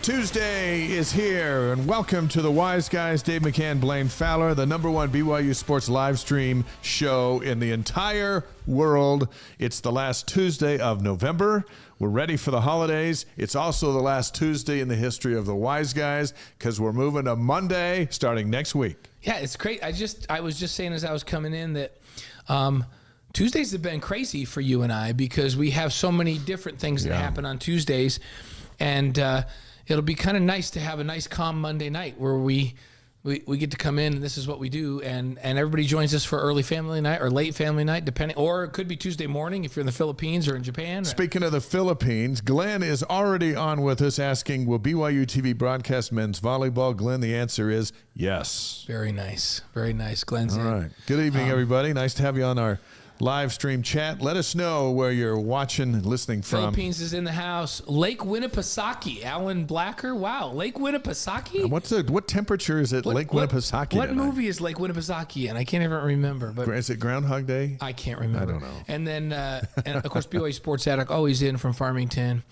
Tuesday is here, and welcome to the Wise Guys. Dave McCann, Blaine Fowler, the #1 BYU Sports live stream show in the entire world. It's the last Tuesday of November. We're ready for the holidays. It's also the last Tuesday in the history of the Wise Guys because we're moving to Monday starting next week. Yeah, it's great. I was just saying as I was coming in that Tuesdays have been crazy for you and I because we have so many different things that happen on Tuesdays, and it'll be kind of nice to have a nice calm Monday night where we get to come in and this is what we do, and everybody joins us for early family night or late family night, depending, or it could be Tuesday morning if you're in the Philippines or in Japan. Speaking of the Philippines, Glenn is already on with us asking, will BYU TV broadcast men's volleyball? Glenn, the answer is yes. Very nice. Very nice. Glenn's All in. right. Good evening, everybody. Nice to have you on our live stream chat. Let us know where you're watching and listening from. Philippines is in the house. Lake Winnipesaukee. Alan Blacker. Wow. Lake Winnipesaukee? What temperature is it Lake Winnipesaukee What tonight? movie is Lake Winnipesaukee in? I can't even remember. But Is it Groundhog Day? I can't remember. I don't know. And then, and of course, BYU Sports Attic always in from Farmington.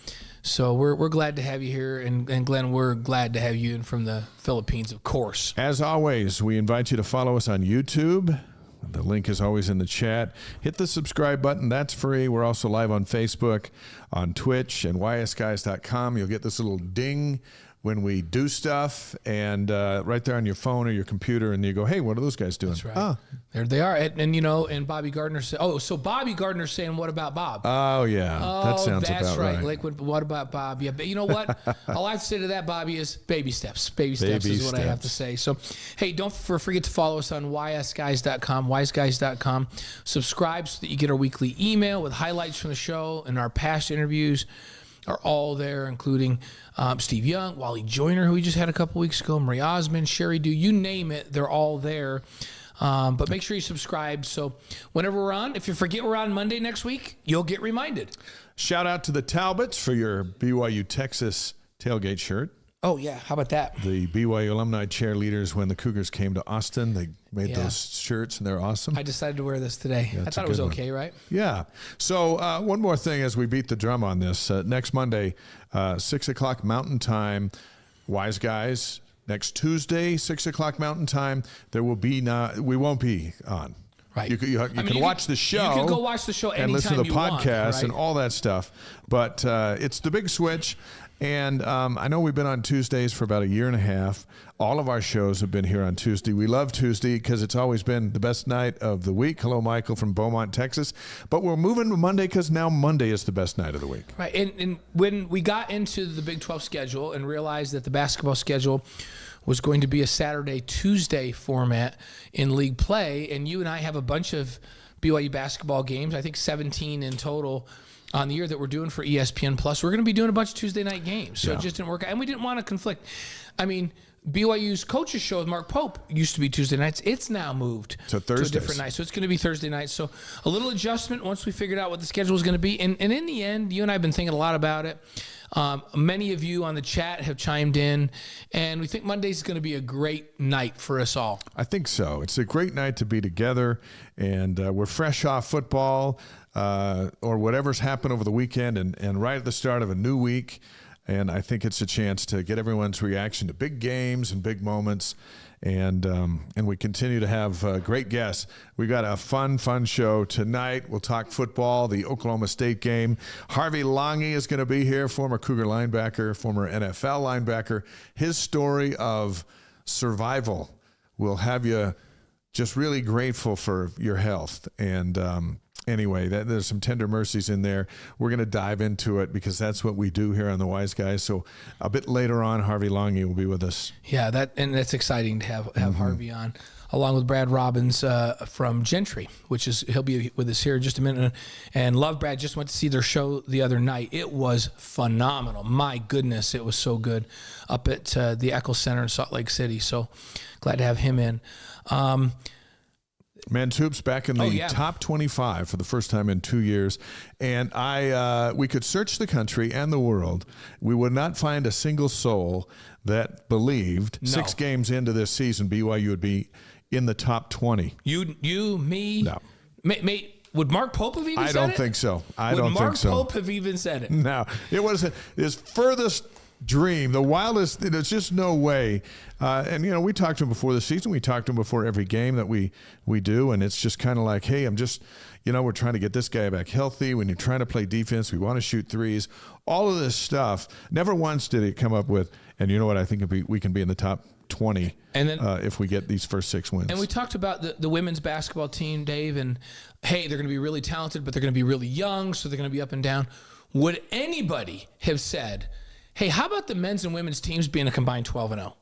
So we're glad to have you here. And Glenn, we're glad to have you in from the Philippines, of course. As always, we invite you to follow us on YouTube. The link is always in the chat. Hit the subscribe button. That's free. We're also live on Facebook, on Twitch, and ysguys.com. You'll get this little ding when we do stuff, and right there on your phone or your computer, and you go, hey, what are those guys doing? That's right. There they are. And you know, and Bobby Gardner said, so Bobby Gardner's saying, what about Bob? Oh, yeah. That sounds that's about right. Lakewood, what about Bob? Yeah, but you know what? All I have to say to that, Bobby, is baby steps. Baby steps is what I have to say. So, hey, don't forget to follow us on ysguys.com, wiseguys.com. Subscribe so that you get our weekly email with highlights from the show, and our past interviews are all there, including Steve Young, Wally Joyner, who we just had a couple weeks ago, Marie Osmond, Sherry Dew, you name it, they're all there. But make sure you subscribe so whenever we're on, if you forget we're on Monday next week, you'll get reminded. Shout out to the Talbots for your BYU Texas tailgate shirt. Oh, yeah. How about that? The BYU alumni cheerleaders, when the Cougars came to Austin, they made those shirts, and they're awesome. I decided to wear this today. Yeah, I thought it was okay, right? Yeah. So one more thing as we beat the drum on this. Next Monday, 6 o'clock Mountain Time, Wise Guys. Next Tuesday, 6 o'clock Mountain Time, we won't be on. Right. You can watch the show. You can go watch the show anytime and listen to the you podcast want, right? and all that stuff. But it's the big switch. And I know we've been on Tuesdays for about a year and a half. All of our shows have been here on Tuesday. We love Tuesday because it's always been the best night of the week. Hello, Michael from Beaumont, Texas. But we're moving to Monday because now Monday is the best night of the week. Right. And when we got into the Big 12 schedule and realized that the basketball schedule was going to be a Saturday-Tuesday format in league play, and you and I have a bunch of BYU basketball games, I think 17 in total on the year that we're doing for ESPN Plus. We're going to be doing a bunch of Tuesday night games, so it just didn't work out. And we didn't want to conflict. I mean, BYU's coaches show with Mark Pope used to be Tuesday nights. It's now moved to a different night, so it's going to be Thursday night. So a little adjustment once we figured out what the schedule was going to be. And in the end, you and I have been thinking a lot about it. Many of you on the chat have chimed in, and we think Monday's going to be a great night for us all. I think so. It's a great night to be together, and we're fresh off football or whatever's happened over the weekend and right at the start of a new week. And I think it's a chance to get everyone's reaction to big games and big moments. And we continue to have great guests. We got a fun show tonight. We'll talk football, the Oklahoma State game. Harvey Langi is going to be here, former Cougar linebacker, former NFL linebacker. His story of survival will have you just really grateful for your health. And anyway, there's some tender mercies in there. We're going to dive into it because that's what we do here on the Wise Guys. So a bit later on, Harvey Langi will be with us. Yeah, that's exciting to have Harvey on, along with Brad Robbins from Gentry, he'll be with us here in just a minute. And love Brad. Just went to see their show the other night. It was phenomenal. My goodness, it was so good up at the Eccles Center in Salt Lake City. So glad to have him in. Men's hoops back in the top 25 for the first time in 2 years. And we could search the country and the world. We would not find a single soul that believed 6 games into this season BYU would be in the top 20. You, me? No. Would Mark Pope have even said it? I don't think so. Would Mark Pope have even said it? No. It was his furthest dream, the wildest. There's just no way. And we talked to him before the season. We talked to him before every game that we do, and it's just kind of like, hey, I'm just, we're trying to get this guy back healthy. When you're trying to play defense, we want to shoot threes. All of this stuff. Never once did he come up with, and you know what? I think we can be in the top 20 and then, if we get these first 6 wins. And we talked about the women's basketball team, Dave, and hey, they're going to be really talented, but they're going to be really young, so they're going to be up and down. Would anybody have said, hey, how about the men's and women's teams being a combined 12-0?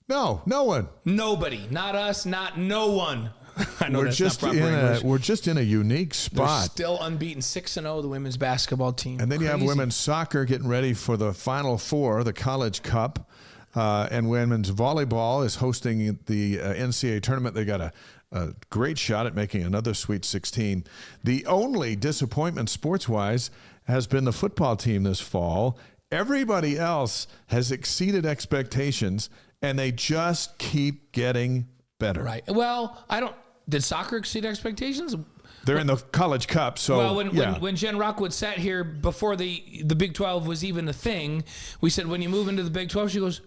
No one. Nobody. Not us, not no one. I know we're just in a unique spot. They're still unbeaten, 6-0, the women's basketball team. And then you have women's soccer getting ready for the Final Four, the College Cup. And women's volleyball is hosting the NCAA tournament. They got a great shot at making another Sweet 16. The only disappointment sports-wise has been the football team this fall. Everybody else has exceeded expectations, and they just keep getting better. Right. Well, did soccer exceed expectations? They're in the College Cup, so well, when Jen Rockwood sat here before the Big 12 was even a thing, we said, when you move into the Big 12, she goes,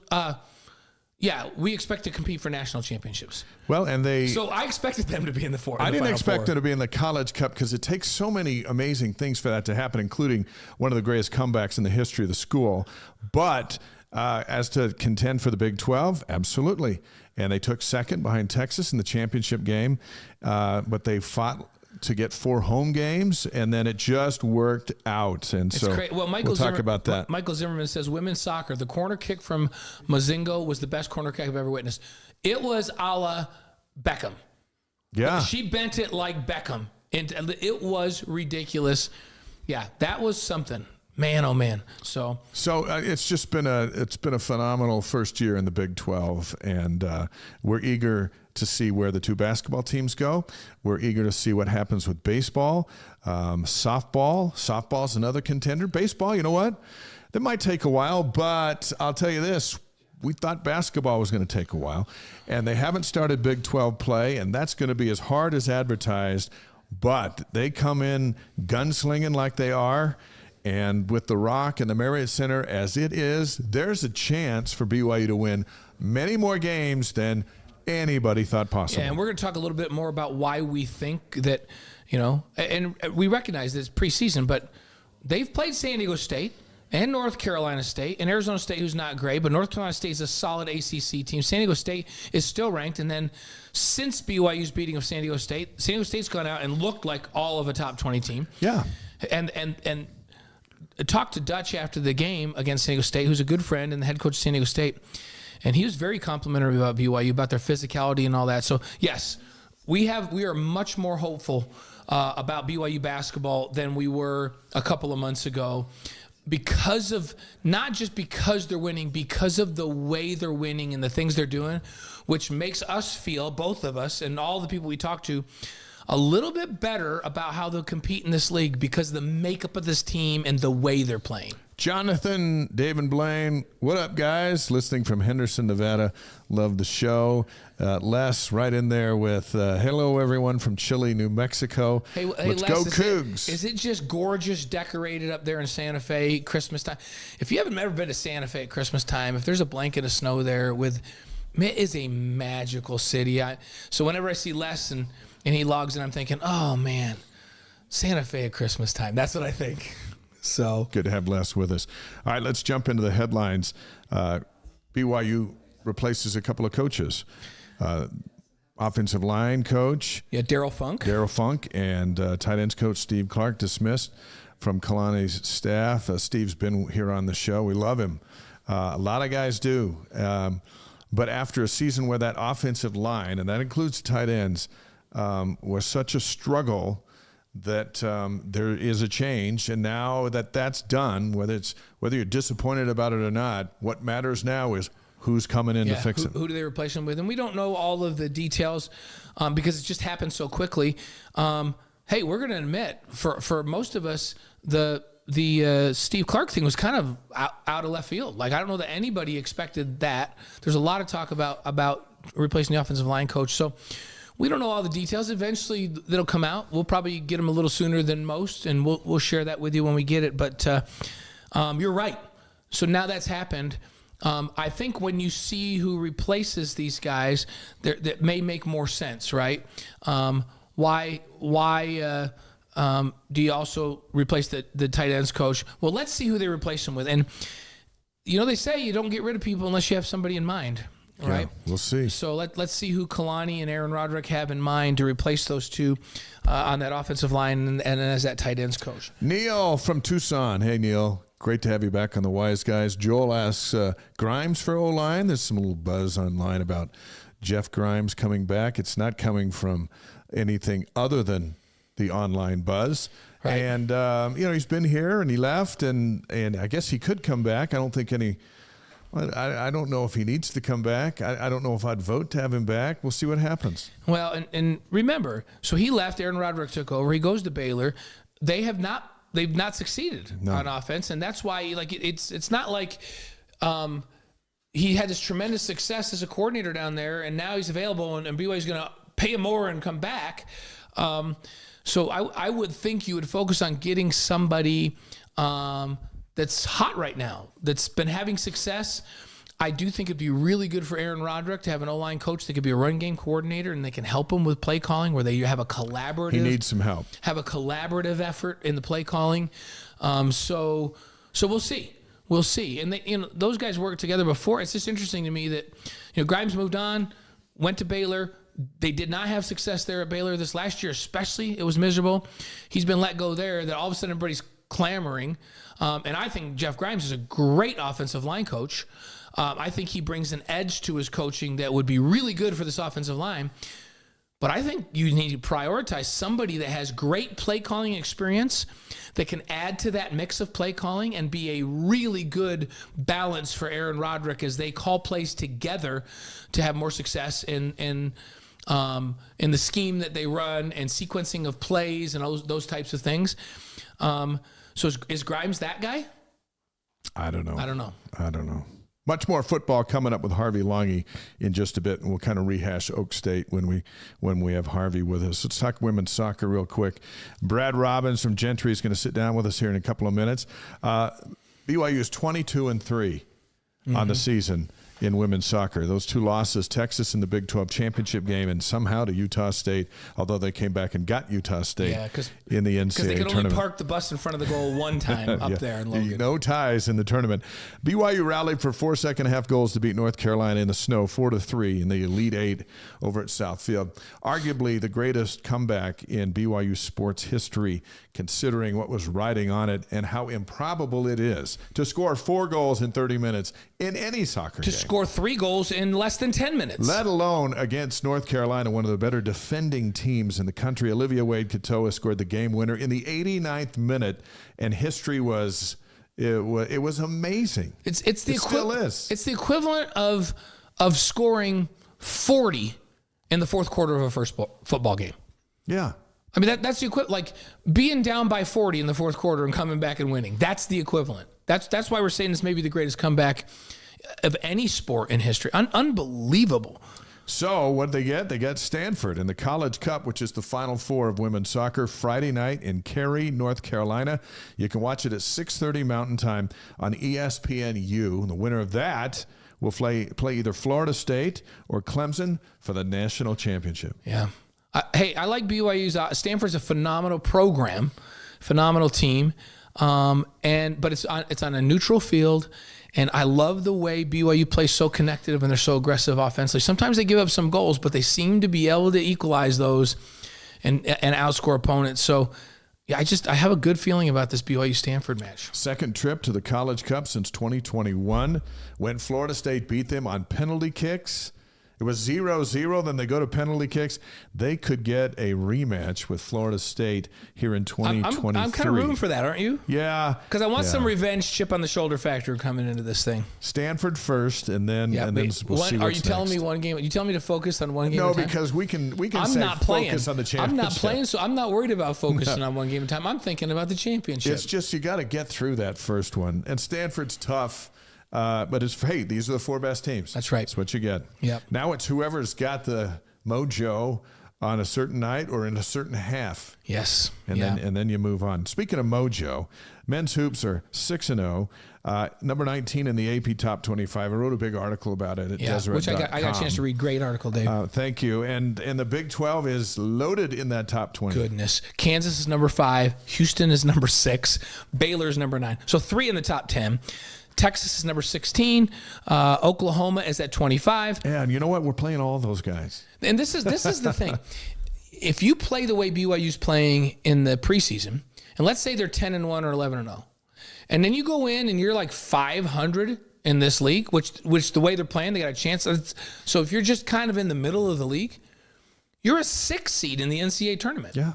yeah, we expect to compete for national championships. Well, so I expected them to be in the four. I didn't expect them to be in the College Cup because it takes so many amazing things for that to happen, including one of the greatest comebacks in the history of the school. But as to contend for the Big 12, absolutely. And they took second behind Texas in the championship game, but they fought to get 4 home games, and then it just worked out. And it's so great. Well, we'll talk about that. Michael Zimmerman says, women's soccer, the corner kick from Mozingo was the best corner kick I've ever witnessed. It was a la Beckham. Yeah. She bent it like Beckham. And it was ridiculous. Yeah, that was something. Man, oh man! So it's just been a phenomenal first year in the Big 12, and we're eager to see where the 2 basketball teams go. We're eager to see what happens with baseball, softball. Softball's another contender. Baseball, you know what? That might take a while, but I'll tell you this. We thought basketball was going to take a while, and they haven't started Big 12 play, and that's going to be as hard as advertised, but they come in gunslinging like they are. And with the Rock and the Marriott Center as it is, there's a chance for BYU to win many more games than anybody thought possible. Yeah, and we're going to talk a little bit more about why we think that, and we recognize this preseason, but they've played San Diego State and North Carolina State and Arizona State, who's not great, but North Carolina State is a solid ACC team. San Diego State is still ranked, and then since BYU's beating of San Diego State's gone out and looked like all of a top 20 team. Yeah. And talked to Dutch after the game against San Diego State, who's a good friend and the head coach of San Diego State, and he was very complimentary about BYU, about their physicality and all that. So yes, we are much more hopeful about BYU basketball than we were a couple of months ago, because of not just because they're winning, because of the way they're winning and the things they're doing, which makes us feel, both of us and all the people we talk to, a little bit better about how they'll compete in this league because of the makeup of this team and the way they're playing. Jonathan, Dave, and Blaine, what up, guys? Listening from Henderson, Nevada. Love the show. Les, right in there with hello, everyone from Chile, New Mexico. Hey, let's Les, go Cougs. Is it just gorgeous, decorated up there in Santa Fe Christmas time? If you haven't ever been to Santa Fe at Christmas time, if there's a blanket of snow there, it is a magical city. So whenever I see Les and he logs in, I'm thinking, oh, man, Santa Fe at Christmas time. That's what I think. So good to have Les with us. All right, let's jump into the headlines. BYU replaces a couple of coaches. Offensive line coach. Yeah, Daryl Funk, and tight ends coach Steve Clark dismissed from Kalani's staff. Steve's been here on the show. We love him. A lot of guys do. But after a season where that offensive line, and that includes tight ends, was such a struggle that there is a change, and now that that's done, whether you're disappointed about it or not, what matters now is who's coming in to fix it. Who do they replace him with? And we don't know all of the details because it just happened so quickly. Hey, we're going to admit, for most of us, the Steve Clark thing was kind of out of left field. Like, I don't know that anybody expected that. There's a lot of talk about replacing the offensive line coach. So we don't know all the details. Eventually, that'll come out. We'll probably get them a little sooner than most, and we'll share that with you when we get it. But you're right. So now that's happened. I think when you see who replaces these guys, that may make more sense, right? Why do you also replace the tight ends coach? Well, let's see who they replace him with. And, they say you don't get rid of people unless you have somebody in mind, right? Yeah, we'll see. So let's see who Kalani and Aaron Roderick have in mind to replace those two on that offensive line and as that tight ends coach. Neil from Tucson. Hey, Neil. Great to have you back on the Wise Guys. Joel asks, Grimes for O-line? There's some little buzz online about Jeff Grimes coming back. It's not coming from anything other than the online buzz. Right. And, he's been here and he left, and I guess he could come back. I don't think I don't know if he needs to come back. I don't know if I'd vote to have him back. We'll see what happens. Well, and remember, so he left, Aaron Roderick took over, he goes to Baylor. They've not succeeded on offense, and that's why it's not like he had this tremendous success as a coordinator down there, and now he's available, and BYU's going to pay him more and come back. So I would think you would focus on getting somebody that's hot right now, that's been having success. I do think it'd be really good for Aaron Roderick to have an O-line coach that could be a run game coordinator, and they can help him with play calling, where they have a collaborative. He needs some help. Have a collaborative effort in the play calling. So we'll see. We'll see. And those guys worked together before. It's just interesting to me that Grimes moved on, went to Baylor. They did not have success there at Baylor this last year, especially. It was miserable. He's been let go there. That all of a sudden everybody's clamoring. And I think Jeff Grimes is a great offensive line coach. I think he brings an edge to his coaching that would be really good for this offensive line. But I think you need to prioritize somebody that has great play calling experience that can add to that mix of play calling and be a really good balance for Aaron Roderick as they call plays together to have more success in the scheme that they run and sequencing of plays and those types of things. So is Grimes that guy? I don't know. Much more football coming up with Harvey Langi in just a bit, and we'll kind of rehash Oak State when we have Harvey with us. Let's talk women's soccer real quick. Brad Robbins from Gentry is going to sit down with us here in a couple of minutes. BYU is 22-3 on the season in women's soccer. Those two losses, Texas in the Big 12 championship game, and somehow to Utah State, although they came back and got Utah State in the NCAA tournament. Because they could only park the bus in front of the goal one time up there in Logan. No ties in the tournament. BYU rallied for 4 second-half goals to beat North Carolina in the snow, 4-3 in the Elite Eight over at Southfield. Arguably the greatest comeback in BYU sports history, considering what was riding on it and how improbable it is to score 4 goals in 30 minutes in any soccer game. Score 3 goals in less than 10 minutes. Let alone against North Carolina, one of the better defending teams in the country. Olivia Wade-Katoa scored the game winner in the 89th minute, and history was amazing. Still is. It's the equivalent of scoring 40 in the fourth quarter of a first football game. Yeah. I mean, that's the equivalent, like being down by 40 in the fourth quarter and coming back and winning. That's the equivalent. That's why we're saying this may be the greatest comeback of any sport in history. Unbelievable. So what did they get? They got Stanford in the College Cup, which is the Final Four of women's soccer, Friday night in Cary, North Carolina. You can watch it at 6:30 Mountain Time on ESPNU. And the winner of that will play either Florida State or Clemson for the national championship. Yeah. I like BYU's. Stanford's a phenomenal program, phenomenal team, but it's on a neutral field. And I love the way BYU plays so connected and they're so aggressive offensively. Sometimes they give up some goals, but they seem to be able to equalize those and outscore opponents. So, yeah, I have a good feeling about this BYU-Stanford match. Second trip to the College Cup since 2021. When Florida State beat them on penalty kicks, it was 0-0. Then they go to penalty kicks. They could get a rematch with Florida State here in 2023. I'm kind of rooting for that, aren't you? Yeah. Because I want some revenge chip on the shoulder factor coming into this thing. Stanford first, and then we'll see what's next. Are you telling me one game? You telling me to focus on one game? No, at a time? because we can I'm say not playing. Focus on the championship. I'm not playing, so I'm not worried about focusing on one game at a time. I'm thinking about the championship. It's just you got to get through that first one, and Stanford's tough. But these are the 4 best teams. That's right. That's what you get. Yep. Now it's whoever's got the mojo on a certain night or in a certain half. Yes. And then you move on. Speaking of mojo, men's hoops are 6-0. Number 19 in the AP Top 25. I wrote a big article about it at Deseret.com. Which I got a chance to read. Great article, Dave. Thank you. And the Big 12 is loaded in that top 20. Goodness. Kansas is number 5. Houston is number 6. Baylor is number 9. So 3 in the top 10. Texas is number 16. Oklahoma is at 25. Yeah, and you know what? We're playing all those guys. And this is the thing. If you play the way BYU's playing in the preseason, and let's say they're 10-1 or 11-0, and then you go in and you're like 500 in this league, which the way they're playing, they got a chance. So if you're just kind of in the middle of the league, you're a 6 seed in the NCAA tournament. Yeah.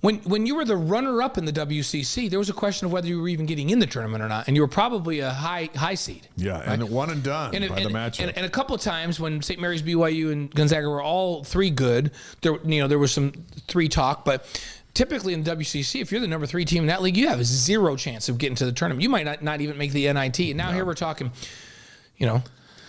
When you were the runner-up in the WCC, there was a question of whether you were even getting in the tournament or not, and you were probably a high seed. Yeah, right? And one and done by the matchup. And a couple of times when St. Mary's, BYU, and Gonzaga were all 3 good, there was some 3 talk, but typically in the WCC, if you're the number 3 team in that league, you have 0 chance of getting to the tournament. You might not even make the NIT. And now here we're talking,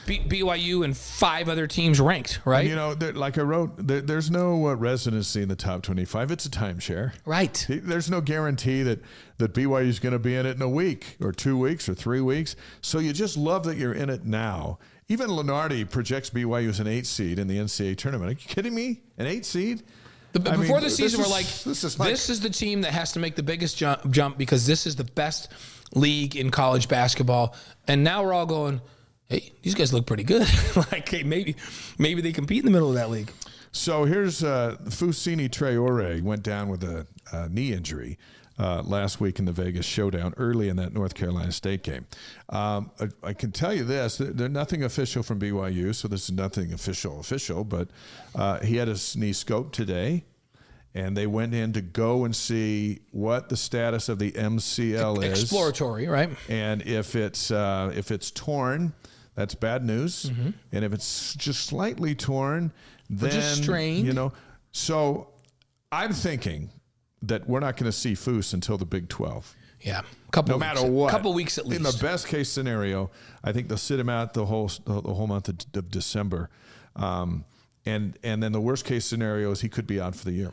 BYU and 5 other teams ranked, right? And like I wrote, there's no residency in the top 25. It's a timeshare. Right. There's no guarantee that BYU is going to be in it in a week or 2 weeks or 3 weeks. So you just love that you're in it now. Even Lenardi projects BYU as an 8 seed in the NCAA tournament. Are you kidding me? An 8 seed? Before the season, we're like, this is the team that has to make the biggest jump because this is the best league in college basketball. And now we're all going, hey, these guys look pretty good. Like, hey, maybe they compete in the middle of that league. So here's Fousseyni Traore went down with a knee injury last week in the Vegas showdown early in that North Carolina State game. I can tell you this, there's nothing official from BYU, so this is nothing official, but he had his knee scoped today, and they went in to go and see what the status of the MCL is. Exploratory, right? And if it's torn, that's bad news. Mm-hmm. And if it's just slightly torn, then, just strained. So I'm thinking that we're not going to see Foose until the Big 12. Yeah, no matter what. Couple weeks at least. In the best case scenario, I think they'll sit him out the whole month of December, and then the worst case scenario is he could be out for the year.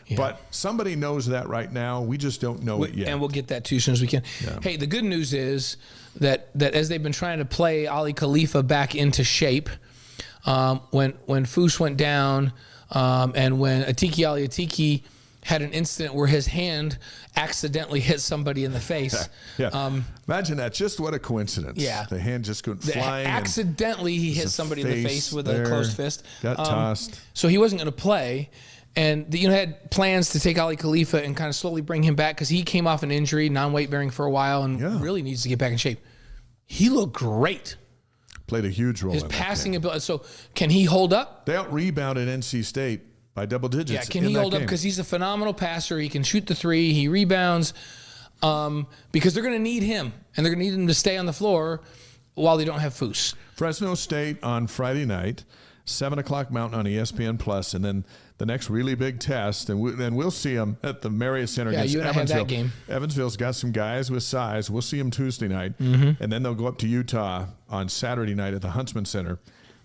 Yeah. But somebody knows that right now. We just don't know it yet. And we'll get that to you as soon as we can. Yeah. Hey, the good news is that as they've been trying to play Ali Khalifa back into shape, when Foose went down, and when Atiki Ali Atiki had an incident where his hand accidentally hit somebody in the face. Yeah. Imagine that. Just what a coincidence. Yeah. The hand just went flying. Accidentally, he hit somebody in the face with a closed fist. Got tossed. So he wasn't going to play. And had plans to take Ali Khalifa and kind of slowly bring him back because he came off an injury, non-weight bearing for a while, and really needs to get back in shape. He looked great. Played a huge role. His passing ability. So can he hold up? They out-rebounded NC State by double digits. Yeah, can he hold up? Because he's a phenomenal passer. He can shoot the 3. He rebounds. Because they're going to need him, and they're going to need him to stay on the floor while they don't have Foose. Fresno State on Friday night, 7 o'clock Mountain on ESPN Plus, and then the next really big test, and we'll see them at the Marriott Center against you and Evansville. I have that game. Evansville's got some guys with size. We'll see them Tuesday night, and then they'll go up to Utah on Saturday night at the Huntsman Center.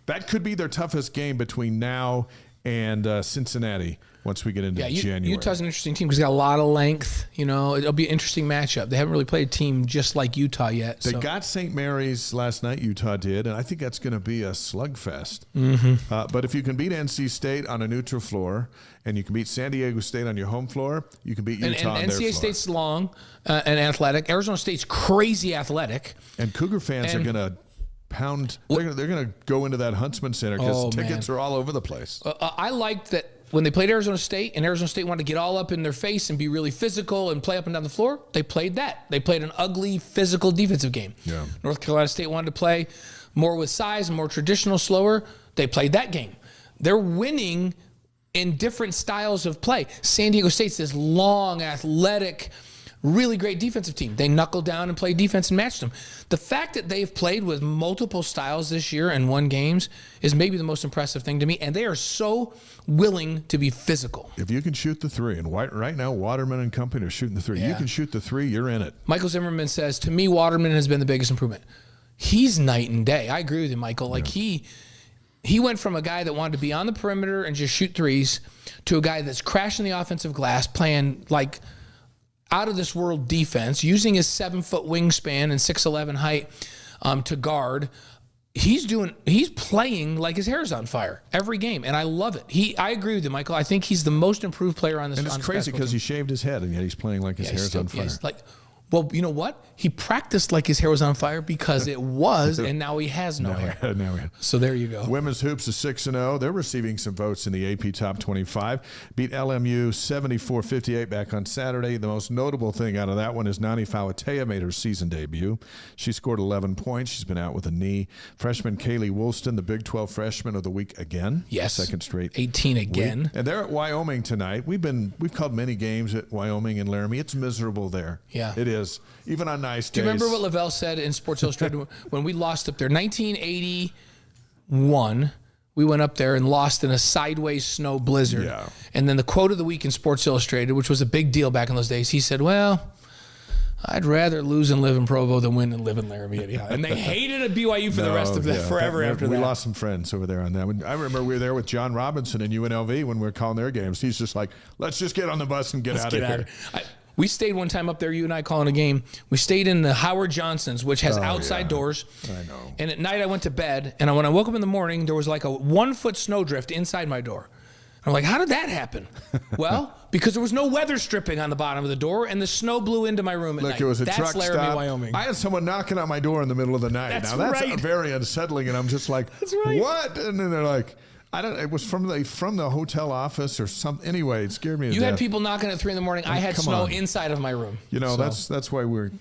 That could be their toughest game between now and Cincinnati once we get into January. Utah's an interesting team because they got a lot of length. It'll be an interesting matchup. They haven't really played a team just like Utah yet. They got St. Mary's last night, Utah did, and I think that's going to be a slugfest. But if you can beat NC State on a neutral floor and you can beat San Diego State on your home floor, you can beat Utah on their floor. NCAA State's long and athletic. Arizona State's crazy athletic. And Cougar fans are going to pound. They're going to go into that Huntsman Center because tickets are all over the place. I liked that when they played Arizona State and Arizona State wanted to get all up in their face and be really physical and play up and down the floor, they played that. They played an ugly physical defensive game. Yeah. North Carolina State wanted to play more with size and more traditional, slower. They played that game. They're winning in different styles of play. San Diego State's this long, athletic, really great defensive team. They knuckled down and played defense and matched them. The fact that they've played with multiple styles this year and won games is maybe the most impressive thing to me, and they are so willing to be physical. If you can shoot the 3, and right now Waterman and company are shooting the 3. You can shoot the 3, you're in it. Michael Zimmerman says, to me, Waterman has been the biggest improvement. He's night and day. I agree with you, Michael. Like he he went from a guy that wanted to be on the perimeter and just shoot threes to a guy that's crashing the offensive glass, playing like out of this world defense, using his 7-foot wingspan and 6'11" height to guard. He's playing like his hair is on fire every game, and I love it. I agree with you, Michael. I think he's the most improved player on this. And it's crazy because he shaved his head, and yet he's playing like his hair is on fire. Well, you know what? He practiced like his hair was on fire because it was, and now he has no hair. So there you go. Women's hoops is 6-0. They're receiving some votes in the AP Top 25. Beat LMU 74-58 back on Saturday. The most notable thing out of that one is Nani Fauatea made her season debut. She scored 11 points. She's been out with a knee. Freshman Kaylee Woolston, the Big 12 freshman of the week again. Yes. Second straight 18 again. week. And they're at Wyoming tonight. We've called many games at Wyoming and Laramie. It's miserable there. Yeah. It is. Even on nice days. Do you remember what Lavelle said in Sports Illustrated when we lost up there? 1981, we went up there and lost in a sideways snow blizzard. Yeah. And then the quote of the week in Sports Illustrated, which was a big deal back in those days, he said, well, I'd rather lose and live in Provo than win and live in Laramie anyhow. And they hated at BYU for the rest of that, forever after that. We lost some friends over there on that one. I remember we were there with John Robinson and UNLV when we were calling their games. He's just like, let's just get on the bus and get out of here. We stayed one time up there, you and I calling a game. We stayed in the Howard Johnson's, which has outside doors. I know. And at night I went to bed, and when I woke up in the morning, there was like a 1-foot snowdrift inside my door. I'm like, how did that happen? Well, because there was no weather stripping on the bottom of the door, and the snow blew into my room at night. It was a That's truck Laramie, stop. Wyoming. I had someone knocking on my door in the middle of the night. That's now that's right. very unsettling, and I'm just like, That's right. What? And then they're like, it was from the hotel office or something. Anyway, it scared me to You death. had people knocking at 3 a.m. I had snow inside of my room. You know, that's why we're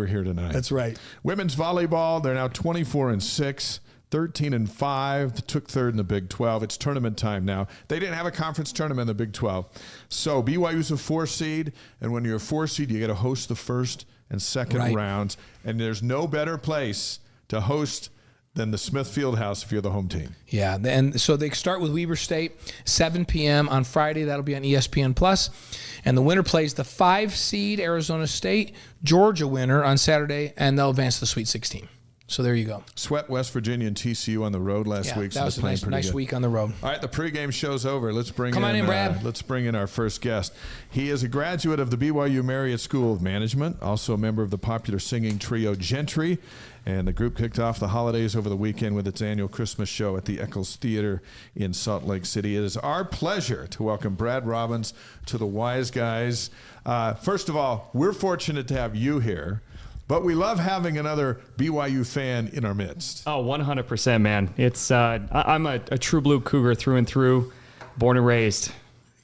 here tonight. That's right. Women's volleyball, they're now 24-6. 13-5, took third in the Big 12. It's tournament time now. They didn't have a conference tournament in the Big 12. So BYU's a 4 seed, and when you're a 4 seed, you get to host the first and second rounds. And there's no better place to host than the Smith Fieldhouse if you're the home team. Yeah, and so they start with Weber State, 7 p.m. on Friday. That'll be on ESPN+. And the winner plays the 5 seed Arizona State, Georgia winner on Saturday, and they'll advance to the Sweet 16. So there you go. Swept West Virginia and TCU on the road last week. That was a nice week on the road. All right, the pregame show's over. Let's bring Brad. Let's bring in our first guest. He is a graduate of the BYU Marriott School of Management, also a member of the popular singing trio Gentry. And the group kicked off the holidays over the weekend with its annual Christmas show at the Eccles Theater in Salt Lake City. It is our pleasure to welcome Brad Robbins to the Wise Guys. First of all, we're fortunate to have you here. But we love having another BYU fan in our midst. Oh, 100%, man. It's I'm a true blue Cougar through and through, born and raised.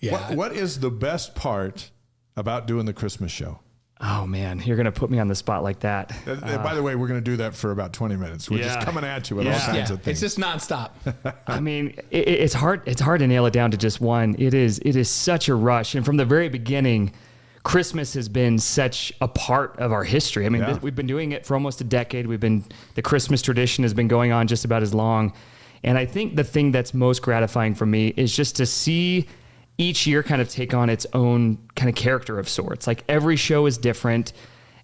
Yeah. What is the best part about doing the Christmas show? Oh, man, you're going to put me on the spot like that. By the way, we're going to do that for about 20 minutes. We're just coming at you with all kinds of things. It's just nonstop. I mean, it's hard to nail it down to just one. It is such a rush. And from the very beginning, Christmas has been such a part of our history. I mean, we've been doing it for almost a decade. The Christmas tradition has been going on just about as long. And I think the thing that's most gratifying for me is just to see each year kind of take on its own kind of character of sorts. Like every show is different,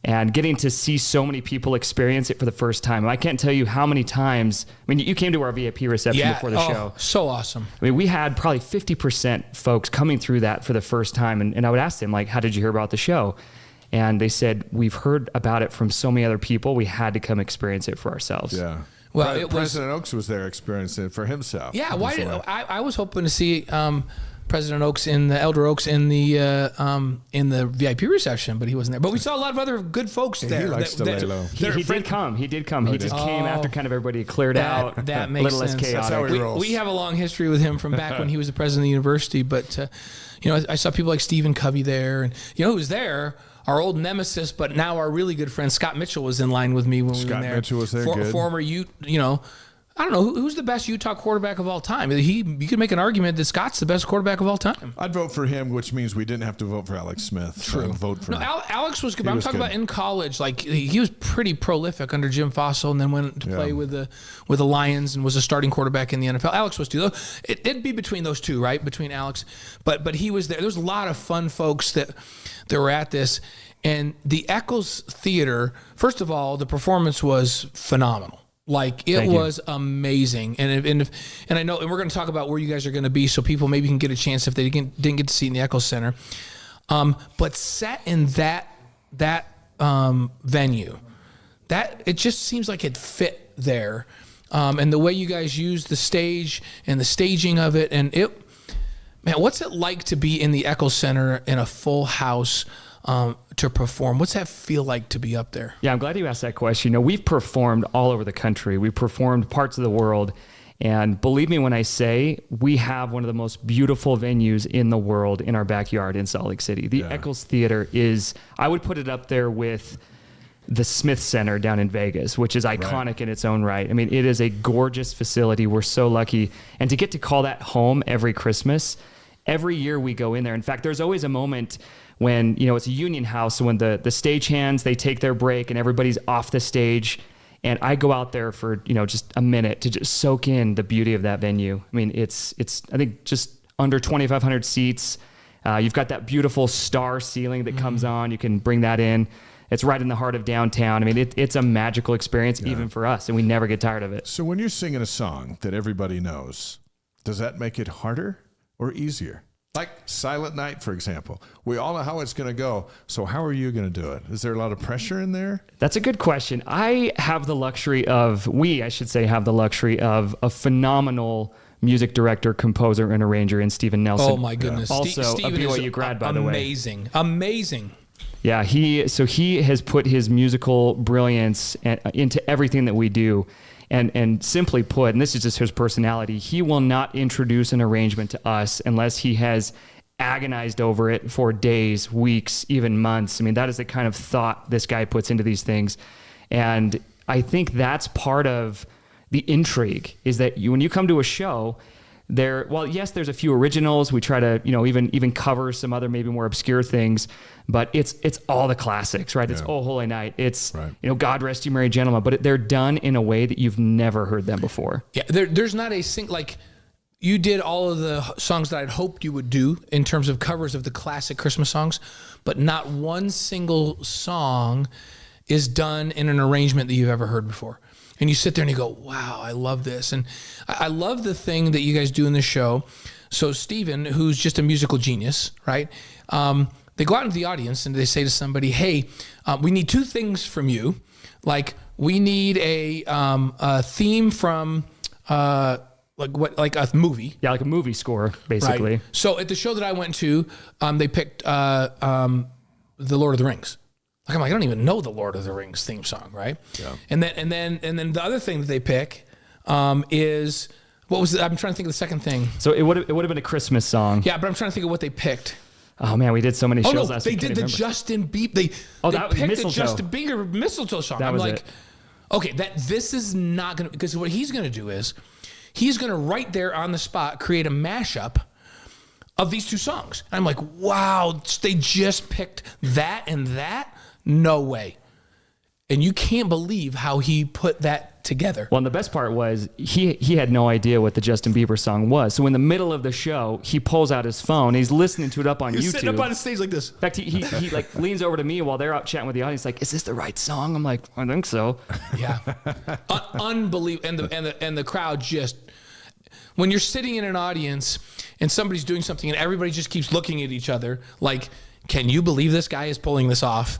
and getting to see so many people experience it for the first time. I can't tell you how many times. I mean, you came to our VIP reception before the show. So awesome. I mean, we had probably 50% folks coming through that for the first time. And I would ask them, like, how did you hear about the show? And they said, we've heard about it from so many other people. We had to come experience it for ourselves. Yeah. Well, President Oaks was there experiencing it for himself. Yeah. I was hoping to see President Oaks Elder Oaks in the VIP reception, but he wasn't there. But we saw a lot of other good folks there. He likes to lay low. He did come. He just came after kind of everybody cleared out. That makes sense. Less chaotic. That's how he rolls. We have a long history with him from back when he was the president of the university. But I saw people like Stephen Covey there, and who was there? Our old nemesis, but now our really good friend Scott Mitchell was in line with me when we were there. Scott Mitchell was there. Good. Former I don't know who's the best Utah quarterback of all time. You could make an argument that Scott's the best quarterback of all time. I'd vote for him, which means we didn't have to vote for Alex Smith. True. I'd vote for him. Alex was good. But I'm talking about in college. Like he was pretty prolific under Jim Fossil, and then went to play with the Lions and was a starting quarterback in the NFL. Alex was too. It'd be between those two, right? Between Alex, but he was there. There's a lot of fun folks that were at this, and the Eccles Theater. First of all, the performance was phenomenal. Like it was amazing, and I know, and we're going to talk about where you guys are going to be, so people maybe can get a chance if they didn't get to see it in the Echo Center. But set in that venue, that it just seems like it fit there, and the way you guys use the stage and the staging of it, and man, what's it like to be in the Echo Center in a full house? To perform. What's that feel like to be up there? Yeah, I'm glad you asked that question. You know, we've performed all over the country. We've performed parts of the world. And believe me when I say we have one of the most beautiful venues in the world in our backyard in Salt Lake City. The Eccles Theater is, I would put it up there with the Smith Center down in Vegas, which is iconic in its own right. I mean, it is a gorgeous facility. We're so lucky. And to get to call that home every Christmas, every year we go in there. In fact, there's always a moment when, you know, it's a union house. So when the stagehands, they take their break and everybody's off the stage. And I go out there for, you know, just a minute to just soak in the beauty of that venue. I mean, it's I think just under 2,500 seats. You've got that beautiful star ceiling that comes on. You can bring that in. It's right in the heart of downtown. I mean, it's a magical experience even for us, and we never get tired of it. So when you're singing a song that everybody knows, does that make it harder or easier? Like Silent Night, for example. We all know how it's going to go. So how are you going to do it? Is there a lot of pressure in there? That's a good question. I have the luxury of, have the luxury of a phenomenal music director, composer, and arranger in Stephen Nelson. Oh, my goodness. Also a BYU grad, by the way. Amazing. Yeah, he has put his musical brilliance into everything that we do. And simply put, and this is just his personality, he will not introduce an arrangement to us unless he has agonized over it for days, weeks, even months. I mean, that is the kind of thought this guy puts into these things. And I think that's part of the intrigue, is that when you come to a show, yes, there's a few originals. We try to, you know, even cover some other maybe more obscure things, but it's all the classics, right? It's Oh Holy Night. It's, you know, God Rest You Merry Gentlemen, but they're done in a way that you've never heard them before. Yeah, there's not like you did all of the songs that I'd hoped you would do in terms of covers of the classic Christmas songs, but not one single song is done in an arrangement that you've ever heard before. And you sit there and you go, wow, I love this. And I love the thing that you guys do in the show. So Stephen, who's just a musical genius, right? They go out into the audience and they say to somebody, hey, we need two things from you. Like, we need a theme from like a movie. Yeah, like a movie score, basically. Right. So at the show that I went to, they picked The Lord of the Rings. Like, I'm like, I don't even know the Lord of the Rings theme song, right? Yeah. And then the other thing that they pick is, what was it? I'm trying to think of the second thing. So it would have been a Christmas song. Yeah, but I'm trying to think of what they picked. Oh man, we did so many shows last week. They did the Justin Bieber. They picked the Justin Bieber Mistletoe song. I'm like, okay, this is not gonna, because what he's gonna do is he's gonna right there on the spot create a mashup of these two songs. And I'm like, wow, they just picked that and that. No way. And you can't believe how he put that together. Well, and the best part was he had no idea what the Justin Bieber song was. So in the middle of the show, he pulls out his phone. He's listening to it up on YouTube. He's sitting up on the stage like this. In fact, he like leans over to me while they're out chatting with the audience, like, "Is this the right song?" I'm like, "I think so." Yeah, unbelievable. And the crowd just, when you're sitting in an audience and somebody's doing something and everybody just keeps looking at each other, like, can you believe this guy is pulling this off?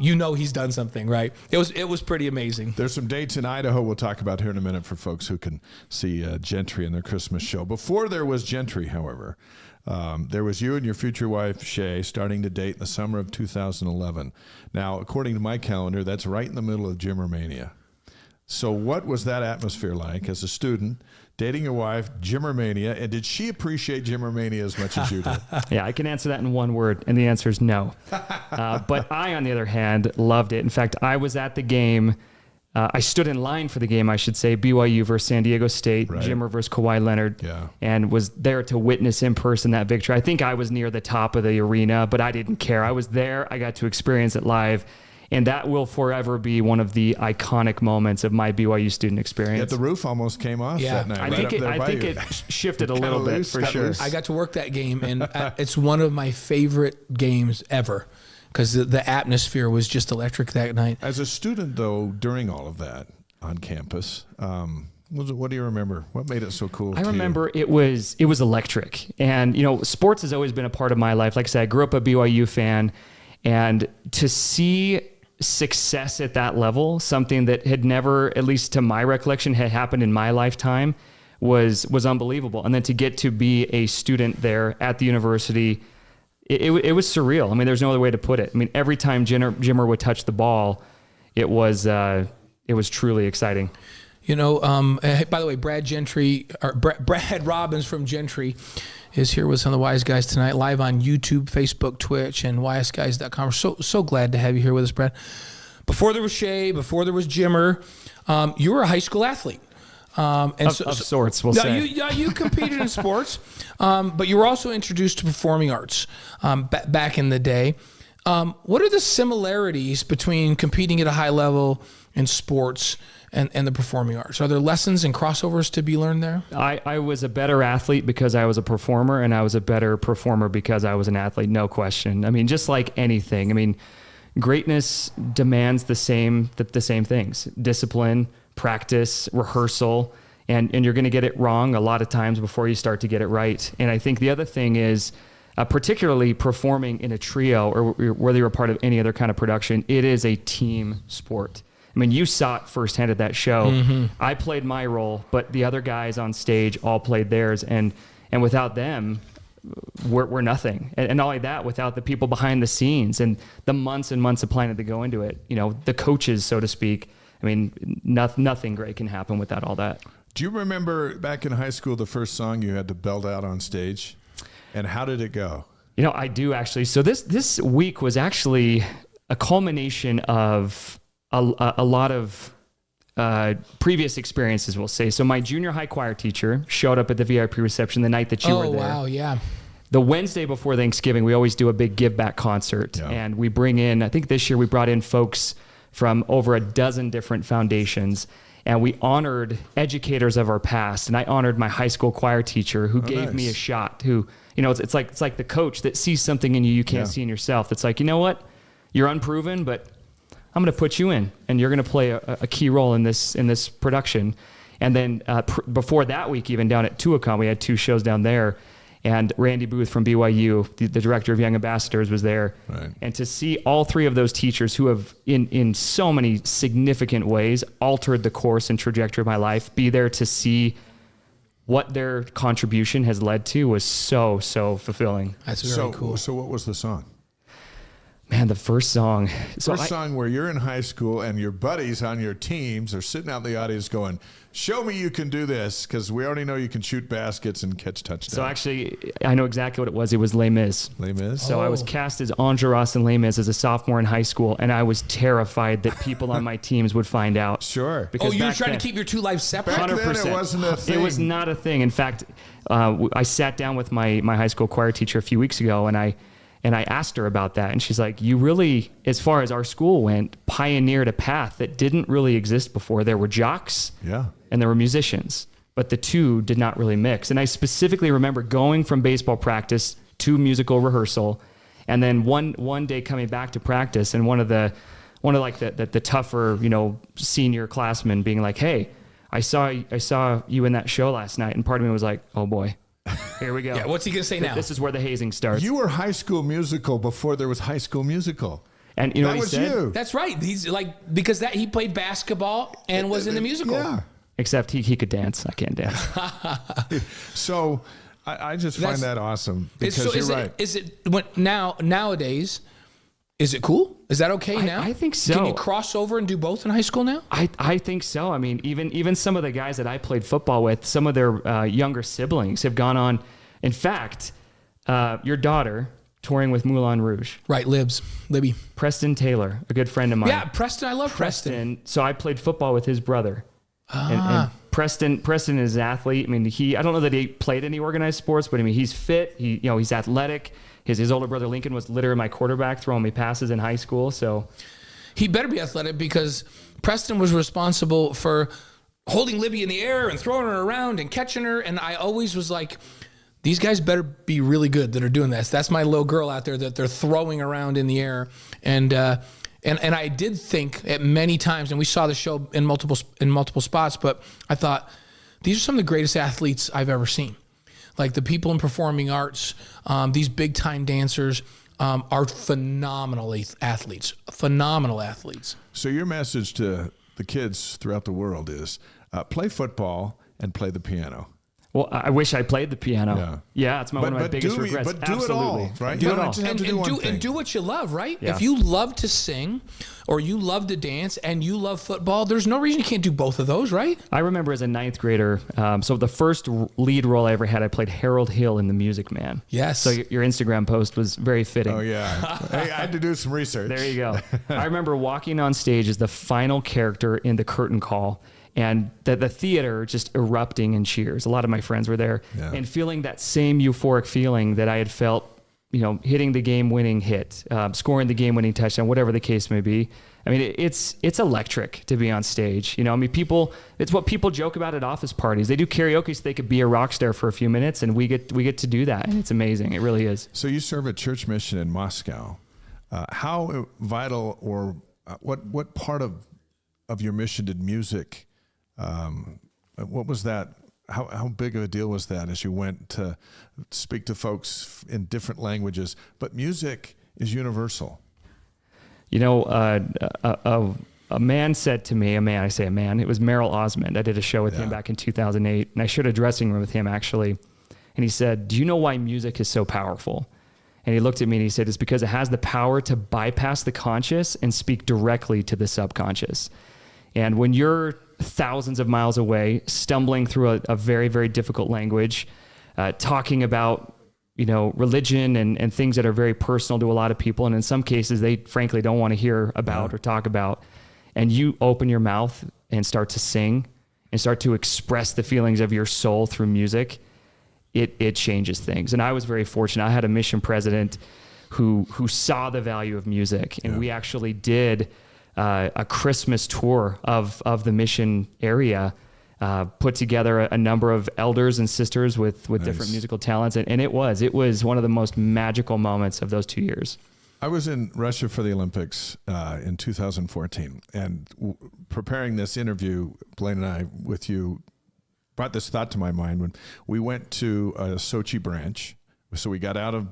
You know he's done something, right? It was pretty amazing. There's some dates in Idaho we'll talk about here in a minute for folks who can see Gentry in their Christmas show. Before there was Gentry, however, there was you and your future wife, Shay, starting to date in the summer of 2011. Now, according to my calendar, that's right in the middle of Jimmermania. So what was that atmosphere like as a student, dating your wife, Jimmermania, and did she appreciate Jimmermania as much as you did? Yeah, I can answer that in one word, and the answer is no. But I, on the other hand, loved it. In fact, I was at the game. I stood in line for the game, I should say, BYU versus San Diego State, right. Jimmer versus Kawhi Leonard, and was there to witness in person that victory. I think I was near the top of the arena, but I didn't care. I was there. I got to experience it live. And that will forever be one of the iconic moments of my BYU student experience. Yet the roof almost came off that night. I think it shifted a little bit for sure. I got to work that game, and it's one of my favorite games ever because the atmosphere was just electric that night. As a student, though, during all of that, on campus. What do you remember? What made it so cool? I remember it was electric. And, sports has always been a part of my life. Like I said, I grew up a BYU fan, and to see success at that level, something that had never, at least to my recollection, had happened in my lifetime, was unbelievable. And then to get to be a student there at the university, it was surreal. I mean, there's no other way to put it. I mean, every time Jimmer would touch the ball, it was truly exciting. By the way, Brad Robbins from Gentry is here with some of the Wise Guys tonight, live on YouTube, Facebook, Twitch, and wiseguys.com. We're so glad to have you here with us, Brad. Before there was Shea, before there was Jimmer, you were a high school athlete. Of sorts, we'll say. You competed in sports, but you were also introduced to performing arts back in the day. What are the similarities between competing at a high level in sports and the performing arts? Are there lessons and crossovers to be learned there? I was a better athlete because I was a performer, and I was a better performer because I was an athlete, no question. I mean, just like anything. I mean, greatness demands the same things: discipline, practice, rehearsal, and you're going to get it wrong a lot of times before you start to get it right. And I think the other thing is, particularly performing in a trio or whether you're a part of any other kind of production, it is a team sport. I mean, you saw it firsthand at that show. Mm-hmm. I played my role, but the other guys on stage all played theirs. And without them, we're nothing. And not only that, without the people behind the scenes and the months and months of planning to go into it, the coaches, so to speak, I mean, nothing great can happen without all that. Do you remember back in high school the first song you had to belt out on stage? And how did it go? I do actually. So this week was actually a culmination of a lot of previous experiences, we'll say. So my junior high choir teacher showed up at the VIP reception the night that you were there. Oh, wow, yeah. The Wednesday before Thanksgiving, we always do a big give back concert. Yeah. And we bring in, I think this year we brought in folks from over a dozen different foundations. And we honored educators of our past. And I honored my high school choir teacher who gave me a shot, who, it's like the coach that sees something in you can't see in yourself. It's like, you know what? You're unproven, but I'm going to put you in, and you're going to play a key role in this production. And then before that week, even down at Tuacahn, we had 2 shows down there, and Randy Booth from BYU, the director of Young Ambassadors, was there. Right. And to see all 3 of those teachers who have, in so many significant ways, altered the course and trajectory of my life, be there to see what their contribution has led to was so fulfilling. That's very cool. So what was the song? Man, the first song. First song where you're in high school and your buddies on your teams are sitting out in the audience going, show me you can do this, because we already know you can shoot baskets and catch touchdowns. So actually, I know exactly what it was. It was Les Mis. Les Mis? So I was cast as Enjolras in Les Mis as a sophomore in high school, and I was terrified that people on my teams would find out. Sure. Because you were trying to keep your 2 lives separate? Back 100%. Then it wasn't a thing. It was not a thing. In fact, I sat down with my high school choir teacher a few weeks ago, and I asked her about that. And she's like, you really, as far as our school went, pioneered a path that didn't really exist before. There were jocks and there were musicians, but the 2 did not really mix. And I specifically remember going from baseball practice to musical rehearsal, and then one day coming back to practice, and one of the tougher, senior classmen being like, hey, I saw you in that show last night. And part of me was like, oh boy. Here we go. Yeah, what's he going to say now? This is where the hazing starts. You were High School Musical before there was High School Musical. And that what he was said? You. That's right. He's like, because he played basketball and was in the musical. Yeah. Except he could dance. I can't dance. So I just find that awesome, because you're right. Is it nowadays? Is it cool? Is that okay now? I think so. Can you cross over and do both in high school now? I think so. I mean, even some of the guys that I played football with, some of their younger siblings have gone on. In fact, your daughter touring with Moulin Rouge. Right, Libby. Preston Taylor, a good friend of mine. Yeah, Preston. I love Preston. So I played football with his brother. And Preston is an athlete. I mean, I don't know that he played any organized sports, but I mean, he's fit. He's athletic. His older brother Lincoln was literally my quarterback, throwing me passes in high school. So he better be athletic, because Preston was responsible for holding Libby in the air and throwing her around and catching her. And I always was like, these guys better be really good that are doing this. That's my little girl out there that they're throwing around in the air. And And I did think at many times, and we saw the show in multiple spots, but I thought, these are some of the greatest athletes I've ever seen. Like the people in performing arts, these big time dancers are phenomenal athletes. So your message to the kids throughout the world is play football and play the piano. Well, I wish I played the piano. Yeah, it's one of my biggest regrets. But do Absolutely. it all, right? Do you it don't all. just have to do one thing. And do what you love, right? Yeah. If you love to sing or you love to dance and you love football, there's no reason you can't do both of those, right? I remember as a 9th grader, so the first lead role I ever had, I played Harold Hill in The Music Man. Yes. So your Instagram post was very fitting. Oh, yeah. Hey, I had to do some research. There you go. I remember walking on stage as the final character in the curtain call, and the theater just erupting in cheers. A lot of my friends were there, and feeling that same euphoric feeling that I had felt, hitting the game-winning hit, scoring the game-winning touchdown, whatever the case may be. I mean, it's electric to be on stage. It's what people joke about at office parties. They do karaoke so they could be a rock star for a few minutes, and we get to do that, and it's amazing. It really is. So you serve a church mission in Moscow. How vital or what part of your mission did music? What was that? How big of a deal was that as you went to speak to folks in different languages? But music is universal. A man said to me, I say a man, it was Merrill Osmond. I did a show with him back in 2008, and I shared a dressing room with him actually. And he said, "Do you know why music is so powerful?" And he looked at me and he said, "It's because it has the power to bypass the conscious and speak directly to the subconscious." And when you're thousands of miles away, stumbling through a very, very difficult language, talking about, religion and things that are very personal to a lot of people, and in some cases they frankly don't want to hear about or talk about, and you open your mouth and start to sing and start to express the feelings of your soul through music, it changes things. And I was very fortunate. I had a mission president who saw the value of music, and we actually did a Christmas tour of the mission area, put together a number of elders and sisters with different musical talents. And it was one of the most magical moments of those 2 years. I was in Russia for the Olympics in 2014, and preparing this interview, Blaine and I, with you, brought this thought to my mind when we went to a Sochi branch. So we got out of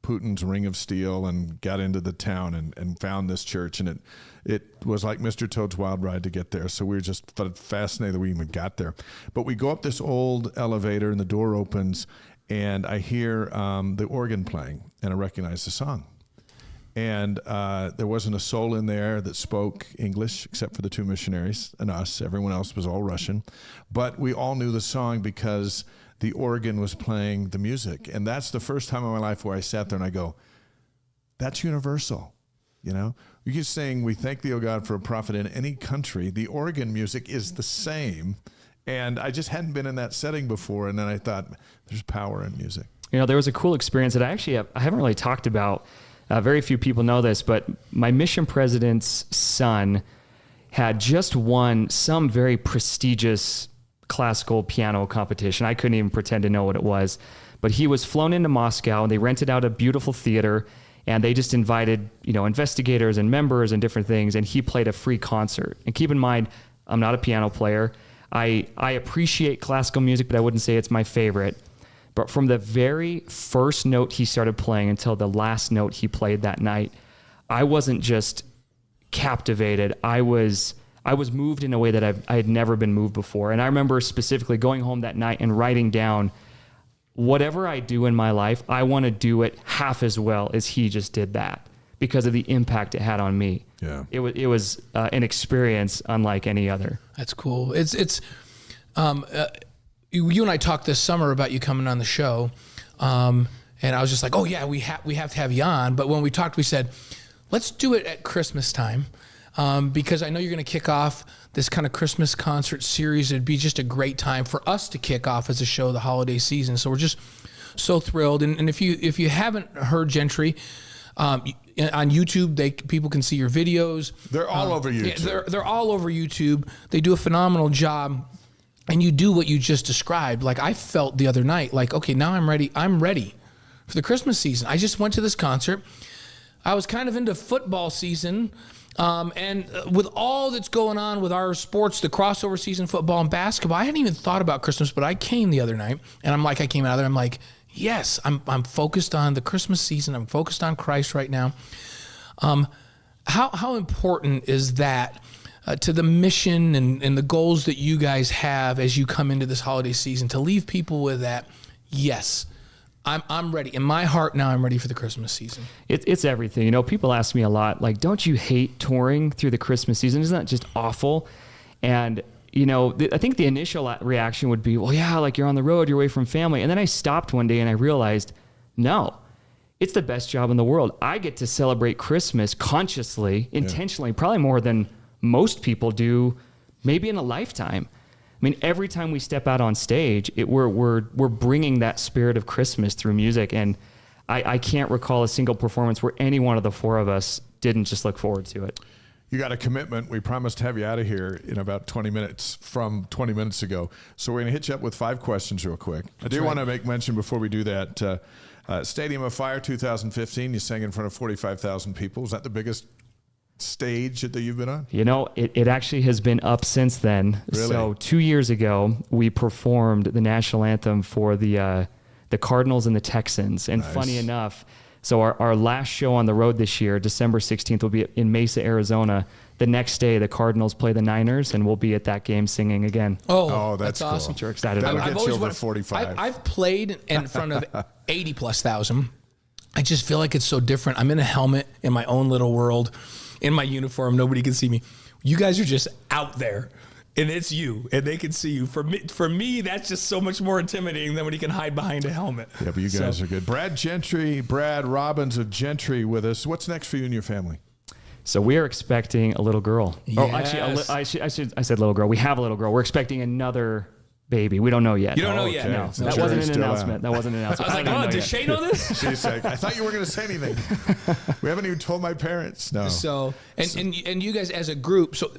Putin's Ring of Steel and got into the town and found this church, and it was like Mr. Toad's Wild Ride to get there. So we were just fascinated that we even got there. But we go up this old elevator and the door opens, and I hear the organ playing, and I recognize the song. And there wasn't a soul in there that spoke English except for the two missionaries and us. Everyone else was all Russian. But we all knew the song because the organ was playing the music. And that's the first time in my life where I sat there and I go, that's universal. You keep saying, "We thank thee, O God, for a prophet in any country." The organ music is the same. And I just hadn't been in that setting before. And then I thought, there's power in music. There was a cool experience that I haven't really talked about. Very few people know this, but my mission president's son had just won some very prestigious classical piano competition. I couldn't even pretend to know what it was, but he was flown into Moscow, and they rented out a beautiful theater, and they just invited, investigators and members and different things, and he played a free concert. And keep in mind, I'm not a piano player. I appreciate classical music, but I wouldn't say it's my favorite. But from the very first note he started playing until the last note he played that night, I wasn't just captivated. I was moved in a way that I had never been moved before. And I remember specifically going home that night and writing down, whatever I do in my life, I want to do it half as well as he just did that, because of the impact it had on me. Yeah, it was an experience unlike any other. That's cool. You and I talked this summer about you coming on the show, and I was just like, "Oh yeah, we have to have you on." But when we talked, we said, "Let's do it at Christmas time," because I know you're going to kick off this kind of Christmas concert series. It'd be just a great time for us to kick off as a show the holiday season. So we're just so thrilled. And if you haven't heard Gentry, on YouTube, people can see your videos. They're all over YouTube. Yeah, they're all over YouTube. They do a phenomenal job. And you do what you just described. Like I felt the other night, like, okay, now I'm ready. I'm ready for the Christmas season. I just went to this concert. I was kind of into football season And with all that's going on with our sports, the crossover season, football and basketball, I hadn't even thought about Christmas, but I came the other night, and I came out of there, I'm like, yes, I'm focused on the Christmas season. I'm focused on Christ right now. How important is that to the mission and the goals that you guys have as you come into this holiday season, to leave people with that? Yes, I'm ready. In my heart now, I'm ready for the Christmas season. It's everything. You know, people ask me a lot, like, don't you hate touring through the Christmas season? Isn't that just awful? And, you know, I think the initial reaction would be, well, yeah, like you're on the road, you're away from family. And then I stopped one day and I realized, no, it's the best job in the world. I get to celebrate Christmas consciously, intentionally, probably more than most people do maybe in a lifetime. I mean, every time we step out on stage, we're bringing that spirit of Christmas through music. And I can't recall a single performance where any one of the four of us didn't just look forward to it. You got a commitment. We promised to have you out of here in about 20 minutes from 20 minutes ago. So we're going to hit you up with 5 questions real quick. I do want to make mention before we do that, Stadium of Fire 2015, you sang in front of 45,000 people. Is that the biggest stage that you've been on? You know, it actually has been up since then. Really? So 2 years ago, we performed the national anthem for the Cardinals and the Texans. And funny enough, so our last show on the road this year, December 16th, will be in Mesa, Arizona. The next day, the Cardinals play the Niners, and we'll be at that game singing again. Oh, that's cool. awesome. We're excited That'll about it. get you over 45. I've played in front of 80,000+. I just feel like it's so different. I'm in a helmet in my own little world, in my uniform. Nobody can see me. You guys are just out there, and it's you, and they can see you. For me, that's just so much more intimidating than when you can hide behind a helmet. Yeah, but you guys are good. Brad Robbins of Gentry with us. What's next for you and your family? So we are expecting a little girl. Yes. Oh, actually, I said little girl. We have a little girl. We're expecting another baby. We don't know yet. You don't know yet? No, So that wasn't an announcement. That wasn't an announcement. I was like, does Shay know this? She's like, I thought you were going to say anything. We haven't even told my parents. No. So, and you guys as a group, so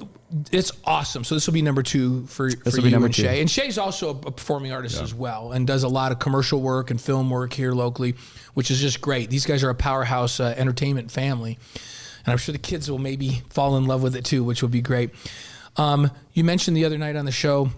it's awesome. So this will be number 2 for you number and 2. Shay. And Shay's also a performing artist as well, and does a lot of commercial work and film work here locally, which is just great. These guys are a powerhouse entertainment family. And I'm sure the kids will maybe fall in love with it too, which will be great. You mentioned the other night on the show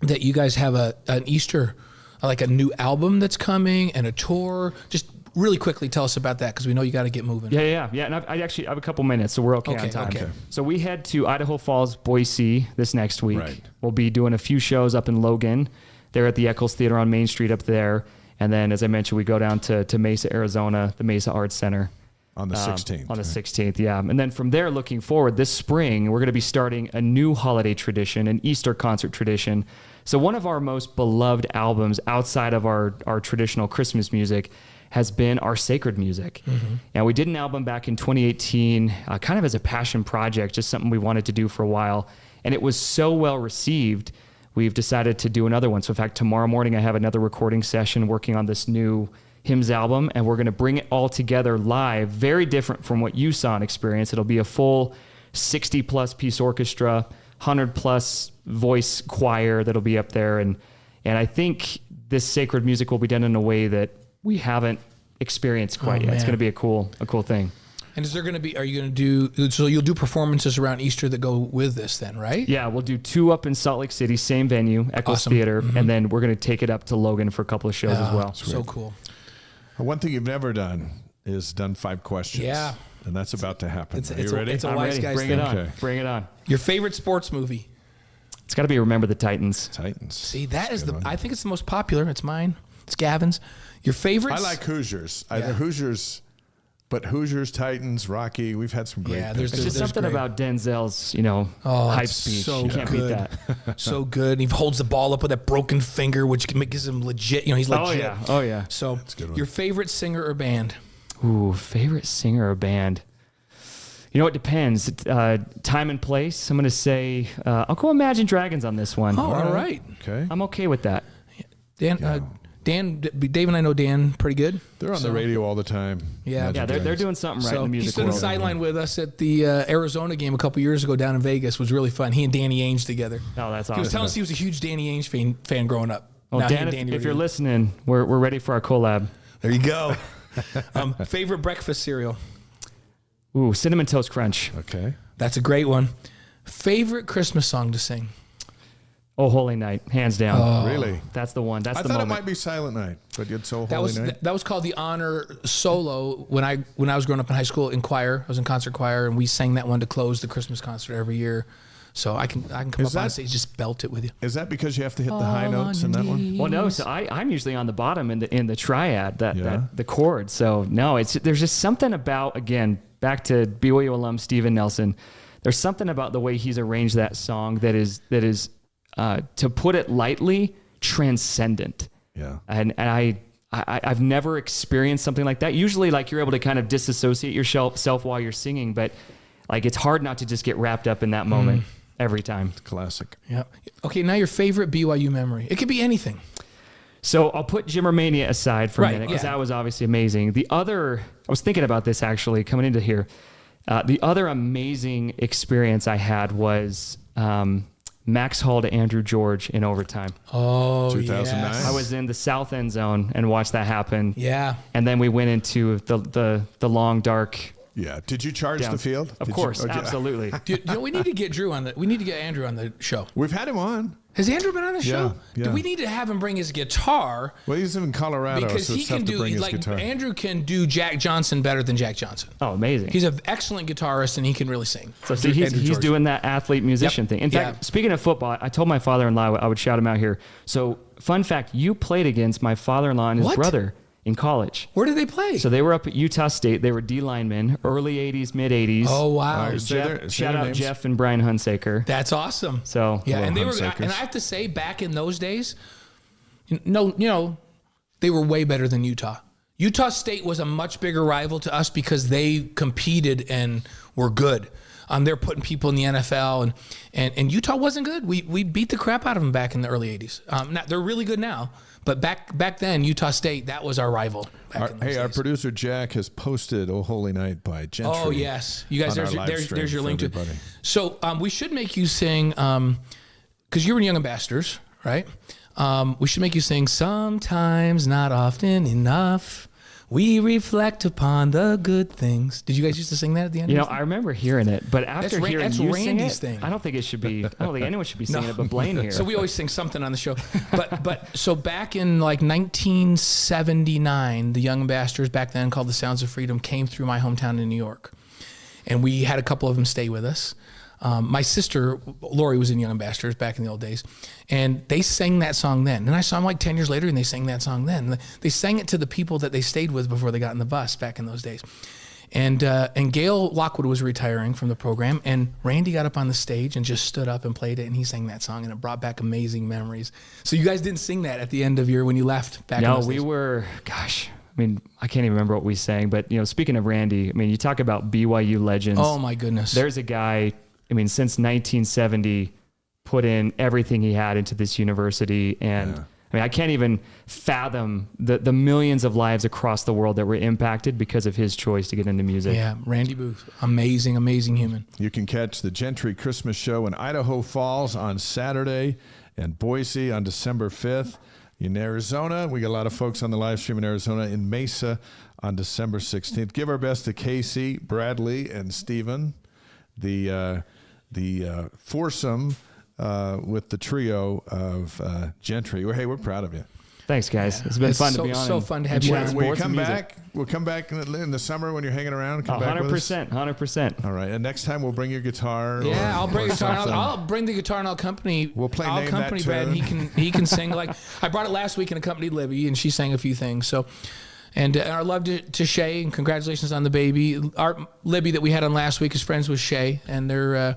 that you guys have an Easter, like a new album that's coming and a tour. Just really quickly tell us about that, because we know you got to get moving. Yeah. And I actually have a couple minutes, so we're okay on time. Okay. So we head to Idaho Falls, Boise this next week. Right. We'll be doing a few shows up in Logan. They're at the Eccles Theater on Main Street up there. And then, as I mentioned, we go down to Mesa, Arizona, the Mesa Arts Center. On the 16th. On the 16th, yeah. And then from there, looking forward, this spring, we're going to be starting a new holiday tradition, an Easter concert tradition. So one of our most beloved albums outside of our traditional Christmas music has been our sacred music. Mm-hmm. And we did an album back in 2018, kind of as a passion project, just something we wanted to do for a while. And it was so well received, we've decided to do another one. So in fact, tomorrow morning, I have another recording session working on this new hymns album, and we're going to bring it all together live, very different from what you saw and experienced. It'll be a full 60+ piece orchestra, 100+ voice choir that'll be up there, and I think this sacred music will be done in a way that we haven't experienced quite yet. It's going to be a cool thing. And is there going to be, are you going to do, so you'll do performances around Easter that go with this then, right? Yeah, we'll do 2 up in Salt Lake City, same venue, Eccles Awesome. Theater, and then we're going to take it up to Logan for a couple of shows as well. So cool. One thing you've never done is done 5 questions. Yeah. And that's about to happen. Are you ready? It's a I'm wise ready. guy's Bring thing. it on. Okay. Bring it on. Your favorite sports movie? It's got to be Remember the Titans. Titans. See, that is I think it's the most popular. It's mine. It's Gavin's. Your favorites? I like Hoosiers. Yeah. But Hoosiers, Titans, Rocky, we've had some great there's It's just something great. about Denzel's, hype it's speech. so You can't beat good. that. So good. And he holds the ball up with that broken finger, which makes him legit. He's legit. Oh yeah. So, a good one. your favorite singer or band? Ooh, favorite singer or band? It depends. Time and place. I'm going to say, I'll go Imagine Dragons on this one. Oh, all right. Okay. I'm okay with that. Dan, Dave and I know Dan pretty good. They're on the radio all the time. Yeah. Yeah, they're doing something right in the He music stood on the world. sideline with us at the Arizona game a couple years ago down in Vegas. It was really fun. He and Danny Ainge together. Oh, that's He was awesome. telling us he was a huge Danny Ainge fan growing up. Well, Now he Dan, and Danny if are you're good. listening, we're ready for our collab. There you go. Favorite breakfast cereal? Ooh, Cinnamon Toast Crunch. Okay. That's a great one. Favorite Christmas song to sing? Oh, Holy Night, hands down. Oh. Really? That's the one. That's I the thought moment. it might be Silent Night, but it's So Holy Night. That was called the honor solo when I was growing up in high school in choir. I was in concert choir, and we sang that one to close the Christmas concert every year. So I can come up on stage, just belt it with you. Is that because you have to hit the high notes in that one? Well, no. So I'm usually on the bottom in the triad, that the chord. So no, there's just something about, again, back to BYU alum Steven Nelson. There's something about the way he's arranged that song that is to put it lightly, transcendent. Yeah. And I've never experienced something like that. Usually, like, you're able to kind of disassociate yourself while you're singing, but like, it's hard not to just get wrapped up in that moment every time. Classic. Yeah. Okay, now your favorite BYU memory. It could be anything. So I'll put Jimmermania aside for a minute, because that was obviously amazing. I was thinking about this actually coming into here. The other amazing experience I had was Max Hall to Andrew George in overtime. Oh, 2009. yes. I was in the south end zone and watched that happen. Yeah. And then we went into the long, dark. Yeah. Did you charge down. the field? Of course, absolutely. We need to get Drew on we need to get Andrew on the show. We've had him on. Has Andrew been on the show? Yeah. Do we need to have him bring his guitar? Well, he's in Colorado, Because so he it's tough can to do, bring his like, guitar. Andrew can do Jack Johnson better than Jack Johnson. Oh, amazing. He's an excellent guitarist, and he can really sing. So see, he's George. doing that athlete-musician thing. In fact, speaking of football, I told my father-in-law I would shout him out here. So, fun fact, you played against my father-in-law and his brother in college. Where did they play? So they were up at Utah State. They were D linemen, early 80s, mid 80s. Oh, wow. Shout out Jeff and Brian Hunsaker. That's awesome. So yeah, and I have to say, back in those days, they were way better than Utah. Utah State was a much bigger rival to us because they competed and were good. They're putting people in the NFL, and Utah wasn't good. We beat the crap out of them back in the early 80s. They're really good now, but back then, Utah State, that was our rival. Our producer Jack has posted "Oh Holy Night" by Gentry. Oh yes, you guys. There's your link to it. So we should make you sing because you were in Young Ambassadors, right? We should make you sing "Sometimes Not Often Enough. We reflect upon the good things." Did you guys used to sing that at the end? I remember hearing it, but after hearing you sing it, thing. I don't think anyone should be singing it but Blaine here. So we always sing something on the show. But so back in like 1979, the Young Ambassadors, back then called the Sounds of Freedom, came through my hometown in New York. And we had a couple of them stay with us. My sister, Lori, was in Young Ambassadors back in the old days, and they sang that song then. And I saw them like 10 years later, and they sang that song then. They sang it to the people that they stayed with before they got in the bus back in those days. And Gail Lockwood was retiring from the program, and Randy got up on the stage and just stood up and played it, and he sang that song, and it brought back amazing memories. So you guys didn't sing that at the end of when you left back in those days? No, we were, gosh, I mean, I can't even remember what we sang, but, speaking of Randy, I mean, you talk about BYU legends. Oh, my goodness. There's a guy, since 1970, put in everything he had into this university. And I can't even fathom the millions of lives across the world that were impacted because of his choice to get into music. Yeah, Randy Booth. Amazing, amazing human. You can catch the Gentry Christmas Show in Idaho Falls on Saturday and Boise on December 5th. In Arizona, we got a lot of folks on the live stream in Arizona, in Mesa on December 16th. Give our best to Casey, Bradley, and Steven. The foursome with the trio of Gentry. Hey, we're proud of you. Thanks, guys. It's been fun to be on. So fun to have you on. Will you come back? We'll come back in the summer when you're hanging around. Come back with us. 100%. All right. And next time we'll bring your guitar. Yeah, I'll bring guitar. I'll bring the guitar and I'll accompany. We'll play I'll Name accompany That Brad, and Tune. he can sing. Like I brought it last week and accompanied Libby, and she sang a few things. So. And our love to Shay, and congratulations on the baby. Our Libby that we had on last week is friends with Shay, and they're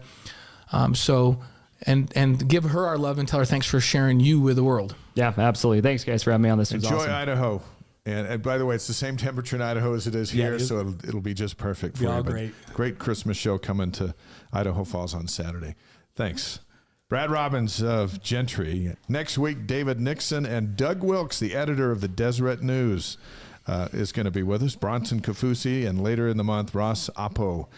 and give her our love and tell her thanks for sharing you with the world. Yeah, absolutely. Thanks, guys, for having me on. This was Enjoy awesome. Idaho. And by the way, it's the same temperature in Idaho as it is here, so it'll be just perfect for you. Great. Great Christmas show coming to Idaho Falls on Saturday. Thanks. Brad Robbins of Gentry. Next week, David Nixon and Doug Wilkes, the editor of the Deseret News, is going to be with us. Bronson Kafusi, and later in the month, Ross Oppo,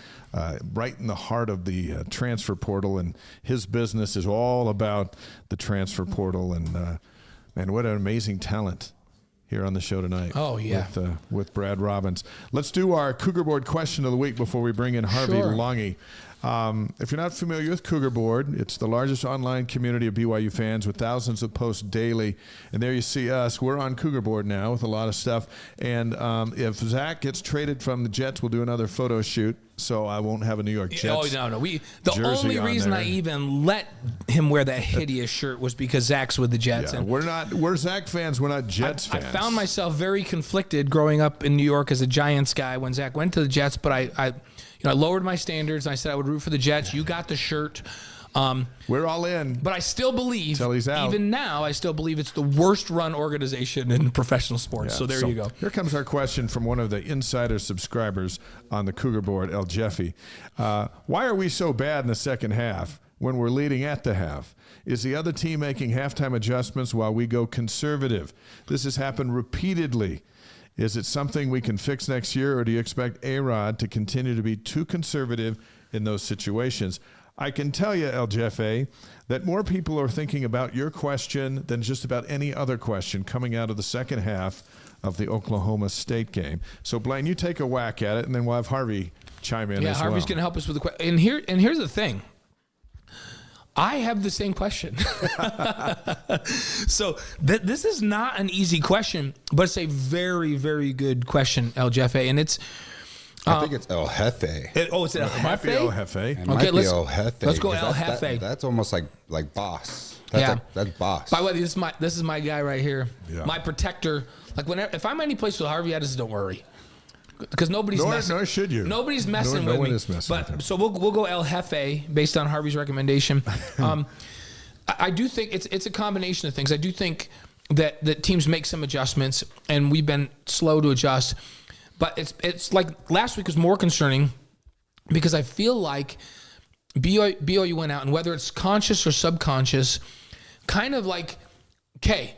right in the heart of the transfer portal, and his business is all about the transfer portal, and what an amazing talent here on the show tonight. Oh, yeah. With Brad Robbins. Let's do our Cougarboard question of the week before we bring in Harvey Langi. If you're not familiar with Cougarboard, it's the largest online community of BYU fans with thousands of posts daily. And there you see us. We're on Cougarboard now with a lot of stuff. And if Zach gets traded from the Jets, we'll do another photo shoot. So I won't have a New York Jets. Oh, no. The only reason I even let him wear that hideous shirt was because Zach's with the Jets. Yeah, and we're Zach fans. We're not Jets fans. I found myself very conflicted growing up in New York as a Giants guy when Zach went to the Jets, but I lowered my standards. And I said I would root for the Jets. You got the shirt. We're all in. But I still believe, he's out. even now, I still believe it's the worst run organization in professional sports. Yeah, so there you go. Here comes our question from one of the insider subscribers on the Cougarboard, El Jeffy. Why are we so bad in the second half when we're leading at the half? Is the other team making halftime adjustments while we go conservative? This has happened repeatedly. Is it something we can fix next year, or do you expect A-Rod to continue to be too conservative in those situations? I can tell you, El Jefe, that more people are thinking about your question than just about any other question coming out of the second half of the Oklahoma State game. So, Blaine, you take a whack at it, and then we'll have Harvey chime in as well. Yeah, Harvey's going to help us with the question. And here's the thing. I have the same question. So this is not an easy question, but it's a very, very good question, El Jefe. And it's... I think it's El Jefe. It's El Jefe? Might be El Jefe. It might be El Jefe. Let's go El Jefe. That's almost like boss. That's boss. By the way, this is my guy right here. Yeah. My protector. Like if I'm any place with Harvey, I just don't worry. Because nobody's messing. Nor should you. Nobody's messing no with one me. Is messing with him. So we'll go El Jefe based on Harvey's recommendation. I do think it's a combination of things. I do think that teams make some adjustments, and we've been slow to adjust. But it's like last week was more concerning because I feel like BYU went out, and whether it's conscious or subconscious, kind of like, okay,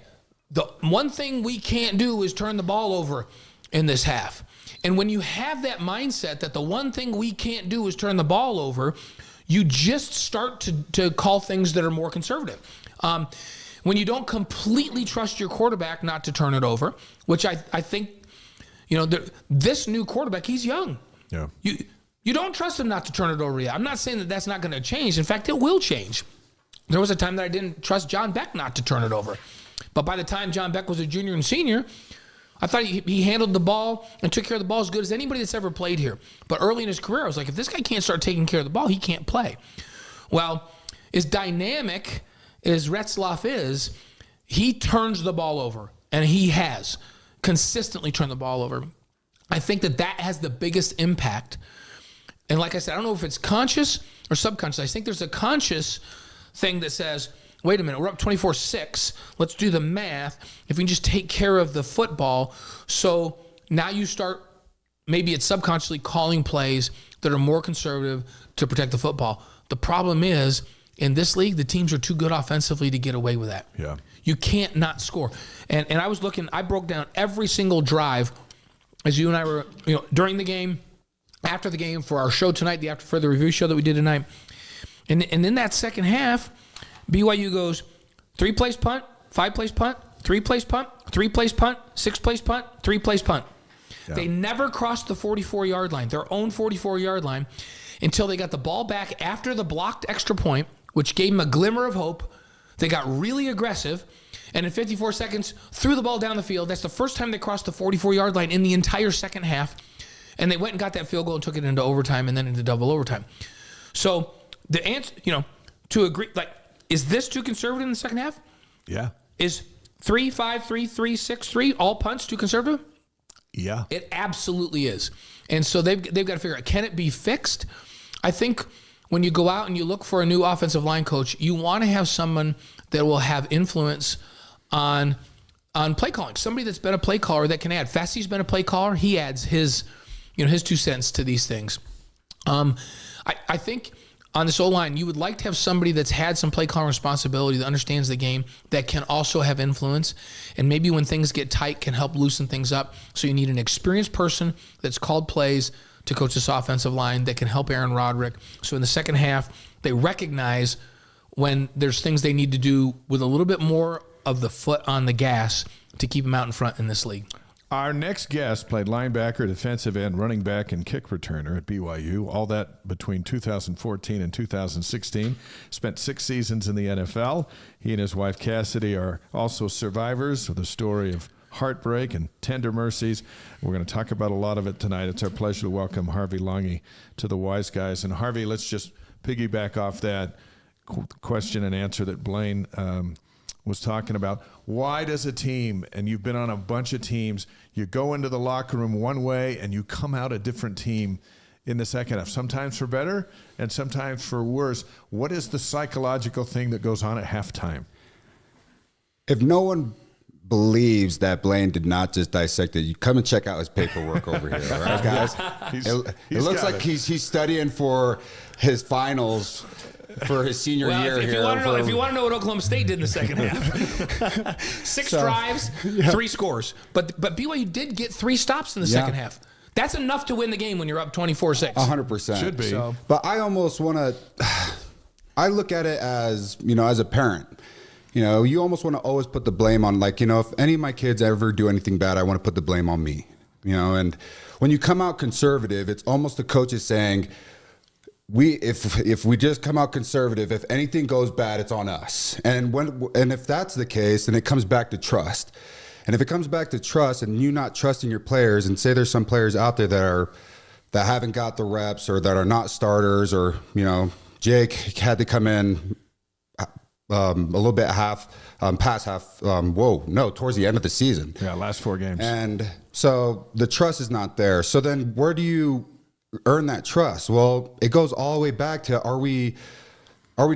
the one thing we can't do is turn the ball over in this half. And when you have that mindset that the one thing we can't do is turn the ball over, you just start to call things that are more conservative. When you don't completely trust your quarterback not to turn it over, which I think, this new quarterback, he's young. Yeah. You don't trust him not to turn it over yet. I'm not saying that that's not going to change. In fact, it will change. There was a time that I didn't trust John Beck not to turn it over. But by the time John Beck was a junior and senior, I thought he handled the ball and took care of the ball as good as anybody that's ever played here. But early in his career, I was like, if this guy can't start taking care of the ball, he can't play. Well, as dynamic as Retzlaff is, he turns the ball over, and he has consistently turned the ball over. I think that has the biggest impact. And like I said, I don't know if it's conscious or subconscious. I think there's a conscious thing that says, wait a minute, we're up 24-6. Let's do the math. If we can just take care of the football. So now you start, maybe it's subconsciously calling plays that are more conservative to protect the football. The problem is, in this league, the teams are too good offensively to get away with that. Yeah. You can't not score. And I was looking, I broke down every single drive as you and I were, during the game, after the game, for our show tonight, the After Further Review show that we did tonight. And in that second half, BYU goes 3-place punt, 5-place punt, 3-place punt, 3-place punt, 6-place punt, 3-place punt. Yeah. They never crossed the 44-yard line, their own 44-yard line, until they got the ball back after the blocked extra point, which gave them a glimmer of hope. They got really aggressive, and in 54 seconds, threw the ball down the field. That's the first time they crossed the 44-yard line in the entire second half, and they went and got that field goal and took it into overtime and then into double overtime. So the answer, to agree, like, is this too conservative in the second half? Yeah. Is 3-5, 3-3, 6-3 all punts too conservative? Yeah. It absolutely is. And so they've got to figure out, can it be fixed? I think when you go out and you look for a new offensive line coach, you want to have someone that will have influence on play calling. Somebody that's been a play caller that can add. Fessie's been a play caller. He adds his 2 cents to these things. I think on this O-line, you would like to have somebody that's had some play calling responsibility, that understands the game, that can also have influence, and maybe when things get tight can help loosen things up. So you need an experienced person that's called plays to coach this offensive line that can help Aaron Roderick. So in the second half, they recognize when there's things they need to do with a little bit more of the foot on the gas to keep them out in front in this league. Our next guest played linebacker, defensive end, running back, and kick returner at BYU. All that between 2014 and 2016. Spent 6 seasons in the NFL. He and his wife Cassidy are also survivors of the story of heartbreak and tender mercies. We're going to talk about a lot of it tonight. It's our pleasure to welcome Harvey Langi to the Wise Guys. And Harvey, let's just piggyback off that question and answer that Blaine was talking about. Why does a team, and you've been on a bunch of teams, you go into the locker room one way and you come out a different team in the second half, sometimes for better and sometimes for worse? What is the psychological thing that goes on at halftime? If no one believes that Blaine did not just dissect it, you come and check out his paperwork over here, all right, guys? It looks like he's studying for his finals for his senior year if here. If you want to know what Oklahoma State did in the second half, 6 drives, 3 scores. But BYU did get 3 stops in the second half. That's enough to win the game when you're up 24-6. 100%. Should be. So, but I almost want to, I look at it as, as a parent. You almost want to always put the blame on, if any of my kids ever do anything bad, I want to put the blame on me. And when you come out conservative, it's almost the coaches saying, if we just come out conservative, if anything goes bad, it's on us. And if that's the case, then it comes back to trust. And if it comes back to trust and you not trusting your players, and say there's some players out there that haven't got the reps or that are not starters, or Jake had to come in a little bit past half. Towards the end of the season. Yeah, last 4 games. And so the trust is not there. So then where do you earn that trust? Well, it goes all the way back to, are we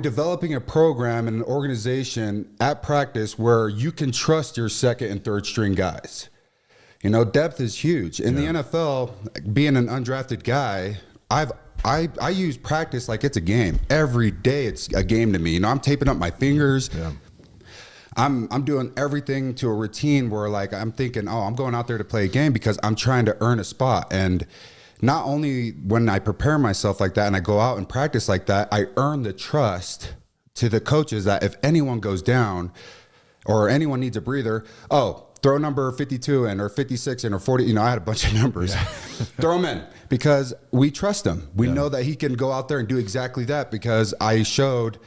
developing a program and an organization at practice where you can trust your second and third string guys? Depth is huge. In the NFL, being an undrafted guy, I use practice like it's a game. Every day it's a game to me. I'm taping up my fingers. Yeah. I'm doing everything to a routine where I'm thinking, I'm going out there to play a game because I'm trying to earn a spot. And not only when I prepare myself like that and I go out and practice like that, I earn the trust to the coaches that if anyone goes down or anyone needs a breather, throw number 52 in or 56 in or 40. I had a bunch of numbers. Yeah. Throw them in because we trust him. We know that he can go out there and do exactly that because I showed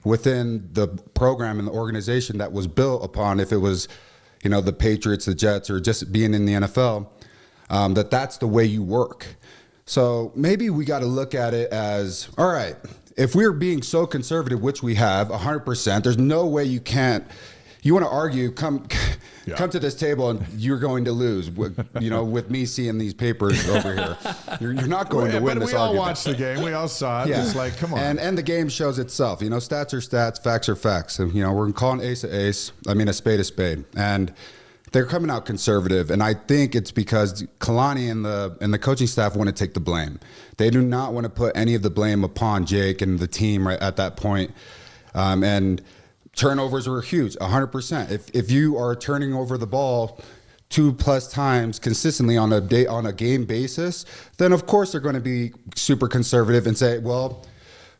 within the program and the organization that was built upon, if it was, the Patriots, the Jets, or just being in the NFL, that's the way you work. So maybe we got to look at it as, all right, if we're being so conservative, which we have 100%, there's no way you can't. You want to argue, come to this table and you're going to lose. With me seeing these papers over here, you're not going to win this argument. We all watched the game. We all saw it. Yeah. It's like, come on. And the game shows itself. Stats are stats, facts are facts. And, we're calling ace a spade a spade. And they're coming out conservative. And I think it's because Kalani and the coaching staff want to take the blame. They do not want to put any of the blame upon Jake and the team right at that point. And turnovers were huge, 100%. If you are turning over the ball 2+ times consistently on a game basis, then of course they're going to be super conservative and say, well,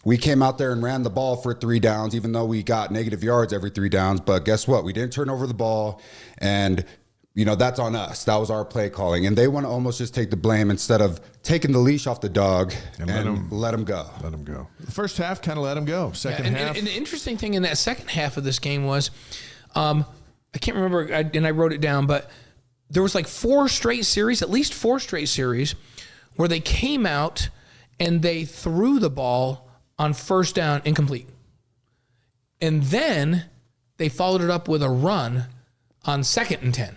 we came out there and ran the ball for 3 downs, even though we got negative yards every 3 downs. But guess what? We didn't turn over the ball, and that's on us. That was our play calling. And they want to almost just take the blame instead of taking the leash off the dog and let him go. Let him go. The first half kind of let him go. Second half. And the interesting thing in that second half of this game was, I can't remember, and I wrote it down, but there was at least 4 straight series where they came out and they threw the ball on first down incomplete. And then they followed it up with a run on 2nd and 10.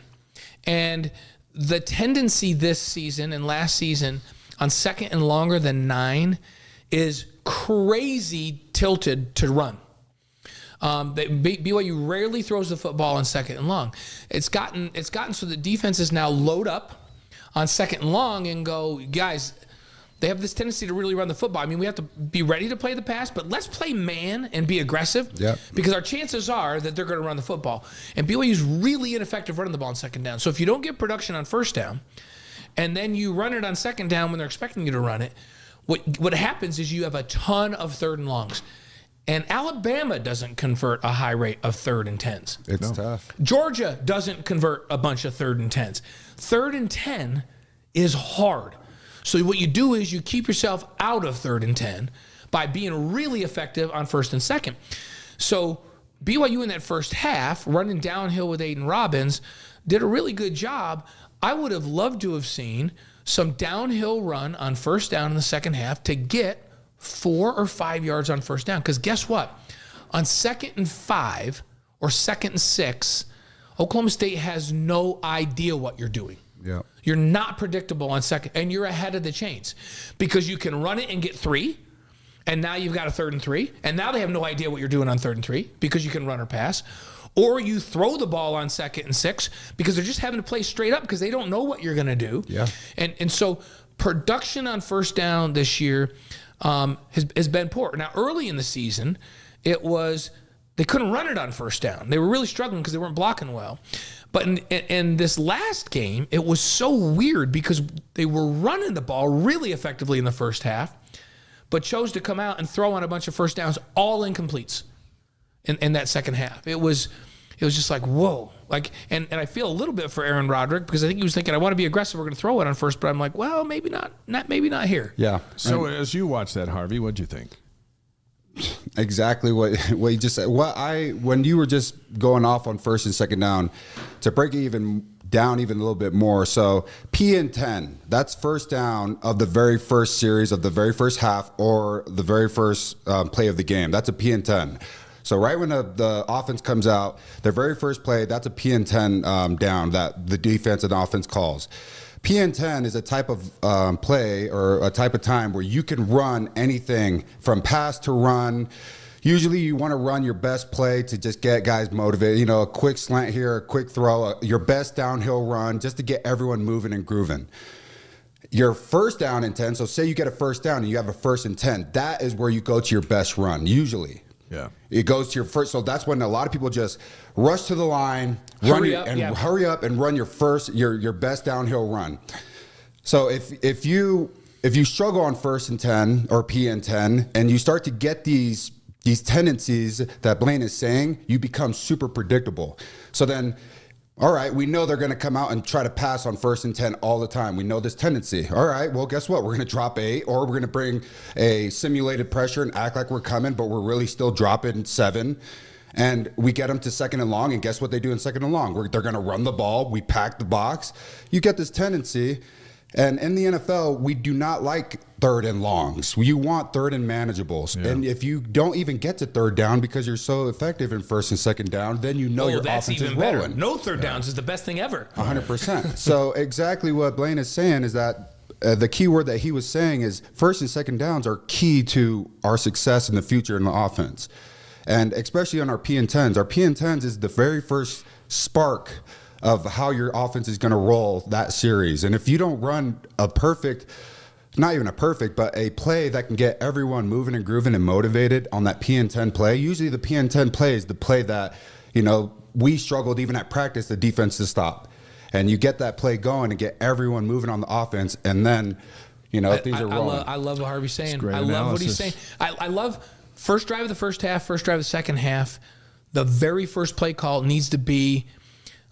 And the tendency this season and last season on 2nd and longer than 9 is crazy tilted to run. BYU rarely throws the football on 2nd and long. It's gotten so the defenses now load up on 2nd and long and go, guys, they have this tendency to really run the football. I mean, we have to be ready to play the pass, but let's play man and be aggressive because our chances are that they're going to run the football. And BYU's really ineffective running the ball on 2nd down. So if you don't get production on 1st down and then you run it on 2nd down when they're expecting you to run it, what happens is you have a ton of 3rd and longs. And Alabama doesn't convert a high rate of 3rd and 10s. It's tough. Georgia doesn't convert a bunch of 3rd and 10s. 3rd and 10 is hard. So what you do is you keep yourself out of 3rd and 10 by being really effective on 1st and 2nd. So BYU in that first half, running downhill with Aiden Robbins, did a really good job. I would have loved to have seen some downhill run on 1st down in the second half to get 4 or 5 yards on 1st down. Because guess what? On 2nd and 5 or 2nd and 6, Oklahoma State has no idea what you're doing. Yeah. You're not predictable on 2nd, and you're ahead of the chains because you can run it and get 3, and now you've got a 3rd and 3, and now they have no idea what you're doing on 3rd and 3 because you can run or pass. Or you throw the ball on 2nd and 6 because they're just having to play straight up because they don't know what you're going to do. Yeah. And so production on 1st down this year has been poor. Now, early in the season, it was they couldn't run it on 1st down. They were really struggling because they weren't blocking well. But in this last game, it was so weird because they were running the ball really effectively in the first half, but chose to come out and throw on a bunch of 1st downs, all incompletes in that second half. It was just like, whoa. Like, and I feel a little bit for Aaron Roderick because I think he was thinking, I want to be aggressive. We're going to throw it on 1st, but I'm like, well, maybe not here. Yeah. So as you watch that, Harvey, what'd you think? Exactly what you just said. When you were just going off on 1st and 2nd down, to break it even down even a little bit more. So P and 10, that's 1st down of the very first series of the very first half or the very first play of the game. That's a P and 10. So right when the offense comes out, their very first play, that's a P and 10 down that the defense and offense calls. P and 10 is a type of play or a type of time where you can run anything from pass to run. Usually you want to run your best play to just get guys motivated. You know, a quick slant here, a quick throw, your best downhill run just to get everyone moving and grooving. Your 1st down and 10, so say you get a 1st down and you have a 1st and 10, that is where you go to your best run, usually. Yeah. It goes to your first. So that's when a lot of people just rush to the line, hurry up and run your best downhill run. So if you struggle on 1st and 10 or P and 10 and you start to get these tendencies that Blaine is saying, you become super predictable. So then, all right, we know they're going to come out and try to pass on 1st and 10 all the time. We know this tendency. All right, well, guess what? We're going to drop 8, or we're going to bring a simulated pressure and act like we're coming, but we're really still dropping 7. And we get them to 2nd and long, and guess what they do in 2nd and long? They're going to run the ball. We pack the box. You get this tendency. And in the NFL, we do not like 3rd and longs. You want 3rd and manageables. Yeah. And if you don't even get to 3rd down because you're so effective in 1st and 2nd down, then you know your offense is rolling. Better. No 3rd downs is the best thing ever. 100%. So exactly what Blaine is saying is that the key word that he was saying is 1st and 2nd downs are key to our success in the future in the offense. And especially on our P and 10s. Our P and 10s is the very first spark of how your offense is going to roll that series. And if you don't run a perfect, not even a perfect, but a play that can get everyone moving and grooving and motivated on that P and 10 play, usually the P and 10 play is the play that, you know, we struggled even at practice, the defense to stop. And you get that play going and get everyone moving on the offense, and then, you know, things are rolling. I love what Harvey's saying. Great love analysis. what he's saying. I love first drive of the first half, first drive of the second half. The very first play call needs to be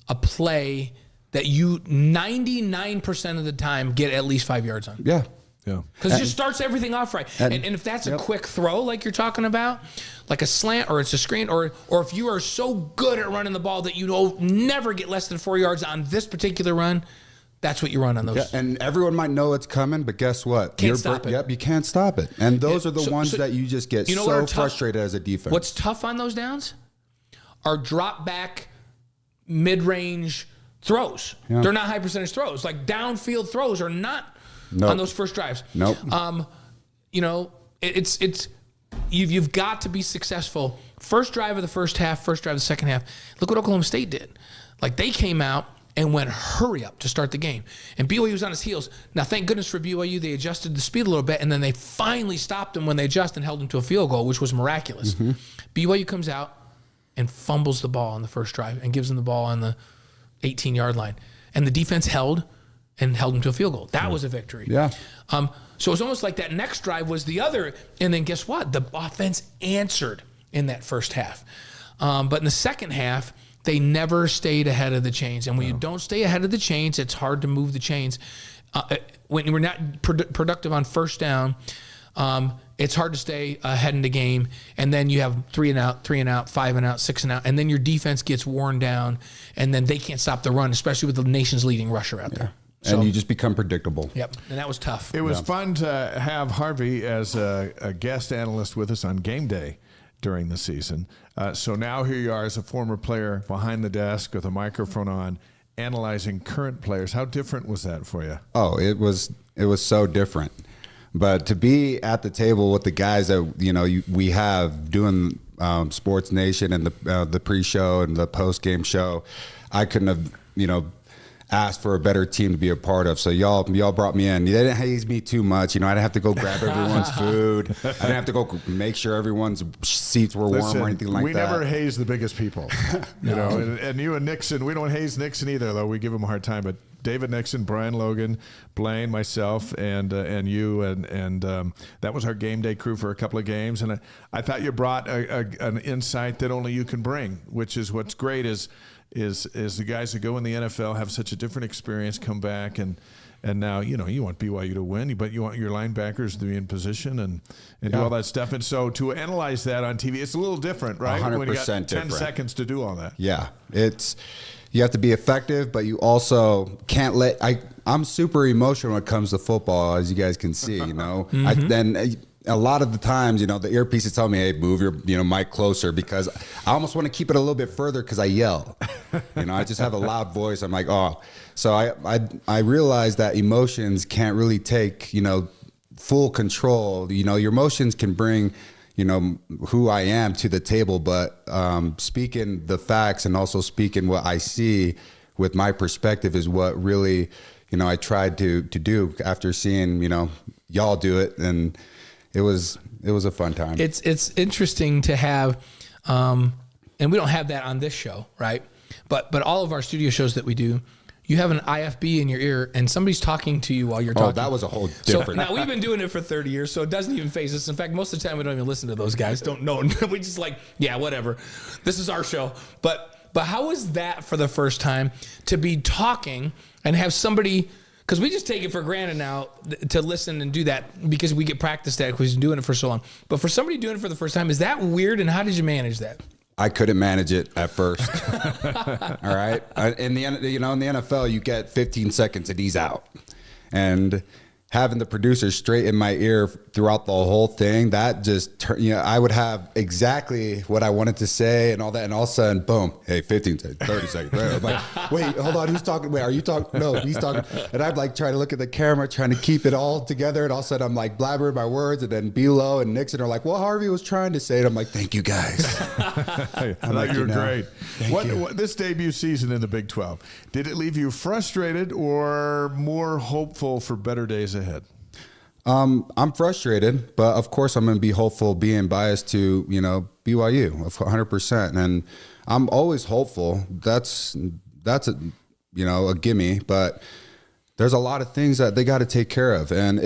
a play that you 99% of the time get at least 5 yards on. Yeah. Yeah. Because it just starts everything off right. And if that's a quick throw like you're talking about, like a slant or it's a screen, or if you are so good at running the ball that you will never get less than 4 yards on this particular run, that's what you run on those. Yeah, and everyone might know it's coming, but guess what? Can't stop it. Yep, you can't stop it. And those are the ones that you just get so frustrated as a defense. What's tough on those downs are drop back, mid-range throws. Yeah. They're not high percentage throws. Like downfield throws are not on those first drives. Nope. You know, it's you've got to be successful. First drive of the first half, first drive of the second half. Look what Oklahoma State did. Like they came out and went hurry up to start the game. And BYU was on his heels. Now, thank goodness for BYU, they adjusted the speed a little bit, and then they finally stopped them when they adjusted and held them to a field goal, which was miraculous. Mm-hmm. BYU comes out and fumbles the ball on the first drive and gives them the ball on the 18-yard line. And the defense held, and held them to a field goal. That was a victory. Yeah. So it was almost like that next drive was the other. And then guess what? The offense answered in that first half. But in the second half, they never stayed ahead of the chains. And when you don't stay ahead of the chains, it's hard to move the chains. When we're not productive on first down, it's hard to stay ahead in the game. And then you have 3 and out, 5 and out, 6 and out. And then your defense gets worn down. And then they can't stop the run, especially with the nation's leading rusher out there. And you just become predictable. Yep, and that was tough. It was fun to have Harvey as a guest analyst with us on game day during the season. So now here you are as a former player behind the desk with a microphone on, analyzing current players. How different was that for you? Oh, it was so different. But to be at the table with the guys that we have doing Sports Nation and the pre-show and the post-game show, I couldn't have asked for a better team to be a part of. So y'all brought me in. They didn't haze me too much. I didn't have to go grab everyone's food. I didn't have to go make sure everyone's seats were warm or anything like that. We never haze the biggest people. And you and Nixon, we don't haze Nixon either, though. We give him a hard time. But David Nixon, Brian Logan, Blaine, myself, and you, and that was our game day crew for a couple of games. And I thought you brought an insight that only you can bring, which is what's great is the guys that go in the NFL have such a different experience, come back, and now, you want BYU to win, but you want your linebackers to be in position and do all that stuff. And so to analyze that on TV, it's a little different, right? 100% when you got 10 different. seconds to do all that. Yeah, you have to be effective, but you also can't I'm super emotional when it comes to football, as you guys can see, Mm-hmm. A lot of the times, the earpiece is telling me, hey, move your mic closer, because I almost want to keep it a little bit further because I yell. I just have a loud voice. I'm like, oh. So I realize that emotions can't really take, full control. Your emotions can bring, who I am to the table, but speaking the facts and also speaking what I see with my perspective is what really, I tried to do after seeing, y'all do it. And it was a fun time. It's interesting to have, and we don't have that on this show, right? But all of our studio shows that we do, you have an IFB in your ear, and somebody's talking to you while you're talking. Oh, that was a whole different. So now we've been doing it for 30 years, so it doesn't even faze us. In fact, most of the time we don't even listen to those guys. Don't know. We just like, yeah, whatever. This is our show. But how was that for the first time to be talking and have somebody? Because we just take it for granted now to listen and do that because we get practiced at it because we've been doing it for so long. But for somebody doing it for the first time, is that weird? And how did you manage that? I couldn't manage it at first. All right. In the NFL, you get 15 seconds and he's out. And having the producer straight in my ear throughout the whole thing, that just, I would have exactly what I wanted to say and all that. And all of a sudden, boom, hey, 15 seconds, 30 seconds. I'm like, wait, hold on, who's talking? Wait, are you talking? No, he's talking. And I'd like try to look at the camera, trying to keep it all together. And all of a sudden, I'm like blabbering my words. And then Bilo and Nixon are like, well, Harvey was trying to say it. I'm like, thank you guys. Hey, I thought you were great. What this debut season in the Big 12, did it leave you frustrated or more hopeful for better days ahead? I'm frustrated, but of course I'm going to be hopeful, being biased to, BYU 100%. And I'm always hopeful. That's a gimme, but there's a lot of things that they got to take care of. And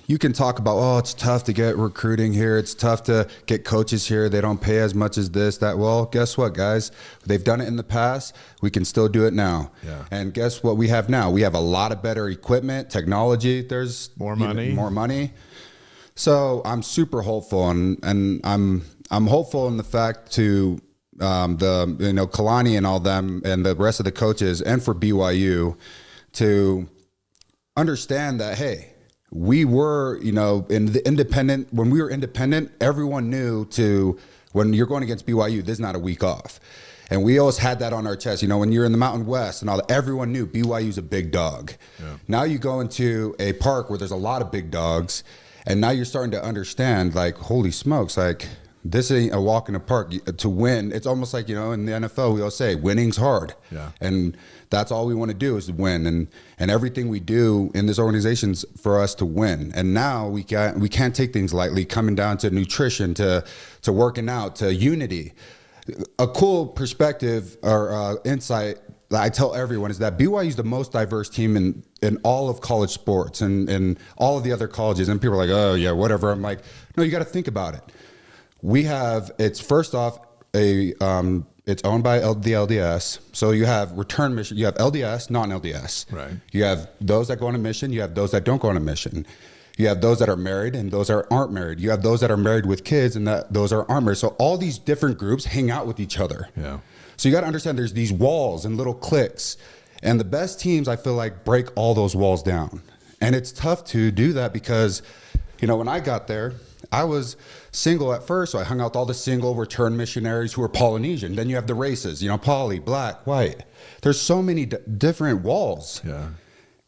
you can talk about, oh, it's tough to get recruiting here. It's tough to get coaches here. They don't pay as much as this, that. Well, guess what, guys? They've done it in the past. We can still do it now. Yeah. And guess what we have now? We have a lot of better equipment, technology. There's more money. So I'm super hopeful, and I'm hopeful in the fact to Kalani and all them and the rest of the coaches, and for BYU to understand that, hey, we were, in the independent, when we were independent, everyone knew when you're going against BYU, there's not a week off. And we always had that on our chest. When you're in the Mountain West and all that, everyone knew BYU's a big dog. Yeah. Now you go into a park where there's a lot of big dogs, and now you're starting to understand, like, holy smokes, like, this ain't a walk in the park. To win, it's almost like, in the NFL, we all say winning's hard. Yeah. And that's all we want to do is win. And everything we do in this organization's for us to win. And now we can't take things lightly, coming down to nutrition, to working out, to unity. A cool perspective or insight I tell everyone is that BYU is the most diverse team in all of college sports and all of the other colleges. And people are like, oh yeah, whatever. I'm like, no, you got to think about it. We have, it's first off, it's owned by the LDS. So you have return mission, you have LDS, non-LDS. Right. You have those that go on a mission, you have those that don't go on a mission. You have those that are married and those that aren't married. You have those that are married with kids and those aren't married. So all these different groups hang out with each other. Yeah. So you got to understand there's these walls and little cliques. And the best teams, I feel like, break all those walls down. And it's tough to do that because, when I got there, I was single at first, so I hung out with all the single return missionaries who were Polynesian. Then you have the races, poly, black, white. There's so many different walls. Yeah.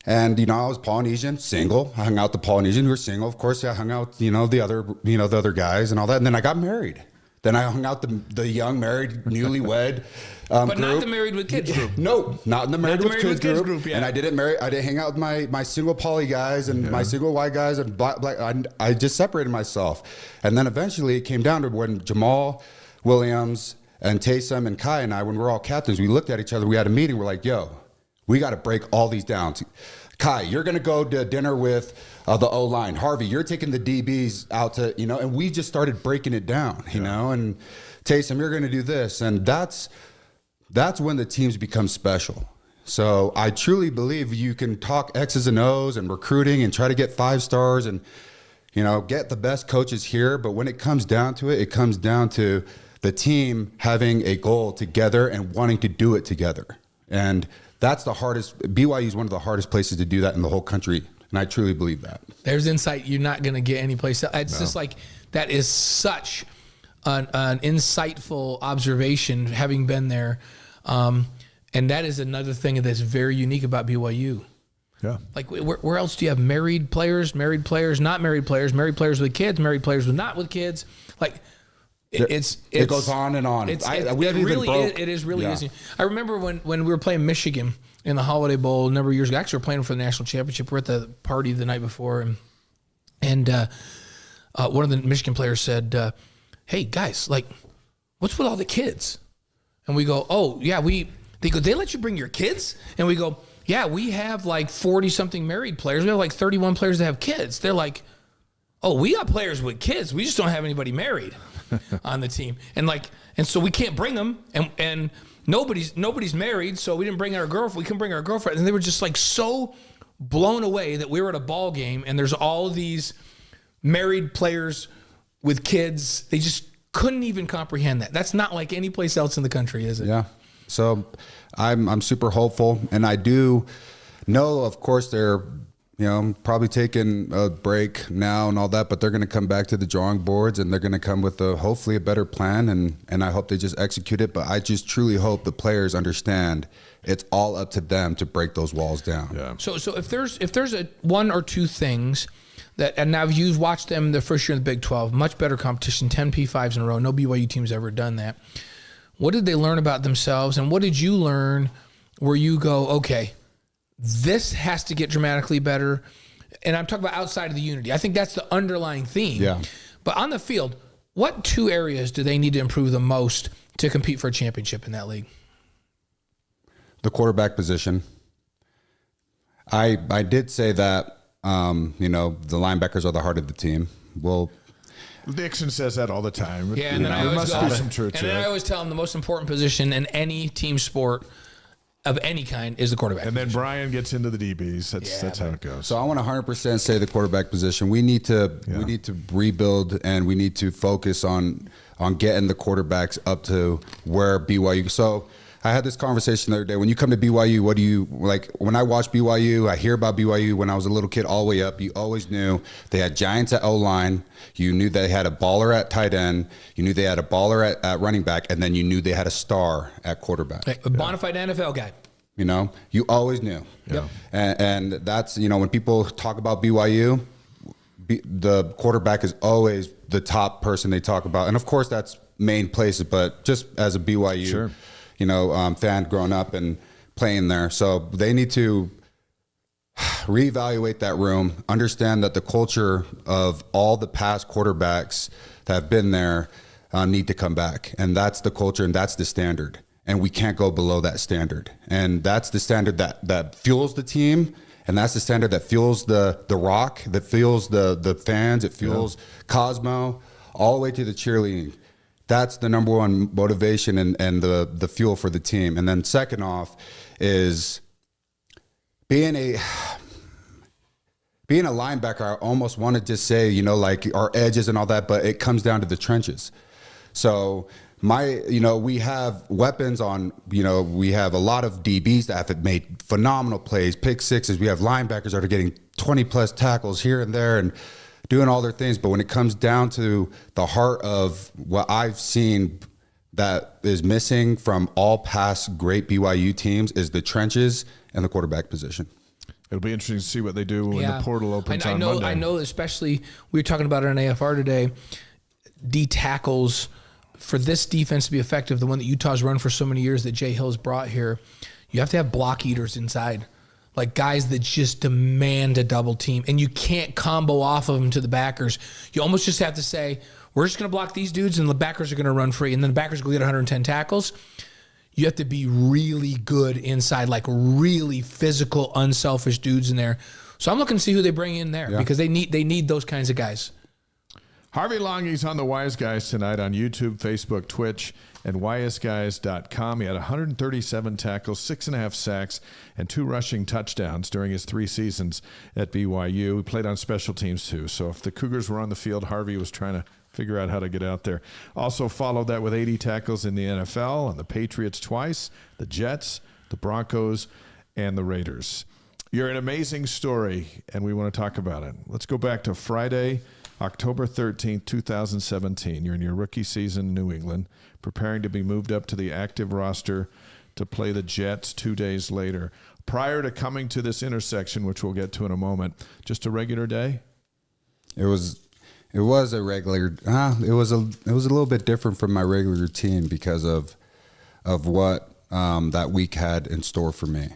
And, I was Polynesian, single. I hung out with the Polynesian who were single. Of course, I hung out, the other guys and all that. And then I got married. Then I hung out the young married, newlywed but group. not the married with kids group. No, not in the married with kids group. Yeah. And I didn't hang out with my single poly guys and my single white guys and black. I just separated myself. And then eventually it came down to when Jamal Williams and Taysom and Kai and I, when we're all captains, we looked at each other. We had a meeting. We're like, yo, we got to break all these down. Kai, you're going to go to dinner with the O-line. Harvey, you're taking the DBs out to, and we just started breaking it down, and Taysom, you're going to do this. And that's when the teams become special. So I truly believe you can talk X's and O's and recruiting and try to get 5 stars and, get the best coaches here. But when it comes down to it, it comes down to the team having a goal together and wanting to do it together. And that's the hardest. BYU is one of the hardest places to do that in the whole country. And I truly believe that. There's insight you're not going to get anyplace else. It's just like, that is such an insightful observation, having been there. And that is another thing that's very unique about BYU. Yeah. Like, where else do you have married players, not married players with kids, married players not with kids? Like, it goes on and on. It is really easy. I remember when we were playing Michigan in the Holiday Bowl a number of years ago. Actually, we were playing for the national championship. We're at the party the night before, and one of the Michigan players said, "Hey guys, like, what's with all the kids?" And we go, "Oh yeah, they go, they let you bring your kids?" And we go, "Yeah, we have like 40 something married players. We have like 31 players that have kids." They're like, "Oh, we got players with kids. We just don't have anybody married on the team." And so we can't bring them, and nobody's married, so we didn't bring our girlfriend. We couldn't bring our girlfriend. And they were just like so blown away that we were at a ball game and there's all these married players with kids. They just couldn't even comprehend that. That's not like any place else in the country, is it? Yeah. So I'm super hopeful, and I do know, of course, they're probably taking a break now and all that, but they're going to come back to the drawing boards and they're going to come with hopefully a better plan. And I hope they just execute it. But I just truly hope the players understand it's all up to them to break those walls down. Yeah. So if there's a 1 or 2 things that, and now you've watched them the first year in the Big 12, much better competition, 10 P5s in a row. No BYU team's ever done that. What did they learn about themselves? And what did you learn where you go, okay, this has to get dramatically better? And I'm talking about outside of the unity. I think that's the underlying theme. Yeah. But on the field, what 2 areas do they need to improve the most to compete for a championship in that league? The quarterback position. I did say that, the linebackers are the heart of the team. Well, Dixon says that all the time. Yeah, and then I always must be some truth to it. And then I always tell him the most important position in any team sport of any kind is the quarterback. And then Brian gets into the DBs. That's how it goes. So I want to 100% say the quarterback position. We need to rebuild, and we need to focus on getting the quarterbacks up to where BYU. So I had this conversation the other day. When you come to BYU, what do you like? When I watch BYU, I hear about BYU when I was a little kid all the way up. You always knew they had giants at O-line. You knew they had a baller at tight end. You knew they had a baller at running back. And then you knew they had a star at quarterback. A bona fide NFL guy. You always knew. Yep. And that's, when people talk about BYU, the quarterback is always the top person they talk about. And of course that's main places, but just as a BYU, fan growing up and playing there. So they need to reevaluate that room, understand that the culture of all the past quarterbacks that have been there need to come back. And that's the culture and that's the standard. and we can't go below that standard. And that's the standard that fuels the team. And that's the standard that fuels the rock, that fuels the fans, it fuels Cosmo, all the way to the cheerleading. That's the number one motivation and the fuel for the team. And then second off is being a linebacker. I almost want to just say, like our edges and all that, but it comes down to the trenches. So we have weapons on, we have a lot of DBs that have made phenomenal plays, pick sixes. We have linebackers that are getting 20 plus tackles here and there and doing all their things. But when it comes down to the heart of what I've seen that is missing from all past great BYU teams is the trenches and the quarterback position. It'll be interesting to see what they do when the portal opens on Monday. I know, especially we were talking about it on AFR today, D tackles. For this defense to be effective, the one that Utah's run for so many years that Jay Hill's brought here, you have to have block eaters inside, like guys that just demand a double team, and you can't combo off of them to the backers. You almost just have to say, we're just going to block these dudes, and the backers are going to run free, and then the backers go get 110 tackles. You have to be really good inside, like really physical, unselfish dudes in there. So I'm looking to see who they bring in there because they need those kinds of guys. Harvey Langi's on the Wise Guys tonight on YouTube, Facebook, Twitch, and wiseguys.com. He had 137 tackles, 6.5 sacks, and 2 rushing touchdowns during his 3 seasons at BYU. He played on special teams too. So if the Cougars were on the field, Harvey was trying to figure out how to get out there. Also followed that with 80 tackles in the NFL, on the Patriots twice, the Jets, the Broncos, and the Raiders. You're an amazing story, and we want to talk about it. Let's go back to Friday, October 13th, 2017. You're in your rookie season in New England, preparing to be moved up to the active roster to play the Jets 2 days later. Prior to coming to this intersection, which we'll get to in a moment, just a regular day? It was a regular. It was a little bit different from my regular routine because of what that week had in store for me.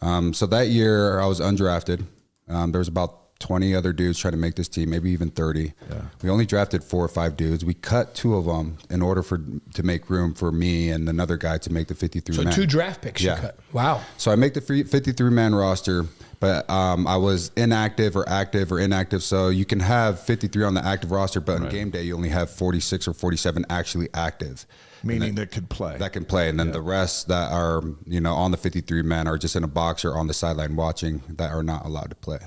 So that year I was undrafted. There was about 20 other dudes trying to make this team, maybe even 30. Yeah. We only drafted 4 or 5 dudes. We cut 2 of them in order to make room for me and another guy to make the 53-man. So 2 draft picks you cut. Wow. So I make the 53-man roster, but I was inactive or active or inactive. So you can have 53 on the active roster, but on game day you only have 46 or 47 actually active. Meaning that could play. That can play. And then the rest that are, on the 53 men are just in a box or on the sideline watching that are not allowed to play.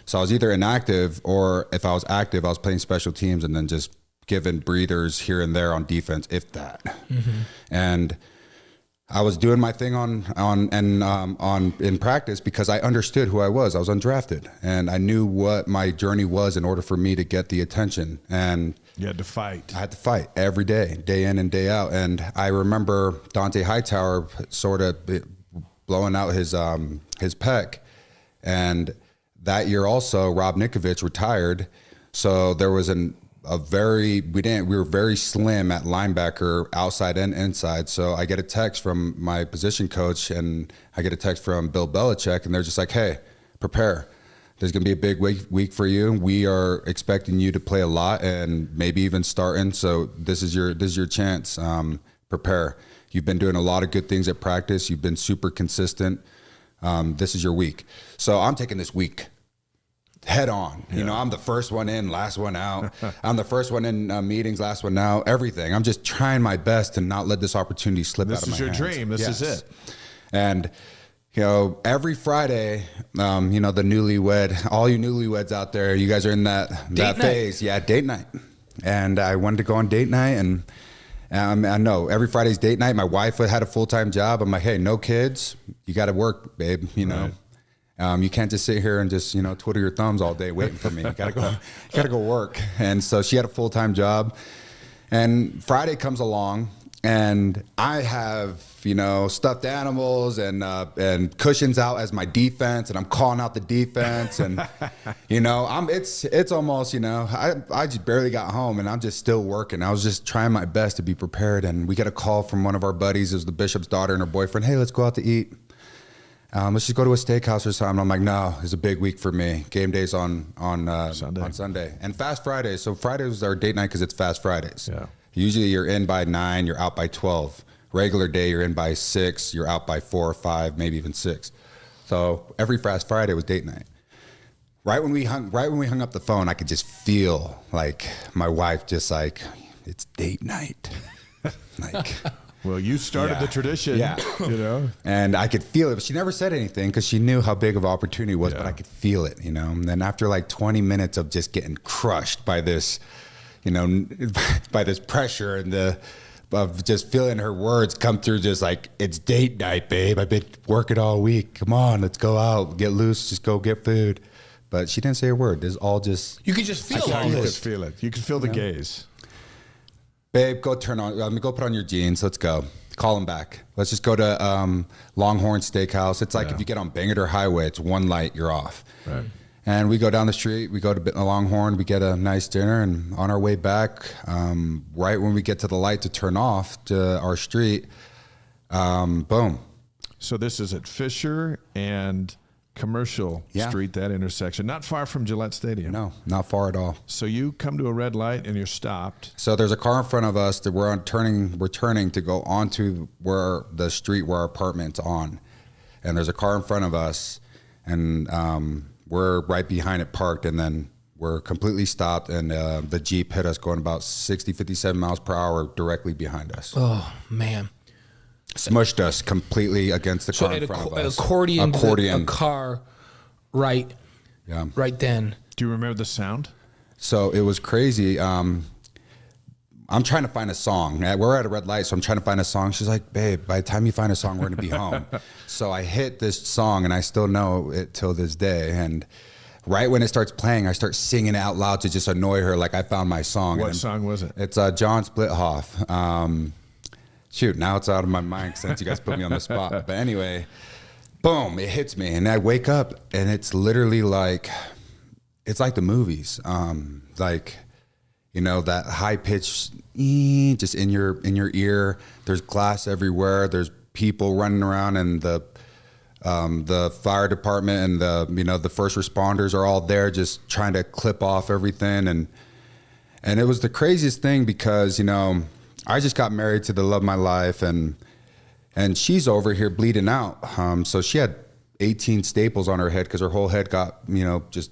So I was either inactive, or if I was active, I was playing special teams and then just giving breathers here and there on defense, if that. Mm-hmm. And I was doing my thing in practice because I understood who I was. I was undrafted, and I knew what my journey was in order for me to get the attention. And you had to fight. I had to fight every day in and day out. And I remember Dante Hightower sort of blowing out his pec, and that year also, Rob Nikovich retired, so there was we were very slim at linebacker, outside and inside. So I get a text from my position coach, and I get a text from Bill Belichick, and they're just like, "Hey, prepare. There's going to be a big week for you. We are expecting you to play a lot and maybe even starting. So this is your chance. Prepare. You've been doing a lot of good things at practice. You've been super consistent. This is your week." So I'm taking this week head on. Yeah. I'm the first one in, last one out. I'm the first one in meetings, last one out, everything. I'm just trying my best to not let this opportunity slip out of my hands. This is your dream. This is it. And, every Friday, the newlywed, all you newlyweds out there, you guys are in that phase. Yeah, date night. And I wanted to go on date night, and I know every Friday's date night. My wife had a full-time job. I'm like, hey, no kids. You got to work, babe, Right. You can't just sit here and just, twiddle your thumbs all day waiting for me. You gotta go work. And so she had a full-time job, and Friday comes along, and I have, stuffed animals and cushions out as my defense, and I'm calling out the defense, and, it's almost, I just barely got home, and I'm just still working. I was just trying my best to be prepared, and we get a call from one of our buddies, it was the bishop's daughter and her boyfriend. Hey, let's go out to eat. Let's just go to a steakhouse or something. I'm like, no, it's a big week for me. Game day's on Sunday. And Fast Fridays. So Fridays is our date night because it's Fast Fridays. Yeah. Usually you're in by 9, you're out by 12. regular day, you're in by 6, you're out by 4 or 5, maybe even 6. So every Fast Friday was date night. Right when we hung up the phone, I could just feel like my wife just like, it's date night. Like, well, you started the tradition, you know, and I could feel it, but she never said anything because she knew how big of an opportunity it was, but I could feel it, you know. And then after like 20 minutes of just getting crushed by this, you know, by this pressure and of just feeling her words come through, just like, it's date night, babe. I've been working all week. Come on, let's go out, get loose, just go get food. But she didn't say a word. It's all just... You could just feel it. You could feel it. You could feel the gaze. Babe, go go put on your jeans. Let's go. Call him back. Let's just go to Longhorn Steakhouse. It's like if you get on Bangor Highway, it's one light, you're off. Right. And we go down the street. We go to Longhorn. We get a nice dinner. And on our way back, right when we get to the light to turn off to our street, boom. So this is at Fisher and Commercial Street, that intersection, not far from Gillette Stadium. No, not far at all. So you come to a red light and you're stopped. So there's a car in front of us that we're turning to go onto where the street where our apartment's on. And there's a car in front of us, and we're right behind it parked, and then we're completely stopped, and the Jeep hit us going about 60, 57 miles per hour directly behind us. Oh, man. Smushed us completely against the car in front of us. Accordion. A car right then. Do you remember the sound? So it was crazy. I'm trying to find a song. We're at a red light, so I'm trying to find a song. She's like, babe, by the time you find a song, we're going to be home. So I hit this song, and I still know it till this day. And right when it starts playing, I start singing it out loud to just annoy her, like I found my song. What song was it? It's John Splithoff. Shoot, now it's out of my mind since you guys put me on the spot. But anyway, boom, it hits me. And I wake up, and it's literally like, it's like the movies. Like, you know, that high pitch just in your ear. There's glass everywhere. There's people running around, and the fire department and the first responders are all there just trying to clip off everything. And it was the craziest thing because, you know, I just got married to the love of my life, and she's over here bleeding out. So she had 18 staples on her head because her whole head got, you know, just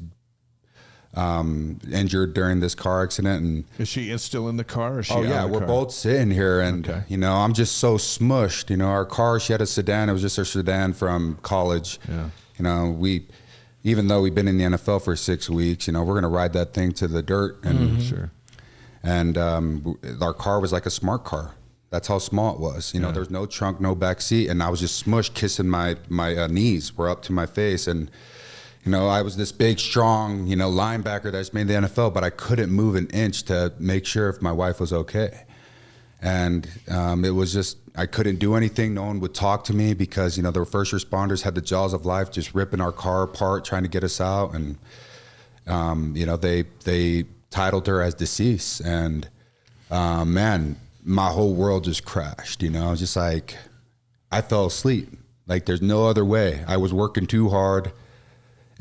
injured during this car accident. And is she still in the car? Or is she oh yeah, we're both sitting here, and you know, I'm just so smushed. You know, our car, she had a sedan. It was just her sedan from college. Yeah. You know, even though we've been in the NFL for 6 weeks, you know, we're gonna ride that thing to the dirt. And sure. And our car was like a smart car. That's how small it was. You know, there's no trunk, no back seat, and I was just smushed, kissing my knees were up to my face. And you know, I was this big, strong, you know, linebacker that just made the NFL, but I couldn't move an inch to make sure if my wife was okay. And it was just, I couldn't do anything. No one would talk to me because, you know, the first responders had the jaws of life, just ripping our car apart, trying to get us out. And, you know, they titled her as deceased. And, man, my whole world just crashed, you know, just like I fell asleep. Like there's no other way. I was working too hard.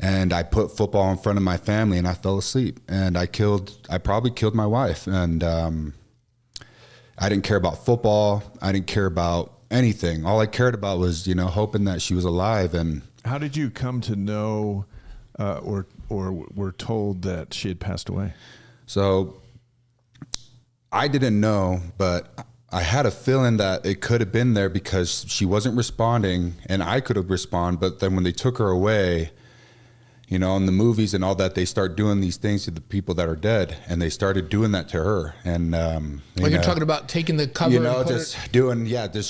And I put football in front of my family, and I fell asleep. And I probably killed my wife. And I didn't care about football. I didn't care about anything. All I cared about was, you know, hoping that she was alive. And how did you come to know, or were told that she had passed away? So I didn't know, but I had a feeling that it could have been there because she wasn't responding, and I could have responded. But then when they took her away, you know, in the movies and all that, they start doing these things to the people that are dead, and they started doing that to her. And you're talking about taking the cover, you know, just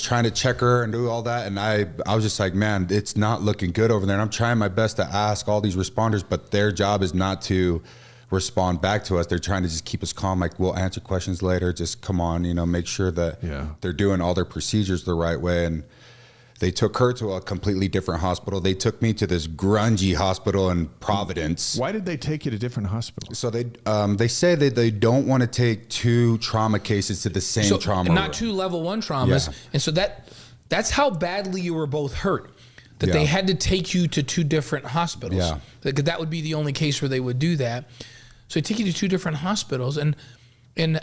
trying to check her and do all that. And I was just like, man, it's not looking good over there. And I'm trying my best to ask all these responders, but their job is not to respond back to us. They're trying to just keep us calm. Like, we'll answer questions later. Just come on, you know, make sure that they're doing all their procedures the right way. And they took her to a completely different hospital. They took me to this grungy hospital in Providence. Why did they take you to different hospitals? So they say that they don't want to take 2 trauma cases to the same trauma room. Not 2 level 1 traumas. Yeah. And so that's how badly you were both hurt, that they had to take you to 2 different hospitals. Yeah. That would be the only case where they would do that. So they take you to 2 different hospitals. And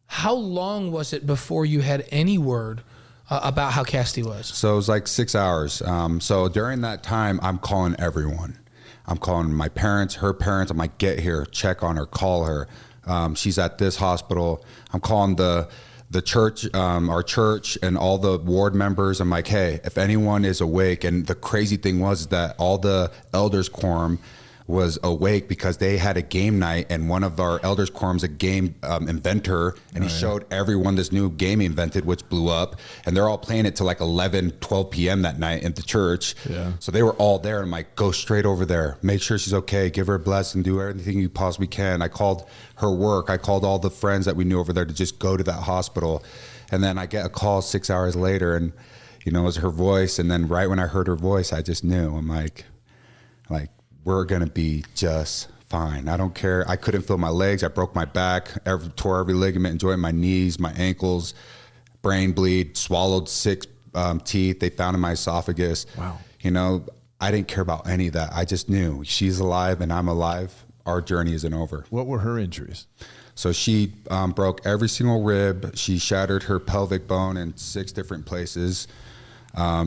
how long was it before you had any word about how Cassidy was? So it was like 6 hours. So during that time, I'm calling everyone. I'm calling my parents, her parents. I'm like, get here, check on her, call her. She's at this hospital. I'm calling the church, our church, and all the ward members. I'm like, hey, if anyone is awake. And the crazy thing was that all the elders quorum was awake because they had a game night, and one of our elders quorum's a game inventor, and he showed everyone this new game he invented, which blew up, and they're all playing it till like 11, 12 p.m. that night in the church. Yeah. So they were all there, and I'm like, go straight over there, make sure she's okay, give her a blessing, do everything you possibly can. I called her work, I called all the friends that we knew over there to just go to that hospital. And then I get a call 6 hours later, and it was her voice. And then right when I heard her voice, I just knew. I'm like, we're going to be just fine. I don't care. I couldn't feel my legs. I broke my back, tore every ligament, enjoyed my knees, my ankles, brain bleed, swallowed 6 teeth they found in my esophagus. Wow. I didn't care about any of that. I just knew she's alive and I'm alive. Our journey isn't over. What were her injuries? So she broke every single rib. She shattered her pelvic bone in 6 different places.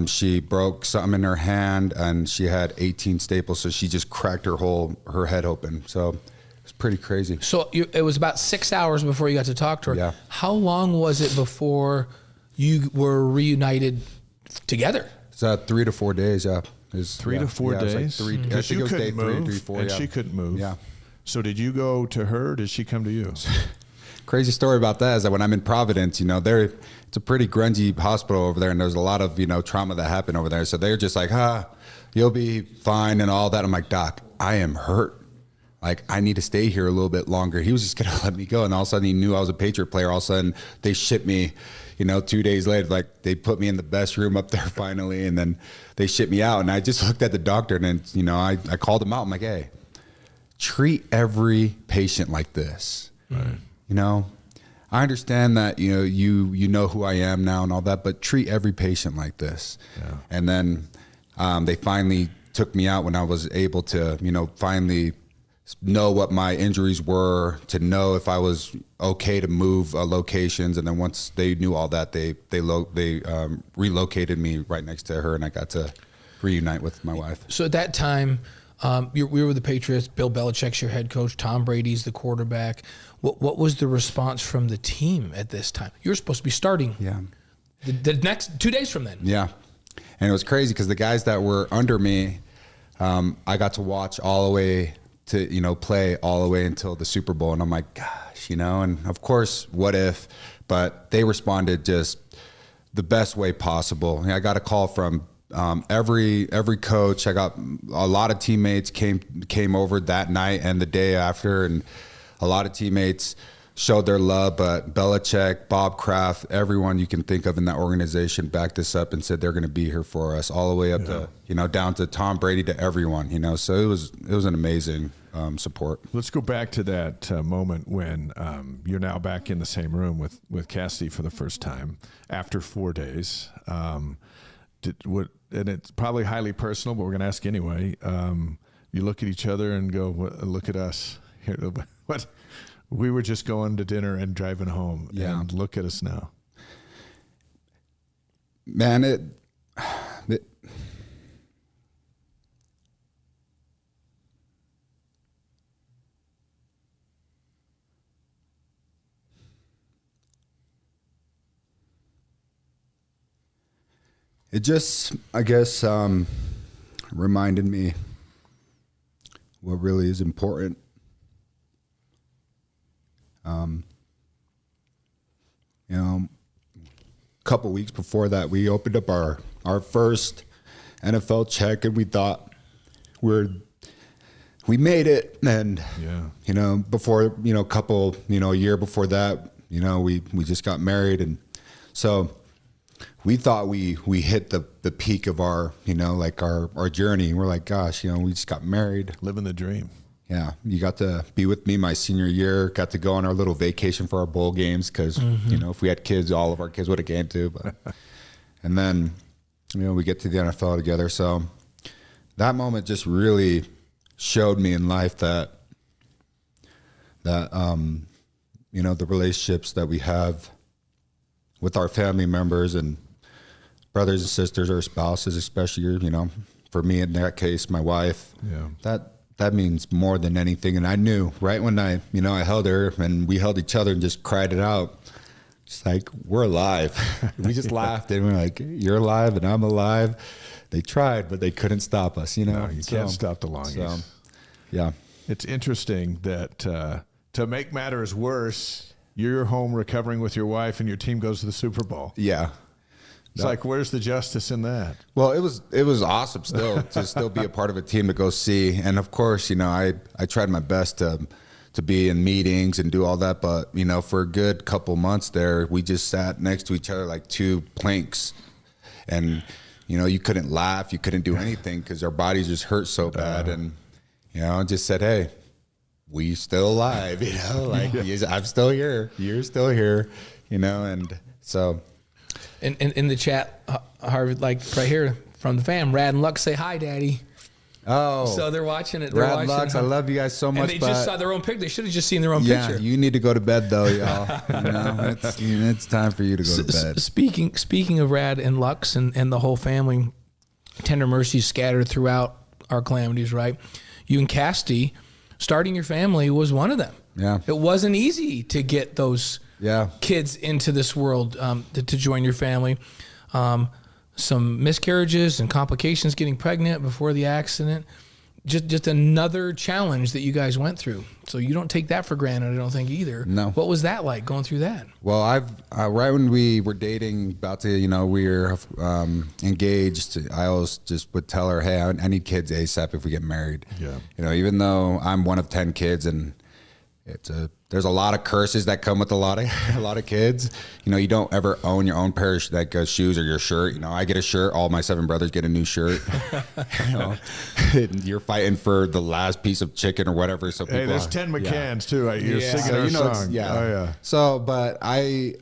She broke something in her hand, and she had 18 staples. So she just cracked her head open. So it's pretty crazy. So it was about 6 hours before you got to talk to her. Yeah. How long was it before you were reunited together? It's 3 to 4 days. Yeah. 3 to 4 days. Like 3. I think it was day 3, 3, 4. And she couldn't move. Yeah. So did you go to her? Or did she come to you? Crazy story about that is that when I'm in Providence, it's a pretty grungy hospital over there, and there's a lot of trauma that happened over there. So they're just like, you'll be fine and all that. I'm like, Doc, I am hurt. Like, I need to stay here a little bit longer. He was just gonna let me go, and all of a sudden he knew I was a Patriot player. All of a sudden they shipped me, 2 days later. Like, they put me in the best room up there finally, and then they shipped me out. And I just looked at the doctor, and then I called him out. I'm like, hey, treat every patient like this. Right. I understand that, you know who I am now and all that, but treat every patient like this. Yeah. And then they finally took me out when I was able to, finally know what my injuries were, to know if I was okay to move locations. And then once they knew all that, they relocated me right next to her, and I got to reunite with my wife. So at that time, we were with the Patriots. Bill Belichick's your head coach. Tom Brady's the quarterback. What was the response from the team at this time? You were supposed to be starting. Yeah. The next 2 days from then. Yeah. And it was crazy because the guys that were under me, I got to watch all the way to, play all the way until the Super Bowl. And I'm like, gosh, and of course, what if? But they responded just the best way possible. I got a call from every coach. I got a lot of teammates came over that night and the day after, and a lot of teammates showed their love. But Belichick, Bob Kraft, everyone you can think of in that organization backed us up and said they're going to be here for us, all the way up to down to Tom Brady, to everyone. So it was an amazing support. Let's go back to that moment when you're now back in the same room with Cassidy for the first time after 4 days. And it's probably highly personal, but we're going to ask anyway. You look at each other and go, look at us. What? We were just going to dinner and driving home, and look at us now. Man, it just, I guess, reminded me what really is important. A couple weeks before that, we opened up our first NFL check, and we thought we made it. And before a year before that, we just got married, and so we thought we hit the peak of our our journey. We're like, gosh, we just got married, living the dream. Yeah, you got to be with me my senior year. Got to go on our little vacation for our bowl games because if we had kids, all of our kids would have came too. But and then we get to the NFL together. So that moment just really showed me in life that the relationships that we have with our family members and brothers and sisters or spouses, especially your, for me in that case, my wife. Yeah. That means more than anything. And I knew right when I held her and we held each other and just cried it out. It's like, we're alive. We just laughed and we're like, you're alive and I'm alive. They tried, but they couldn't stop us, No, you can't stop the Langis. So, yeah. It's interesting that to make matters worse, you're home recovering with your wife and your team goes to the Super Bowl. Yeah. It's like, where's the justice in that? Well, it was awesome still to still be a part of a team to go see. And of course, I tried my best to be in meetings and do all that. But, for a good couple months there, we just sat next to each other like two planks. And, you couldn't laugh. You couldn't do anything because our bodies just hurt so bad. And, just said, hey, we still alive, I'm still here. You're still here, and so. And in the chat, Harvey, like right here from the fam, Rad and Lux say hi, Daddy. Oh, so they're watching it. They're Rad watching Lux, I love you guys so much. And they just saw their own picture. They should have just seen their own yeah, picture. you need to go to bed though, y'all. It's time for you to go to bed. Speaking of Rad and Lux and the whole family, tender mercies scattered throughout our calamities, right? You and Casti, starting your family was one of them. Yeah, it wasn't easy to get those kids into this world to join your family. Some miscarriages and complications, getting pregnant before the accident. Just another challenge that you guys went through. So you don't take that for granted, I don't think either. No. What was that like going through that? Well, right when we were dating, about to, we were engaged, I always just would tell her, hey, I need kids ASAP if we get married. Yeah. Even though I'm one of 10 kids and there's a lot of curses that come with a lot of kids. You don't ever own your own pair of shoes or your shirt. I get a shirt. All my 7 brothers get a new shirt. And you're fighting for the last piece of chicken or whatever. So people, there's 10 McCanns too. You're singing our song. Yeah. Oh yeah. So, but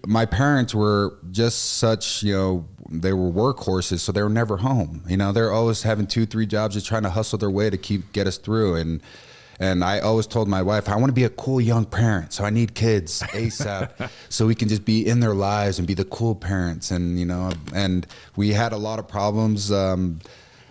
my parents were just such, they were workhorses, so they were never home. They're always having 2-3 jobs, just trying to hustle their way to get us through. And I always told my wife, I want to be a cool young parent, so I need kids ASAP so we can just be in their lives and be the cool parents. And, and we had a lot of problems. And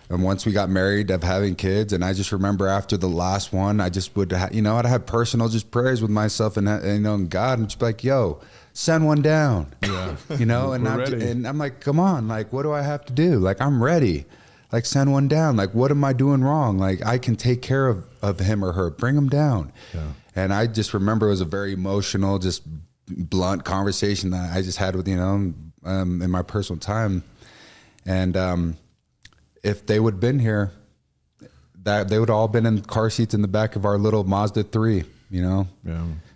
once we got married of having kids, and I just remember after the last one, I just would, I'd have personal just prayers with myself and God, and just be like, yo, send one down, and I'm like, come on, like, what do I have to do? Like, I'm ready. Like, send one down. Like, what am I doing wrong? Like, I can take care of him or her. Bring him down. Yeah. And I just remember it was a very emotional, just blunt conversation that I just had with, in my personal time. And if they would have been here, that they would all been in car seats in the back of our little Mazda 3, Yeah.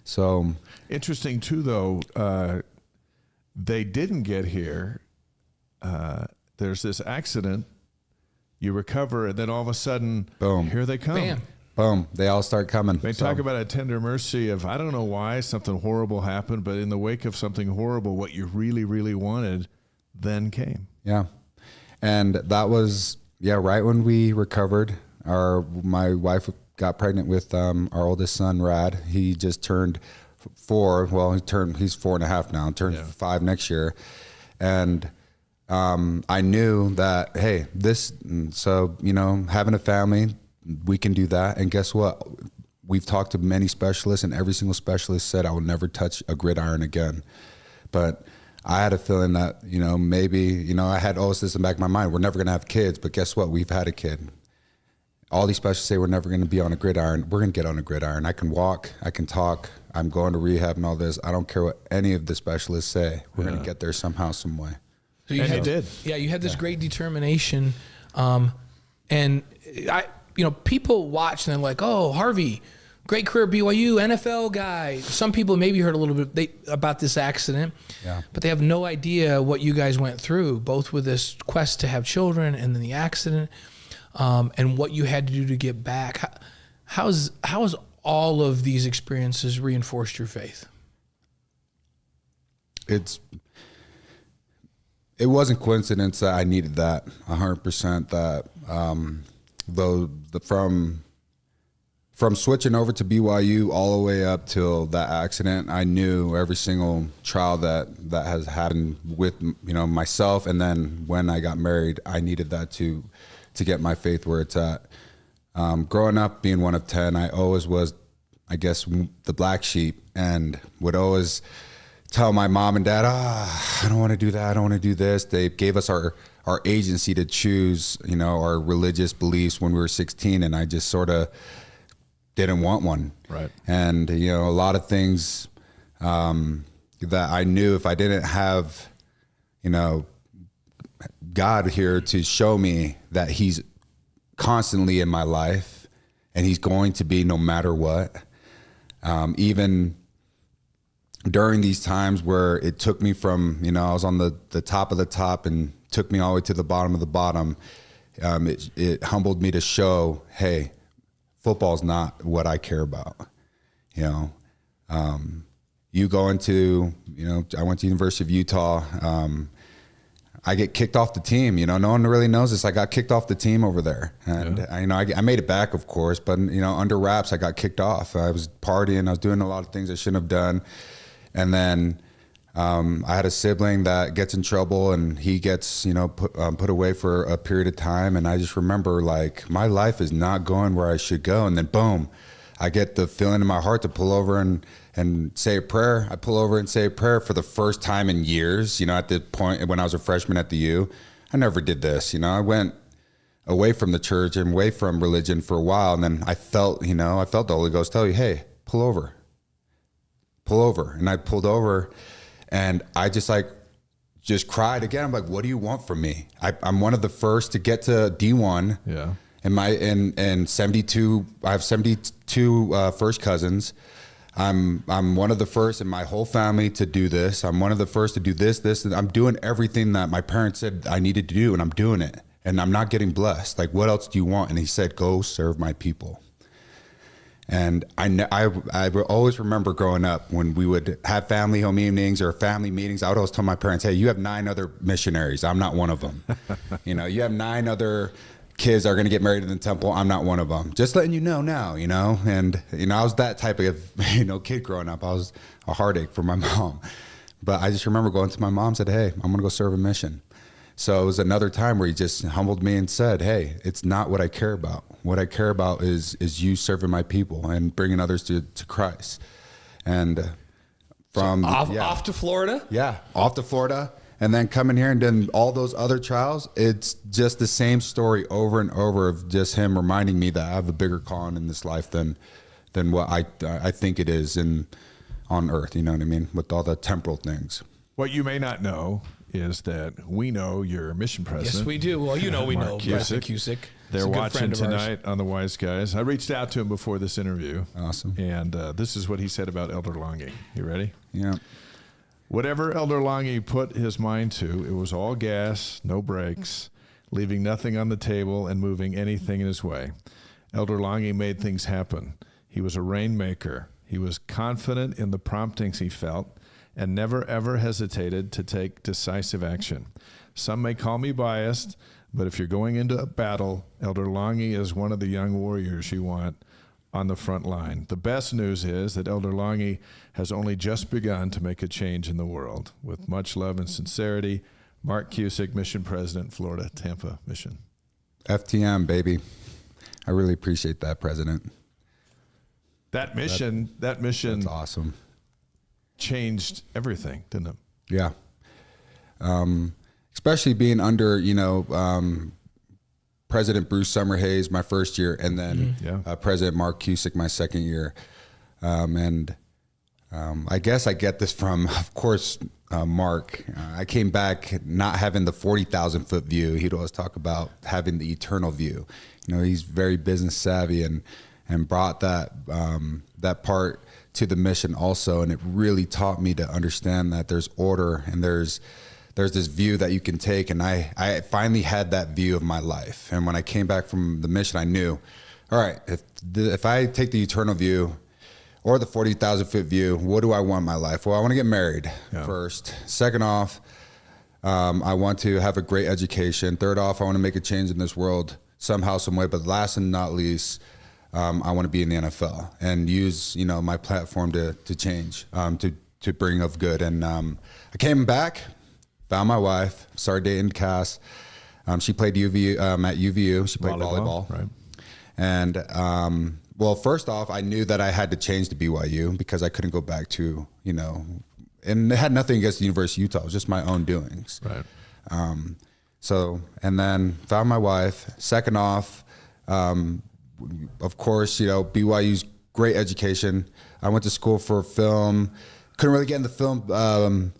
So interesting too, though. They didn't get here. There's this accident. You recover, and then all of a sudden, boom, here they come. Bam. Boom, they all start coming. They talk about a tender mercy of, I don't know why something horrible happened, but in the wake of something horrible, what you really, really wanted then came. Yeah. And that was, right when we recovered, my wife got pregnant with our oldest son, Rad. He just turned 4. Well, he's 4.5 now, turned 5 next year. And I knew that, hey, having a family, we can do that. And guess what? We've talked to many specialists, and every single specialist said I will never touch a gridiron again. But I had a feeling that, maybe, I had always this in the back of my mind, we're never going to have kids. But guess what? We've had a kid. All these specialists say we're never going to be on a gridiron. We're going to get on a gridiron. I can walk. I can talk. I'm going to rehab and all this. I don't care what any of the specialists say. We're going to get there somehow, some way. So you did. Yeah, you had this great determination. And people watch and they're like, oh, Harvey, great career at BYU, NFL guy. Some people maybe heard a little bit about this accident, but they have no idea what you guys went through, both with this quest to have children and then the accident, and what you had to do to get back. How has all of these experiences reinforced your faith? It wasn't coincidence that I needed that 100%. That from switching over to BYU all the way up till that accident, I knew every single trial that has happened with, you know, myself. And then when I got married, I needed that to get my faith where it's at. Growing up, being one of 10, I always was, I guess, the black sheep, and would always tell my mom and dad, I don't want to do that. I don't want to do this. They gave us our agency to choose, you know, our religious beliefs when we were 16. And I just sort of didn't want one. Right. And, you know, a lot of things that I knew if I didn't have, you know, God here to show me that he's constantly in my life and he's going to be no matter what. Even during these times where it took me from, you know, I was on the top of the top and took me all the way to the bottom of the bottom, it humbled me to show, hey, football's not what I care about. You know, you go into, you know, I went to University of Utah. I get kicked off the team. You know, no one really knows this. I got kicked off the team over there, and I made it back, of course, but you know, under wraps, I got kicked off. I was partying. I was doing a lot of things I shouldn't have done, and then I had a sibling that gets in trouble, and he gets, you know, put away for a period of time. And I just remember, like, my life is not going where I should go. And then boom, I get the feeling in my heart to pull over and say a prayer. I pull over and say a prayer for the first time in years. You know, at the point when I was a freshman at the U, I never did this. You know, I went away from the church and away from religion for a while. And then I felt the Holy Ghost tell you, hey, pull over. And I pulled over, and I just cried again. I'm like, what do you want from me? I'm one of the first to get to D1. Yeah. And 72, I have 72 first cousins. I'm one of the first in my whole family to do this. I'm one of the first to do this. And I'm doing everything that my parents said I needed to do, and I'm doing it. And I'm not getting blessed. Like, what else do you want? And he said, go serve my people. And I always remember growing up when we would have family home evenings or family meetings, I would always tell my parents, hey, you have 9 other missionaries. I'm not one of them. You know, you have 9 other kids are going to get married in the temple. I'm not one of them. Just letting you know now, you know. And, you know, I was that type of, you know, kid growing up. I was a heartache for my mom. But I just remember going to my mom and said, hey, I'm going to go serve a mission. So it was another time where he just humbled me and said, hey, it's not what I care about. What I care about is you serving my people and bringing others to Christ. And from off to Florida? Yeah, off to Florida. And then coming here and then all those other trials, it's just the same story over and over of just him reminding me that I have a bigger calling in this life than what I think it is on earth, you know what I mean, with all the temporal things. What you may not know is that we know your mission president. Yes, we do. Well, you know, we know President Cusick. They're watching tonight on the Wise Guys. I reached out to him before this interview. Awesome. And this is what he said about Elder Langi. You ready? Yeah. Whatever Elder Langi put his mind to, it was all gas, no brakes, leaving nothing on the table and moving anything in his way. Elder Langi made things happen. He was a rainmaker. He was confident in the promptings he felt and never, ever hesitated to take decisive action. Some may call me biased, but if you're going into a battle, Elder Langi is one of the young warriors you want on the front line. The best news is that Elder Langi has only just begun to make a change in the world. With much love and sincerity, Mark Cusick, Mission President, Florida, Tampa Mission. FTM, baby. I really appreciate that, President. That mission, that's awesome. Changed everything, didn't it? Yeah. Especially being under, you know, President Bruce Summerhays my first year, and then President Mark Cusick my second year. I guess I get this from, of course, Mark. I came back not having the 40,000 foot view. He'd always talk about having the eternal view. You know, he's very business savvy and brought that part to the mission also. And it really taught me to understand that there's order and there's this view that you can take. And I finally had that view of my life. And when I came back from the mission, I knew, all right, if I take the eternal view or the 40,000 foot view, what do I want in my life? Well, I want to get married first. Second off, I want to have a great education. Third off, I want to make a change in this world somehow, some way. But last and not least, I want to be in the NFL and use, my platform to change, to bring of good. And I came back, found my wife, started dating Cass. She played at UVU. She played volleyball. Right. And well, first off, I knew that I had to change to BYU because I couldn't go back to, and it had nothing against the University of Utah. It was just my own doings. Right. And then found my wife. Second off, of course, BYU's great education. I went to school for film. Couldn't really get in the film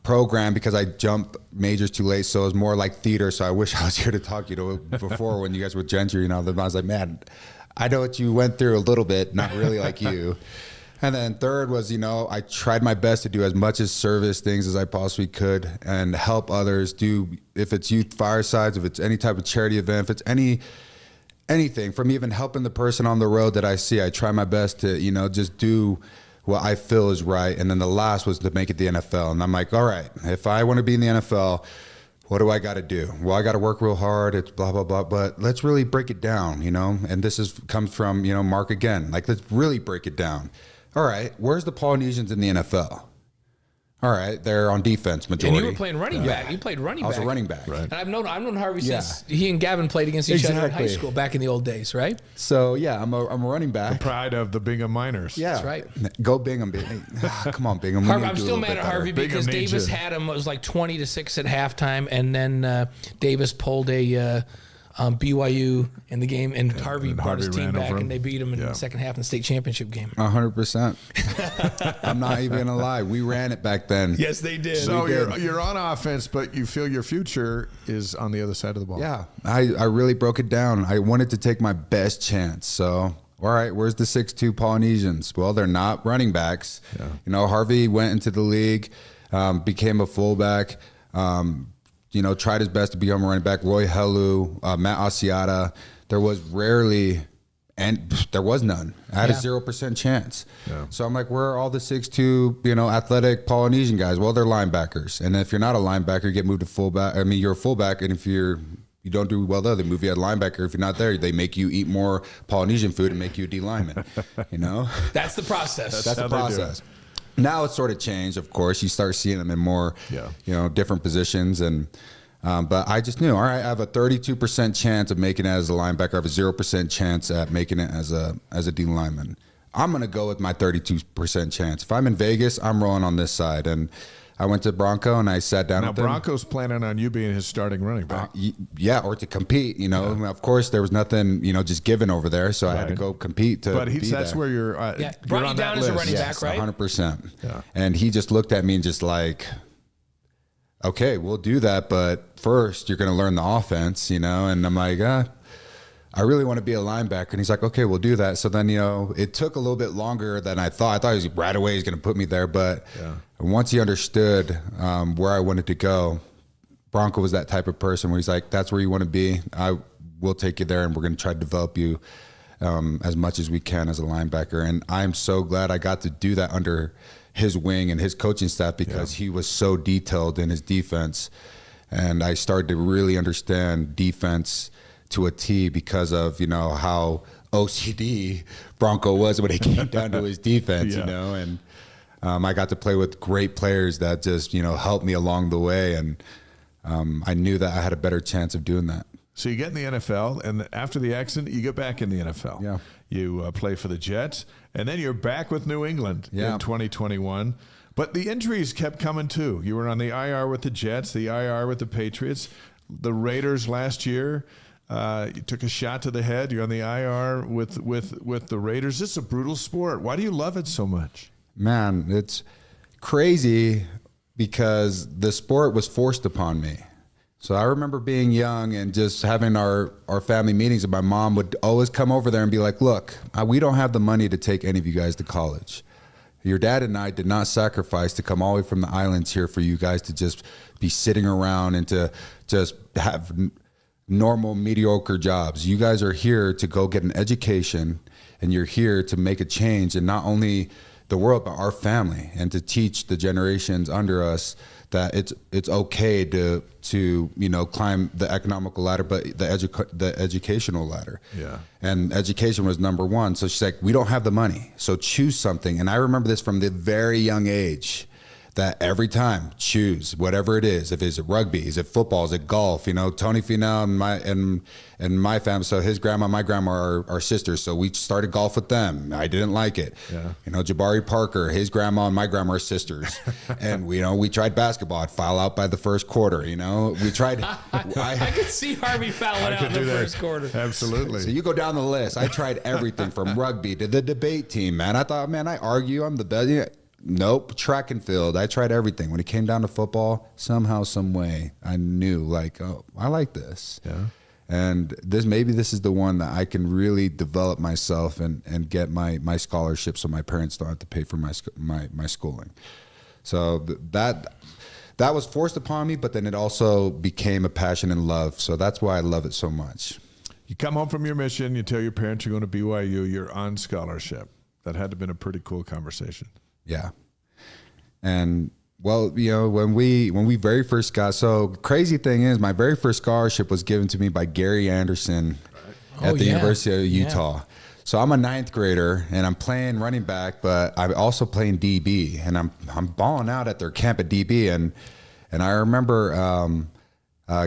program because I jumped majors too late. So it was more like theater. So I wish I was here to talk, before when you guys were Gentry, I was like, man, I know what you went through a little bit, not really like you. And then third was, I tried my best to do as much as service things as I possibly could and help others do, if it's youth firesides, if it's any type of charity event, if it's anything from even helping the person on the road that I see. I try my best to, just do what I feel is right. And then the last was to make it the NFL. And I'm like, all right, if I want to be in the NFL, what do I got to do? Well, I got to work real hard. It's blah, blah, blah. But let's really break it down, and this comes from, Mark again. Like, let's really break it down. All right, where's the Polynesians in the NFL? All right, they're on defense majority. And you were playing running back. You played running back. I was a running back. Right. And I've known Harvey since he and Gavin played against each other in high school back in the old days, right? So, yeah, I'm a running back. The pride of the Bingham Miners. Yeah. That's right. Go Bingham, baby. Come on, Bingham. Harvey, I'm still mad at Harvey because Davis had him. It was like 20-6 at halftime, and then Davis pulled a BYU in the game, and Harvey brought his team back, and they beat him in the second half in the state championship game. 100%. I'm not even gonna lie. We ran it back then. Yes, they did. So you're on offense, but you feel your future is on the other side of the ball. Yeah, I really broke it down. I wanted to take my best chance. So, all right, where's the 6'2" Polynesians? Well, they're not running backs. Yeah. Harvey went into the league, became a fullback. Tried his best to become a running back. Roy Helu, Matt Asiata. There was rarely, and there was none. I had a 0% chance. Yeah. So I'm like, where are all the 6'2", athletic Polynesian guys? Well, they're linebackers. And if you're not a linebacker, you get moved to fullback. I mean, you're a fullback, and if you don't do well there, they move you at linebacker. If you're not there, they make you eat more Polynesian food and make you a D lineman. That's the process. That's the process. Now it's sort of changed, of course. You start seeing them in more, different positions. And but I just knew, all right, I have a 32% chance of making it as a linebacker. I have a 0% chance at making it as a D lineman. I'm going to go with my 32% chance. If I'm in Vegas, I'm rolling on this side. And I went to Bronco and I sat down with him. Now, Bronco's planning on you being his starting running back. Or to compete, Of course, there was nothing, just given over there, so I had to go compete to be that's there. where you're brought you down as a running back, right? 100%. Yeah. And he just looked at me and just like, okay, we'll do that, but first you're going to learn the offense, And I'm like, I really want to be a linebacker. And he's like, okay, we'll do that. So then, it took a little bit longer than I thought. I thought he was right away he's going to put me there. But once he understood where I wanted to go, Bronco was that type of person where he's like, that's where you want to be. I will take you there, and we're going to try to develop you as much as we can as a linebacker. And I'm so glad I got to do that under his wing and his coaching staff because he was so detailed in his defense. And I started to really understand defense to a T because of, how OCD Bronco was when it came down to his defense, and I got to play with great players that just, helped me along the way. And I knew that I had a better chance of doing that. So you get in the NFL, and after the accident, you get back in the NFL. Yeah. You play for the Jets, and then you're back with New England in 2021. But the injuries kept coming too. You were on the IR with the Jets, the IR with the Patriots, the Raiders last year. You took a shot to the head. You're on the IR with the Raiders. This is a brutal sport. Why do you love it so much? Man, it's crazy because the sport was forced upon me. So I remember being young and just having our family meetings, and my mom would always come over there and be like, look, we don't have the money to take any of you guys to college. Your dad and I did not sacrifice to come all the way from the islands here for you guys to just be sitting around and to just have normal, mediocre jobs. You guys are here to go get an education, and you're here to make a change, and not only the world, but our family, and to teach the generations under us that it's okay to climb the economical ladder, but the educational ladder. Yeah. And education was number one. So she's like, we don't have the money, so choose something. And I remember this from the very young age, that every time, choose whatever it is. If it's rugby, is it football, is it golf? Tony Finau and my family. So his grandma, my grandma are sisters. So we started golf with them. I didn't like it. Yeah. Jabari Parker, his grandma and my grandma are sisters. And we tried basketball. I'd foul out by the first quarter. We tried. I could see Harvey fouling out in the first quarter. Absolutely. So you go down the list. I tried everything from rugby to the debate team, man. I thought, man, I argue, I'm the best. Yeah. Nope. Track and field. I tried everything. When it came down to football, somehow, some way, I knew, like, oh, I like this. Yeah. And maybe this is the one that I can really develop myself and get my scholarship, so my parents don't have to pay for my schooling. So that was forced upon me, but then it also became a passion and love. So that's why I love it so much. You come home from your mission, you tell your parents you're going to BYU, you're on scholarship. That had to have been a pretty cool conversation. Yeah. And well, when we very first so crazy thing is, my very first scholarship was given to me by Gary Anderson at the University of Utah. Yeah. So I'm a 9th grader and I'm playing running back, but I'm also playing DB, and I'm balling out at their camp at DB. And I remember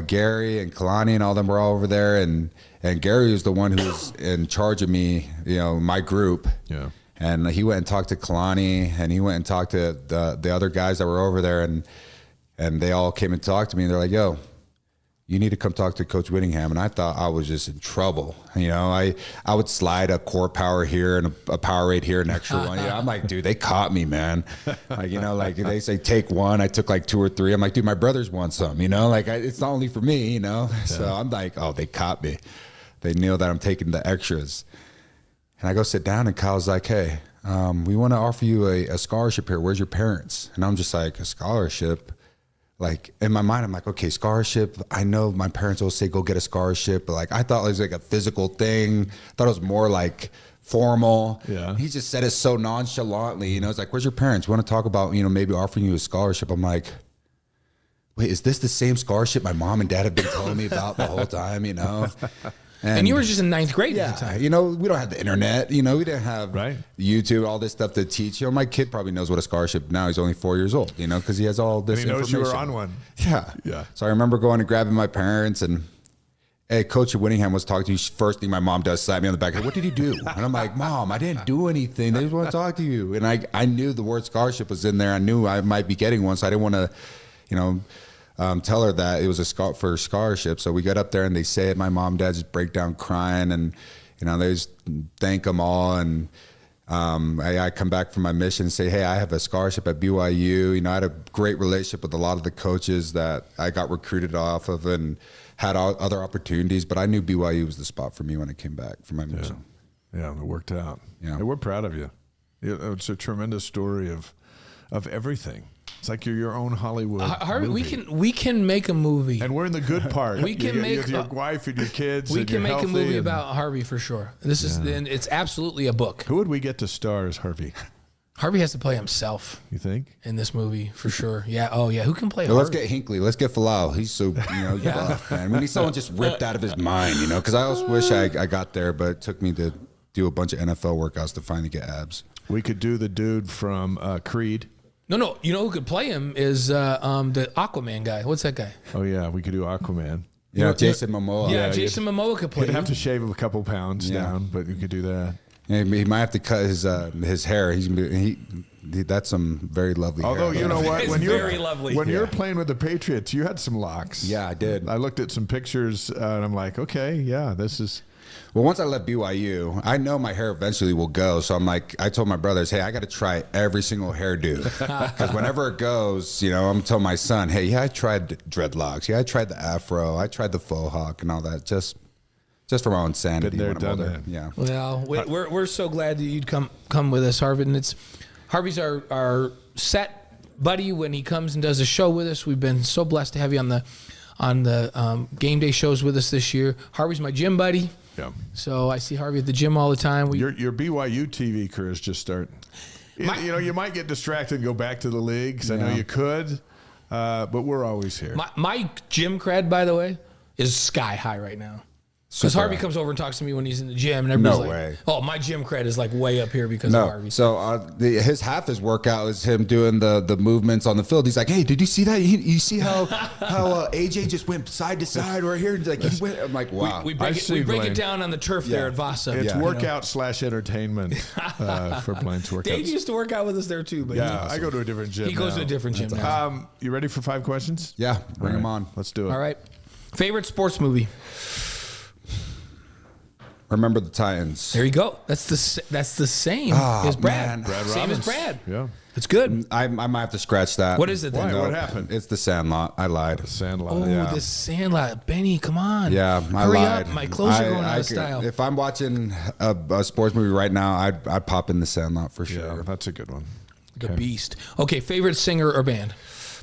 Gary and Kalani and all them were all over there, and Gary was the one who was in charge of me, my group. Yeah. And he went and talked to Kalani, and he went and talked to the other guys that were over there, and they all came and talked to me, and they're like, yo, you need to come talk to Coach Whittingham. And I thought I was just in trouble. I would slide a core power here and a power rate here, an extra one. I'm like, dude, they caught me, man. Like they say take one, I took like 2 or 3. I'm like, dude, my brothers want some, it's not only for me, Yeah. So I'm like, oh, they caught me. They knew that I'm taking the extras. And I go sit down, and Kyle's like, hey, we want to offer you a scholarship here. Where's your parents? And I'm just like, a scholarship? Like, in my mind, I'm like, okay, scholarship. I know my parents will say, go get a scholarship. But I thought it was like a physical thing. I thought it was more like formal. Yeah. He just said it so nonchalantly. It's like, where's your parents? We want to talk about, maybe offering you a scholarship. I'm like, wait, is this the same scholarship my mom and dad have been telling me about the whole time, And you were just in 9th grade at the time. We don't have the internet. We didn't have YouTube, all this stuff to teach. My kid probably knows what a scholarship now. He's only 4 years old, because he has all this and he knows information. you were on one. Yeah. Yeah. So I remember going and grabbing my parents, and, hey, Coach Whittingham was talking to you. First thing my mom does, slap me on the back. What did he do? And I'm like, Mom, I didn't do anything. They just want to talk to you. And I knew the word scholarship was in there. I knew I might be getting one, so I didn't want to, tell her that it was for scholarship. So we got up there and they say it. My mom and dad just break down crying, and they just thank them all. And I come back from my mission and say, hey, I have a scholarship at BYU. I had a great relationship with a lot of the coaches that I got recruited off of and had other opportunities, but I knew BYU was the spot for me when I came back from my mission. Yeah, it worked out. Yeah. And we're proud of you. It's a tremendous story of everything. It's like you're your own Hollywood Harvey, movie. we can make a movie. And we're in the good part. We can make your wife and your kids. We and can you're make a movie and, about Harvey for sure. This is, and it's absolutely a book. Who would we get to star as Harvey? Harvey has to play himself. You think? In this movie for sure. Yeah. Oh yeah. Who can play Harvey? Harvey? Let's get Hinckley. Let's get Falau. He's so buff, man. We need someone just ripped out of his mind, because I always wish I got there, but it took me to do a bunch of NFL workouts to finally get abs. We could do the dude from Creed. No. You know who could play him is the Aquaman guy. What's that guy? Oh yeah, we could do Aquaman. Yeah, Jason Momoa. Yeah, Jason Momoa could play. He'd have to shave a couple pounds down, but you could do that. Yeah, he might have to cut his hair. That's some very lovely Although, hair. you know what? It's very lovely. When you're playing with the Patriots, you had some locks. Yeah, I did. I looked at some pictures, and I'm like, okay, yeah, this is... Well, once I left BYU, I know my hair eventually will go. So I'm like, I told my brothers, hey, I got to try every single hairdo. Because whenever it goes, I'm telling my son, hey, yeah, I tried dreadlocks. Yeah, I tried the afro. I tried the faux hawk and all that. Just for my own sanity. Been there, done that. Yeah. Well, we're so glad that you'd come with us, Harvey. And Harvey's our set buddy when he comes and does a show with us. We've been so blessed to have you on the game day shows with us this year. Harvey's my gym buddy. Yeah. So I see Harvey at the gym all the time. Your BYU TV career is just starting. You might get distracted and go back to the league, because I know you could, but we're always here. My gym cred, by the way, is sky high right now. Because Harvey comes over and talks to me when he's in the gym, and everybody's way. "Oh, my gym cred is like way up here because of Harvey." So his workout is him doing the movements on the field. He's like, "Hey, did you see that? You see how AJ just went side to side right here?" Like he went. I'm like, wow. We break it down on the turf there at Vasa. It's workout / entertainment for Blaine's workouts. Dave used to work out with us there too. But I go to a different gym. He goes to a different gym now. You ready for 5 questions? Yeah, bring them on. Let's do it. All right. Favorite sports movie? Remember the Titans. There you go. That's the same as Brad. Brad same Robbins. as Brad. Yeah. It's good. I might have to scratch that. What is it then? Why? What happened? It's the Sandlot. I lied. The Sandlot. Oh, Yeah. the Sandlot. Benny, come on. Yeah, I Hurry lied. up. My clothes are going out of style. If I'm watching a sports movie right now, I'd pop in the Sandlot for sure. Yeah, that's a good one. The Beast. Okay, favorite singer or band?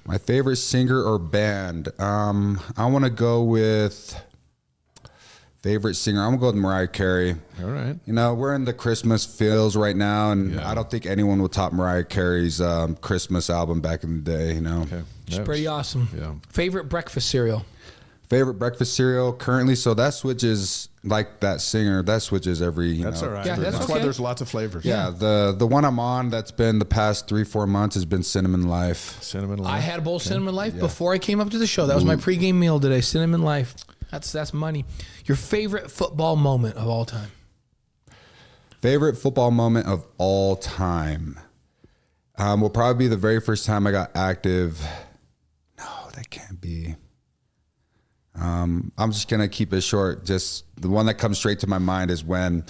My favorite singer or band? I want to go with favorite singer. I'm going to go with Mariah Carey. All right. You know, we're in the Christmas feels right now, and I don't think anyone will top Mariah Carey's Christmas album back in the day, you know. Okay. It's pretty awesome. Yeah. Favorite breakfast cereal? Favorite breakfast cereal currently, so that switches, like that singer, that switches every, That's all right. Yeah, that's why okay. there's lots of flavors. Yeah, the one I'm on that's been the past 3-4 months has been Cinnamon Life. Cinnamon Life. I had a bowl of Cinnamon Life before I came up to the show. That was my pregame meal today, Cinnamon Life. That's money. Your favorite football moment of all time? Favorite football moment of all time will probably be the very first time I got active. No, that can't be. I'm just going to keep it short. Just the one that comes straight to my mind is when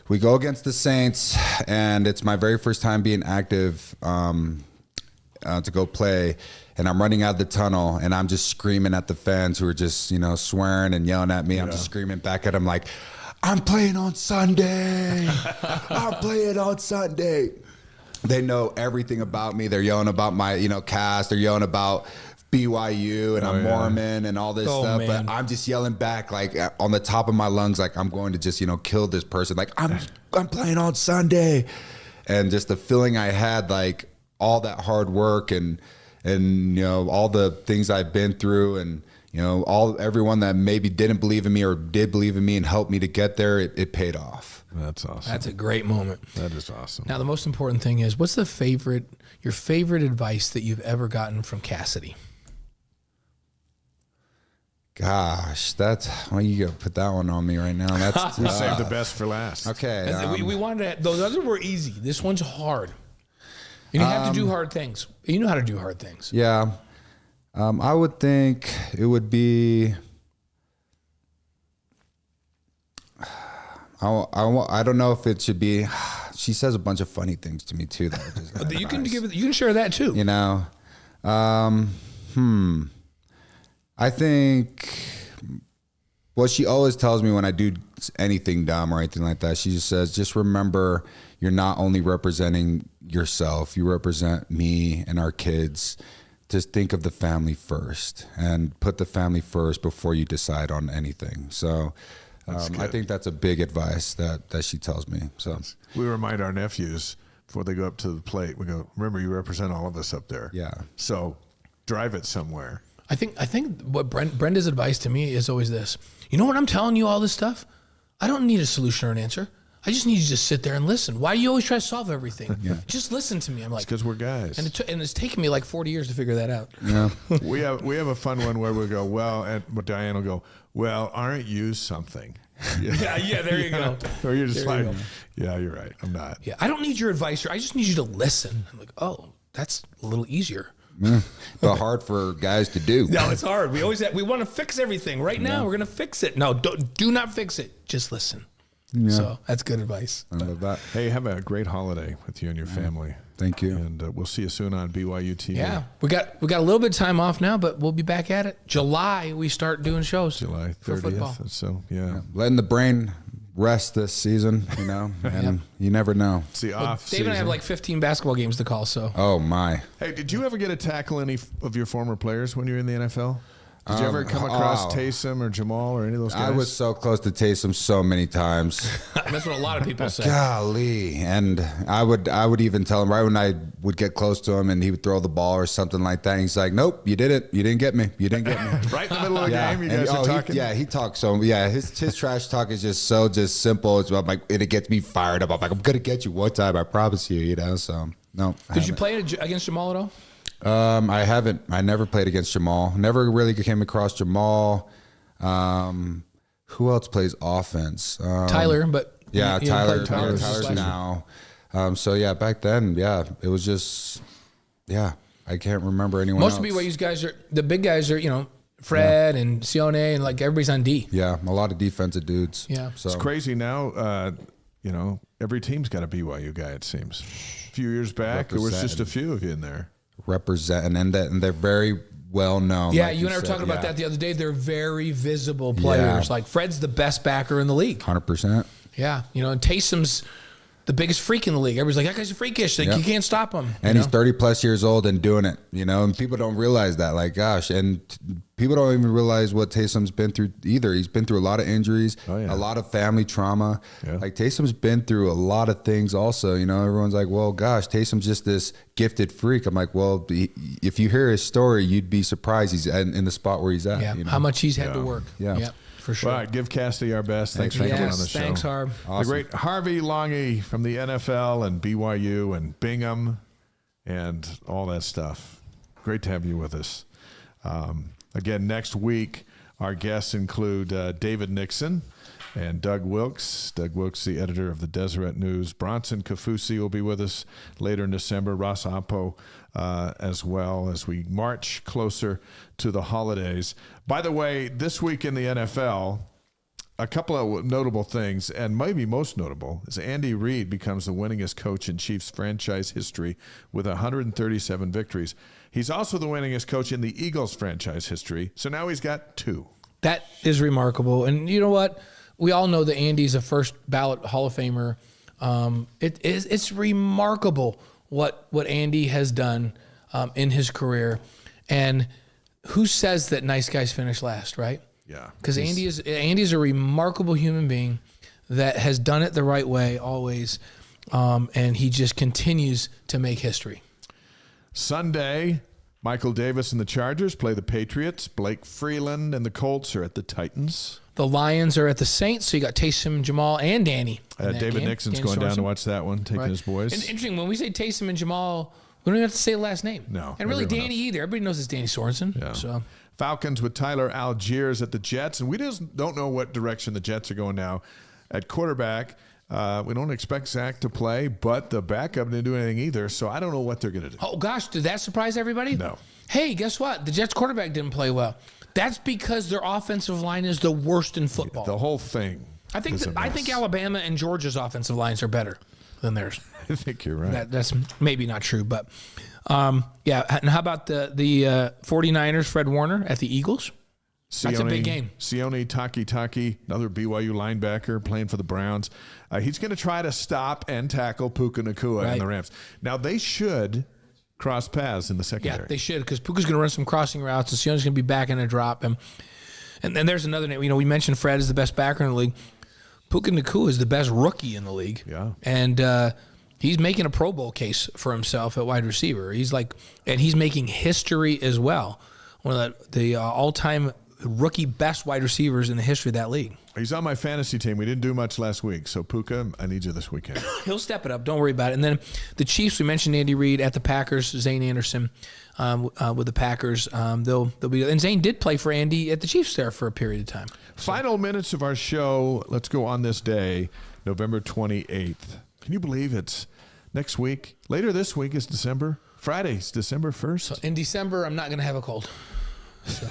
we go against the Saints, and it's my very first time being active to go play. And I'm running out of the tunnel, and I'm just screaming at the fans who are just, swearing and yelling at me. I'm just screaming back at them like, I'm playing on Sunday. I'm playing on Sunday. They know everything about me. They're yelling about my, cast. They're yelling about BYU and I'm Mormon and all this stuff. Man. But I'm just yelling back like on the top of my lungs, like I'm going to just, kill this person. Like I'm playing on Sunday. And just the feeling I had, like all that hard work and all the things I've been through, and everyone that maybe didn't believe in me or did believe in me and helped me to get there, it paid off. That's awesome. That's a great moment. That is awesome. Now, the most important thing is, what's your favorite advice that you've ever gotten from Cassidy? Gosh, you gotta put that one on me right now. That's We saved the best for last. Okay. We wanted to, those others were easy. This one's hard. And you have to do hard things. You know how to do hard things. Yeah. I would think it would be. I don't know if it should be. She says a bunch of funny things to me too. You can share that too. I think. Well, she always tells me when I do anything dumb or anything like that, she just says, just remember, you're not only representing yourself, you represent me and our kids. Just think of the family first and put the family first before you decide on anything. So I think that's a big advice that she tells me. So we remind our nephews before they go up to the plate, we go, remember, you represent all of us up there. Yeah. So drive it somewhere. I think what Brenda's advice to me is always this. You know, when I'm telling you all this stuff, I don't need a solution or an answer. I just need you to just sit there and listen. Why do you always try to solve everything? Just listen to me. I'm like, because we're guys. And it's taken me like 40 years to figure that out. Yeah. we have a fun one where we go, well, and Diane will go, well, aren't you something? Yeah, there you go. Or you're just There you like, go. yeah, you're right. I'm not. Yeah, I don't need your advice. I just need you to listen. I'm like, oh, that's a little easier. But hard for guys to do. No, it's hard. We want to fix everything right now. We're gonna fix it. No, do not fix it. Just listen. Yeah. So that's good advice. I love that. Hey, have a great holiday with you and your family. Thank you. And we'll see you soon on BYU TV. Yeah, we got a little bit of time off now, but we'll be back at it. July we start doing shows. July 30th. So letting the brain rest this season, and you never know. It's the off Dave season. and I have like 15 basketball games to call. So Oh my. Hey, did you ever get to tackle any of your former players when you were in the NFL? Did you ever come across Taysom or Jamal or any of those guys? I was so close to Taysom so many times. That's what a lot of people say. Golly. And I would even tell him right when I would get close to him and he would throw the ball or something like that. And he's like, nope, you did it. You didn't get me. You didn't get me. Right in the middle of the game, you guys are talking? He talks so, his trash talk is just so simple. It's like, it gets me fired up. I'm like, I'm going to get you one time, I promise you, so no. Did you play against Jamal at all? I haven't. I never played against Jamal. Never really came across Jamal. Who else plays offense? Tyler, but Tyler's now. Back then, it was just, I can't remember anyone Most else. of BYU's guys the big guys are, Fred and Sione, and like everybody's on D. Yeah, a lot of defensive dudes. Yeah. So. It's crazy now. Every team's got a BYU guy, it seems. A few years back, there was just a few of you in there. Represent, and they're very well known. Yeah, like you and I were talking about that the other day. They're very visible players. Yeah. Like Fred's the best backer in the league. 100%. Yeah, and Taysom's the biggest freak in the league. Everybody's like, that guy's freakish. Like, you can't stop him. And he's 30 plus years old and doing it, and people don't realize that. Like, gosh, and people don't even realize what Taysom's been through either. He's been through a lot of injuries, a lot of family trauma. Yeah. Like, Taysom's been through a lot of things also. Everyone's like, well, gosh, Taysom's just this gifted freak. I'm like, well, if you hear his story, you'd be surprised he's in the spot where he's at. Yeah, how much he's had to work. Yeah. For sure. All right, give Cassidy our best. Thanks for coming on the show. Thanks, Harv. Awesome. The great Harvey Langi from the NFL and BYU and Bingham and all that stuff. Great to have you with us. Again, next week, our guests include David Nixon and Doug Wilkes. Doug Wilkes, the editor of the Deseret News. Bronson Kafusi will be with us later in December. Ross Oppo as well as we march closer to the holidays. By the way, this week in the NFL, a couple of notable things, and maybe most notable, is Andy Reid becomes the winningest coach in Chiefs franchise history with 137 victories. He's also the winningest coach in the Eagles franchise history, so now he's got 2. That is remarkable. And you know what? We all know that Andy's a first ballot Hall of Famer. It's remarkable what Andy has done in his career. And who says that nice guys finish last, right? Yeah. Because Andy is a remarkable human being that has done it the right way always, and he just continues to make history. Sunday, Michael Davis and the Chargers play the Patriots. Blake Freeland and the Colts are at the Titans. The Lions are at the Saints, so you got Taysom and Jamal and Danny. David Nixon's going down to watch that one, taking his boys. And interesting, when we say Taysom and Jamal, we don't even have to say the last name. No. And really Danny either. Everybody knows it's Danny Sorensen. Yeah. So Falcons with Tyler Algiers at the Jets. And we just don't know what direction the Jets are going now. At quarterback, we don't expect Zach to play, but the backup didn't do anything either, so I don't know what they're going to do. Oh, gosh, did that surprise everybody? No. Hey, guess what? The Jets quarterback didn't play well. That's because their offensive line is the worst in football. The whole thing. I think Alabama and Georgia's offensive lines are better than theirs. I think you're right. That's maybe not true, but And how about the 49ers, Fred Warner at the Eagles? That's a big game. Sione Taki, another BYU linebacker playing for the Browns. He's going to try to stop and tackle Puka Nacua and the Rams. Now, they should cross paths in the secondary. Yeah, they should, because Puka's going to run some crossing routes, and Sione's going to be back in a drop. And then there's another name. We mentioned Fred is the best backer in the league. Puka Nacua is the best rookie in the league. Yeah. And he's making a Pro Bowl case for himself at wide receiver. And he's making history as well. One of the all-time rookie best wide receivers in the history of that league. He's on my fantasy team. We didn't do much last week, so Puka, I need you this weekend. He'll step it up. Don't worry about it. And then the Chiefs, we mentioned Andy Reid at the Packers, Zane Anderson with the Packers. They'll be, and Zane did play for Andy at the Chiefs there for a period of time. Final minutes of our show. Let's go on this day, November 28th. Can you believe it's next week? Later this week is December. Friday's December 1st. So in December, I'm not going to have a cold. So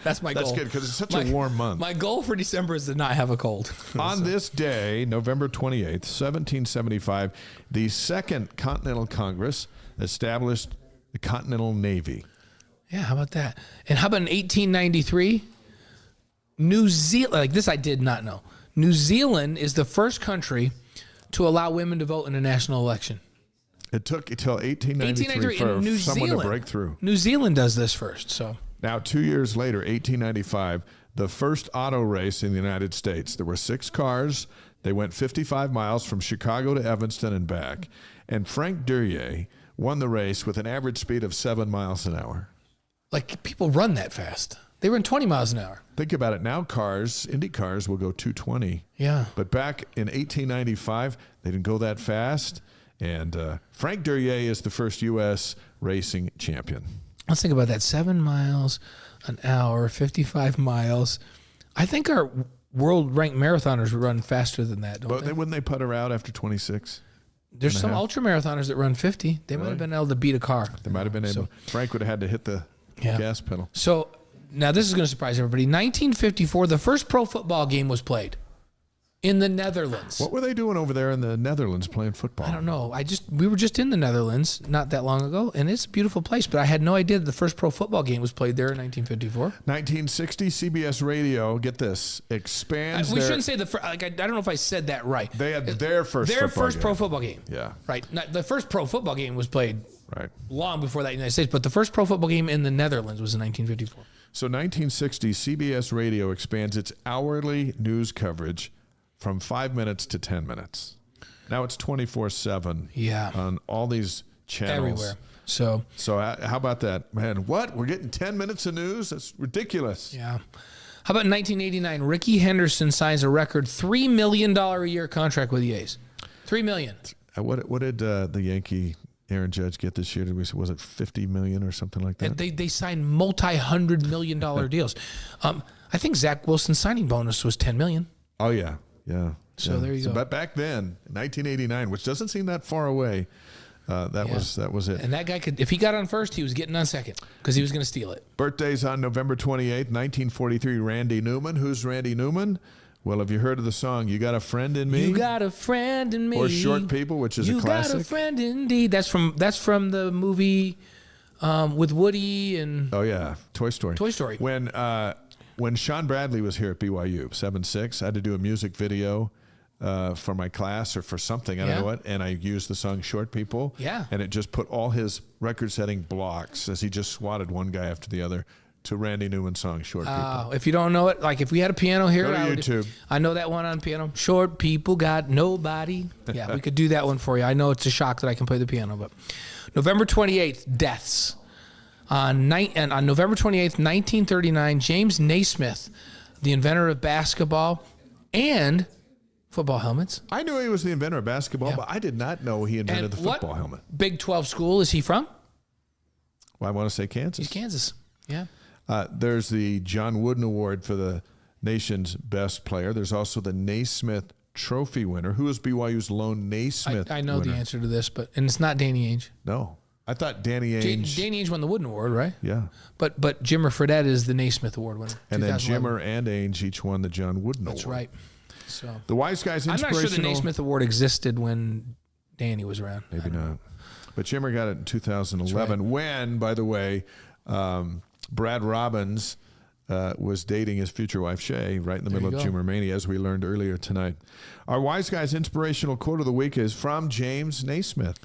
that's my goal. That's good because it's such a warm month. My goal for December is to not have a cold. On this day, November 28th, 1775, the Second Continental Congress established the Continental Navy. Yeah, how about that? And how about in 1893, New Zealand, like this I did not know. New Zealand is the first country to allow women to vote in a national election. It took until 1893 for someone to break through. New Zealand does this first, so Now, 2 years later, 1895, the first auto race in the United States. There were 6 cars. They went 55 miles from Chicago to Evanston and back. And Frank Duryea won the race with an average speed of 7 miles an hour. Like, people run that fast. They run 20 miles an hour. Think about it. Now Indy cars will go 220. Yeah. But back in 1895, they didn't go that fast. And Frank Duryea is the first U.S. racing champion. Let's think about that. 7 miles an hour, 55 miles. I think our world-ranked marathoners run faster than that, don't they? Wouldn't they putter out after 26? There's some ultra-marathoners that run 50. They might have been able to beat a car. They might have been able. Frank would have had to hit the gas pedal. So now this is going to surprise everybody. 1954, the first pro football game was played in the Netherlands. What were they doing over there in the Netherlands playing football? I don't know. We were just in the Netherlands not that long ago, and it's a beautiful place, but I had no idea that the first pro football game was played there in 1954. 1960, CBS Radio, get this, expands We shouldn't say I don't know if I said that right. They had their first pro football game. Yeah. Right. The first pro football game was played right long before that in the United States, but the first pro football game in the Netherlands was in 1954. So 1960, CBS Radio expands its hourly news coverage from 5 minutes to 10 minutes. Now it's 24/7 on all these channels. Everywhere. So how about that? Man, what? We're getting 10 minutes of news? That's ridiculous. Yeah. How about 1989? Ricky Henderson signs a record $3 million a year contract with the A's. $3 million. What did the Yankee Aaron Judge get this year? Was it $50 million or something like that? They signed multi-$100 million deals. I think Zach Wilson's signing bonus was $10 million. Oh, yeah. Yeah. So there you go. But back then, 1989, which doesn't seem that far away, that was it. And that guy if he got on first, he was getting on second because he was going to steal it. Birthdays on November 28th, 1943, Randy Newman. Who's Randy Newman? Well, have you heard of the song, You Got a Friend in Me? You got a friend in me. Or Short People, which is a classic. You got a friend indeed. That's from the movie with Woody and... Oh, yeah. Toy Story. Toy Story. When Sean Bradley was here at BYU, 7-6, I had to do a music video for my class or for something, I don't know what, and I used the song Short People. Yeah. And it just put all his record-setting blocks as he just swatted one guy after the other to Randy Newman's song Short People. If you don't know it, like if we had a piano here, go to YouTube. I know that one on piano. Short people got nobody. Yeah, we could do that one for you. I know it's a shock that I can play the piano, but November 28th, deaths. On November 28th, 1939, James Naismith, the inventor of basketball and football helmets. I knew he was the inventor of basketball, but I did not know he invented the football helmet. Big 12 school is he from? Well, I want to say Kansas. He's Kansas, yeah. There's the John Wooden Award for the nation's best player. There's also the Naismith Trophy winner. Who is BYU's lone Naismith I know winner? the answer to this, and it's not Danny Ainge. No. I thought Danny Ainge. Danny Ainge won the Wooden Award, right? Yeah. But Jimmer Fredette is the Naismith Award winner. And then Jimmer and Ainge each won the John Wooden Award. That's right. So the Wise Guys Inspirational. I'm not sure the Naismith Award existed when Danny was around. Maybe not. But Jimmer got it in 2011 when, by the way, Brad Robbins was dating his future wife, Shay, right in the middle of Jimmer Mania, as we learned earlier tonight. Our Wise Guys Inspirational Quote of the Week is from James Naismith.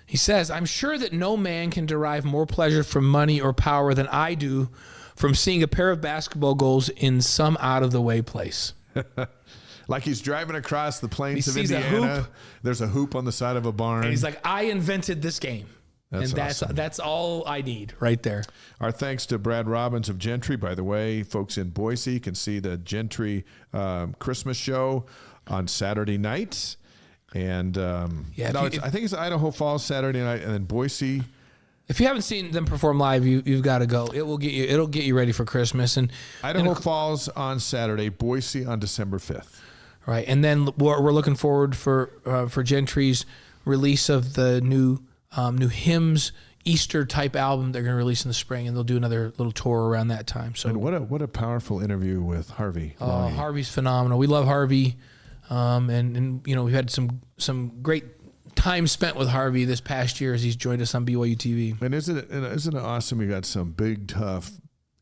He says, I'm sure that no man can derive more pleasure from money or power than I do from seeing a pair of basketball goals in some out-of-the-way place. Like he's driving across the plains of Indiana. Indiana. There's a hoop on the side of a barn. And he's like, I invented this game. That's all I need right there. Our thanks to Brad Robbins of Gentry. By the way, folks in Boise can see the Gentry Christmas show on Saturday night. And I think it's Idaho Falls Saturday night, and then Boise. If you haven't seen them perform live, you've got to go. It'll get you ready for Christmas. And Idaho Falls on Saturday, Boise on December 5th. Right, and then we're looking forward for Gentry's release of the new hymns Easter type album they're going to release in the spring, and they'll do another little tour around that time. So and what a powerful interview with Harvey. Oh, Harvey's phenomenal. We love Harvey. And we've had some great time spent with Harvey this past year as he's joined us on BYU TV. And isn't it awesome? We got some big, tough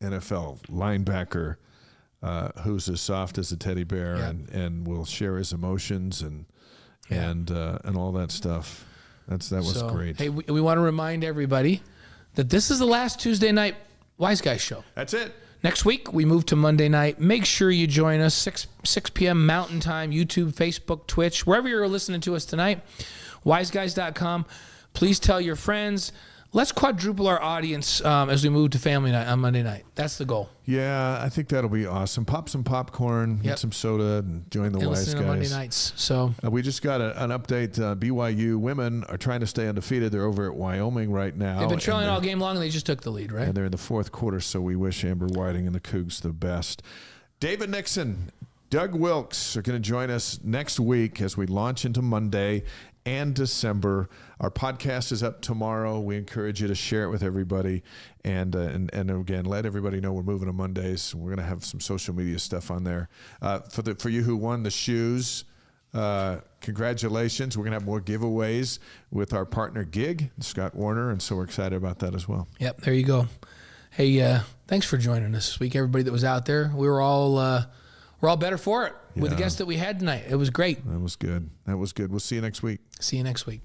NFL linebacker who's as soft as a teddy bear and will share his emotions and all that stuff. That was great. Hey, we want to remind everybody that this is the last Tuesday night Wise Guys Show. That's it. Next week, we move to Monday night. Make sure you join us, 6 p.m. Mountain Time, YouTube, Facebook, Twitch, wherever you're listening to us tonight, wiseguys.com. Please tell your friends. Let's quadruple our audience as we move to family night on Monday night. That's the goal. Yeah, I think that'll be awesome. Pop some popcorn, get some soda, and join the Wise Guys. On Monday nights. So we just got an update. BYU women are trying to stay undefeated. They're over at Wyoming right now. They've been trailing all game long, and they just took the lead, right? And they're in the fourth quarter, so we wish Amber Whiting and the Cougs the best. David Nixon, Doug Wilkes are going to join us next week as we launch into Monday and December. Our podcast is up tomorrow. We encourage you to share it with everybody, and again, let everybody know we're moving on Mondays. We're going to have some social media stuff on there. For you who won the shoes, congratulations. We're going to have more giveaways with our partner Gig, Scott Warner, and so we're excited about that as well. Yep, there you go. Hey, thanks for joining us this week, everybody that was out there. We're all better for it with the guests that we had tonight. It was great. That was good. We'll see you next week. See you next week.